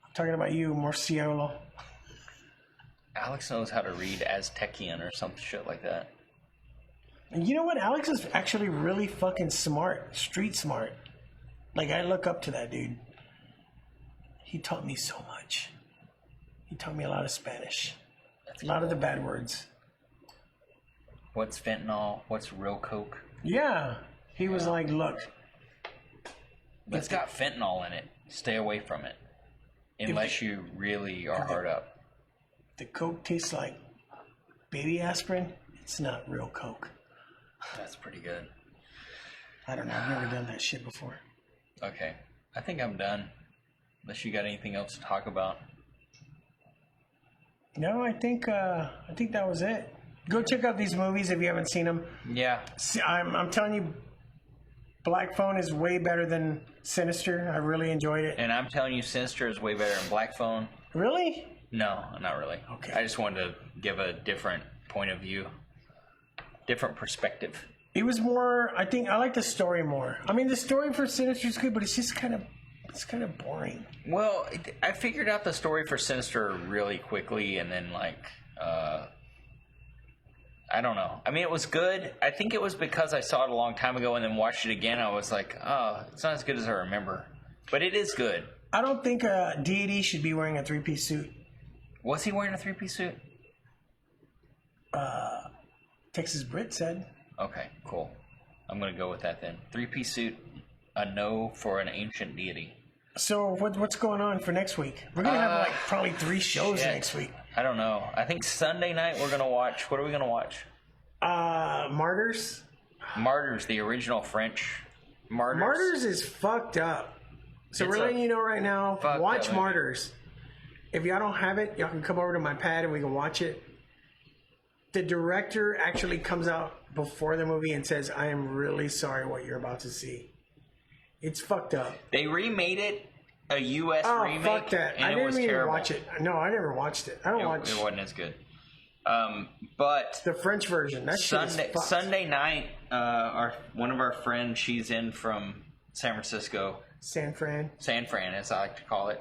Speaker 2: I'm talking about you, Murciolo.
Speaker 1: Alex knows how to read Aztecian or some shit like that.
Speaker 2: And you know what? Alex is actually really fucking smart. Street smart. Like, I look up to that dude. He taught me so much. He taught me a lot of Spanish. A lot of the bad words.
Speaker 1: What's fentanyl? What's real coke?
Speaker 2: Yeah. He was like, look.
Speaker 1: It's got fentanyl in it. Stay away from it. Unless you really are hard up.
Speaker 2: The coke tastes like baby aspirin. It's not real coke.
Speaker 1: That's pretty good.
Speaker 2: I don't know. I've never done that shit before.
Speaker 1: Okay. I think I'm done. Unless you got anything else to talk about.
Speaker 2: No, I think that was it. Go check out these movies if you haven't seen them.
Speaker 1: Yeah.
Speaker 2: I'm telling you, Black Phone is way better than Sinister. I really enjoyed it.
Speaker 1: And I'm telling you, Sinister is way better than Black Phone.
Speaker 2: Really?
Speaker 1: No, not really.
Speaker 2: Okay.
Speaker 1: I just wanted to give a different point of view. Different perspective.
Speaker 2: It was more, I think, I like the story more. I mean, the story for Sinister is good, but it's just kind of boring.
Speaker 1: Well, I figured out the story for Sinister really quickly, and then, I don't know. I mean, it was good. I think it was because I saw it a long time ago and then watched it again. I was like, oh, it's not as good as I remember. But it is good. I
Speaker 2: don't think a deity should be wearing a three-piece suit.
Speaker 1: Was he wearing a three-piece suit?
Speaker 2: Texas Brit said.
Speaker 1: Okay, cool. I'm going to go with that then. Three-piece suit, a no for an ancient deity.
Speaker 2: So what's going on for next week? We're going to have probably 3 shows next week.
Speaker 1: I don't know. I think Sunday night we're going to watch... What are we going to watch?
Speaker 2: Martyrs.
Speaker 1: Martyrs, the original French Martyrs.
Speaker 2: Martyrs is fucked up. So we're letting you know right now, watch Martyrs. If y'all don't have it, y'all can come over to my pad and we can watch it. The director actually comes out before the movie and says, I am really sorry what you're about to see. It's fucked up.
Speaker 1: They remade it, a U.S. remake.
Speaker 2: Oh, fuck that.
Speaker 1: And
Speaker 2: I didn't even
Speaker 1: terrible.
Speaker 2: watch it. No, I never watched it. It
Speaker 1: wasn't as good. But
Speaker 2: the French version, that
Speaker 1: Sunday night, one of our friends, she's in from San Francisco.
Speaker 2: San Fran,
Speaker 1: as I like to call it.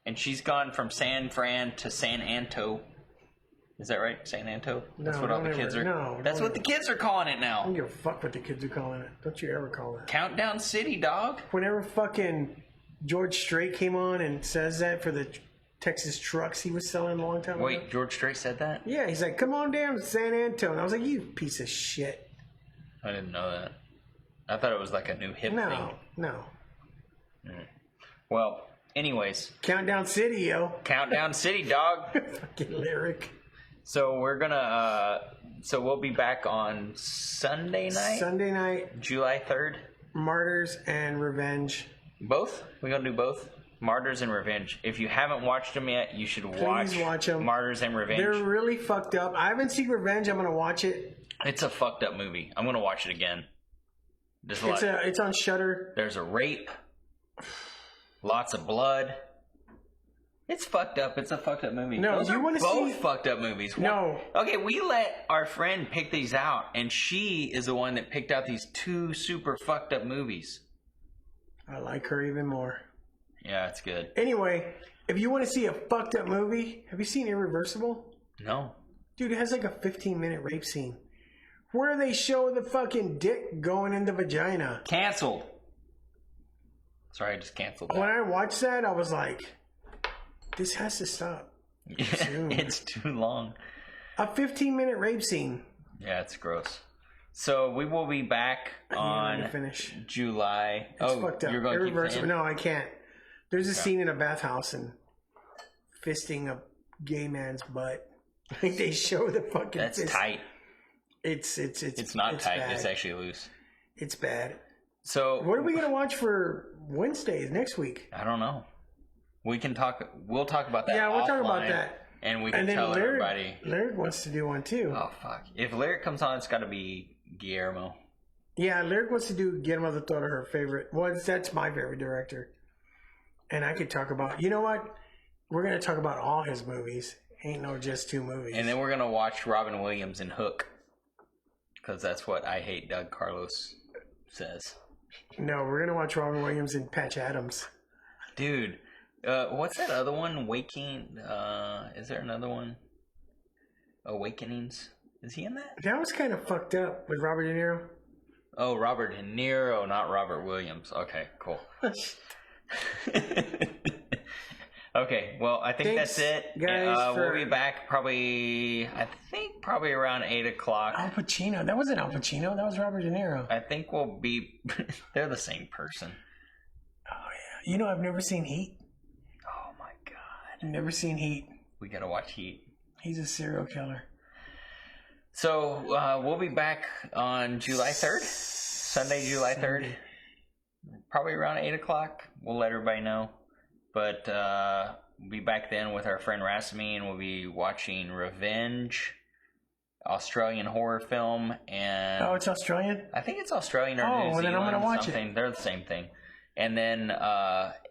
Speaker 1: And she's gone from San Fran to San Anto. Is that right? San Anto? That's what all the kids are.
Speaker 2: No,
Speaker 1: that's what the kids are calling it now.
Speaker 2: I don't give a fuck what the kids are calling it. Don't you ever call it.
Speaker 1: Countdown City, dog.
Speaker 2: Whenever fucking George Strait came on and says that for the Texas trucks he was selling a long time ago.
Speaker 1: Wait, George Strait said that?
Speaker 2: Yeah, he's like, come on down to San Antonio. And I was like, you piece of shit.
Speaker 1: I didn't know that. I thought it was like a new hip thing.
Speaker 2: No.
Speaker 1: Well, anyways.
Speaker 2: Countdown City, yo.
Speaker 1: Countdown City, dog.
Speaker 2: Fucking lyric.
Speaker 1: So we're gonna. So we'll be back on Sunday night.
Speaker 2: Sunday night.
Speaker 1: July 3rd.
Speaker 2: Martyrs and Revenge.
Speaker 1: Both? We're gonna do both. Martyrs and Revenge. If you haven't watched them yet, you should watch
Speaker 2: them.
Speaker 1: Martyrs and Revenge.
Speaker 2: They're really fucked up. I haven't seen Revenge. I'm gonna watch it.
Speaker 1: It's a fucked up movie. I'm gonna watch it again.
Speaker 2: It's on Shudder.
Speaker 1: There's a rape. Lots of blood. It's fucked up. It's a fucked up movie.
Speaker 2: No,
Speaker 1: Those
Speaker 2: you want to see
Speaker 1: both fucked up movies.
Speaker 2: No.
Speaker 1: Okay, we let our friend pick these out, and she is the one that picked out these two super fucked up movies.
Speaker 2: I like her even more.
Speaker 1: Yeah, it's good.
Speaker 2: Anyway, if you want to see a fucked up movie, have you seen Irreversible?
Speaker 1: No.
Speaker 2: Dude, it has like a 15-minute rape scene where they show the fucking dick going in the vagina.
Speaker 1: Canceled. Sorry, I just canceled that.
Speaker 2: When I watched that, I was like, this has to stop. Soon.
Speaker 1: It's too long.
Speaker 2: A 15-minute rape scene.
Speaker 1: Yeah, it's gross. So we will be back on July.
Speaker 2: It's fucked up.
Speaker 1: You're going to keep saying?
Speaker 2: No, I can't. There's a scene in a bathhouse and fisting a gay man's butt. Like they show the fucking.
Speaker 1: That's
Speaker 2: fist.
Speaker 1: tight.
Speaker 2: It's
Speaker 1: not tight.
Speaker 2: Bad.
Speaker 1: It's actually loose.
Speaker 2: It's bad.
Speaker 1: So
Speaker 2: what are we gonna watch for Wednesdays next week?
Speaker 1: I don't know. We can talk. We'll talk about that.
Speaker 2: Yeah, we'll talk about
Speaker 1: offline,
Speaker 2: that.
Speaker 1: And we can tell everybody.
Speaker 2: Lyric wants to do one too.
Speaker 1: Oh fuck! If Lyric comes on, it's got to be Guillermo.
Speaker 2: Yeah, Lyric wants to do Guillermo del Toro, her favorite. Well, that's my favorite director. And I could talk about. You know what? We're gonna talk about all his movies. Ain't no just two movies.
Speaker 1: And then we're gonna watch Robin Williams in Hook, because that's what I Hate Doug Carlos says.
Speaker 2: No, we're gonna watch Robin Williams and Patch Adams.
Speaker 1: Dude, what's that other one? Waking? Is there another one? Awakenings? Is he in that?
Speaker 2: That was kind of fucked up with Robert De Niro.
Speaker 1: Oh, Robert De Niro, not Robert Williams. Okay, cool. Okay, well, I think
Speaker 2: Thanks,
Speaker 1: that's it.
Speaker 2: Guys,
Speaker 1: we'll be back probably around 8 o'clock.
Speaker 2: Al Pacino. That wasn't Al Pacino. That was Robert De Niro.
Speaker 1: I think we'll be... They're the same person.
Speaker 2: Oh, yeah. You know, I've never seen Heat.
Speaker 1: Oh, my God.
Speaker 2: I've never seen Heat.
Speaker 1: We gotta watch Heat.
Speaker 2: He's a serial killer.
Speaker 1: So, we'll be back on July 3rd. Sunday, July 3rd. Probably around 8 o'clock. We'll let everybody know. But we'll be back then with our friend Rasmine. We'll be watching Revenge, Australian horror film, and
Speaker 2: oh, it's Australian.
Speaker 1: I think it's Australian or New Zealand.
Speaker 2: Well, then I'm gonna watch it.
Speaker 1: They're the same thing. And then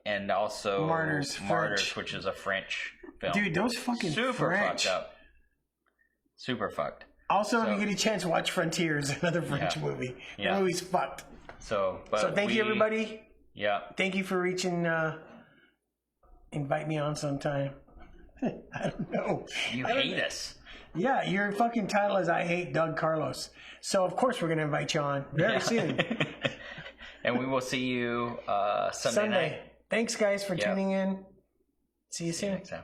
Speaker 1: and also
Speaker 2: Martyrs,
Speaker 1: which is a French film.
Speaker 2: Dude, those fucking
Speaker 1: super
Speaker 2: French.
Speaker 1: fucked up. Super fucked.
Speaker 2: Also, if you get a chance, watch Frontiers, another French movie.
Speaker 1: Yeah.
Speaker 2: The movie's fucked.
Speaker 1: So
Speaker 2: thank you, everybody.
Speaker 1: Yeah.
Speaker 2: Thank you for reaching. Invite me on sometime. I don't know.
Speaker 1: You hate us.
Speaker 2: Yeah, your fucking title is I Hate Doug Carlos. So, of course, we're going to invite you on very soon.
Speaker 1: And we will see you Sunday night.
Speaker 2: Thanks, guys, for tuning in. See you soon.
Speaker 1: See you next time.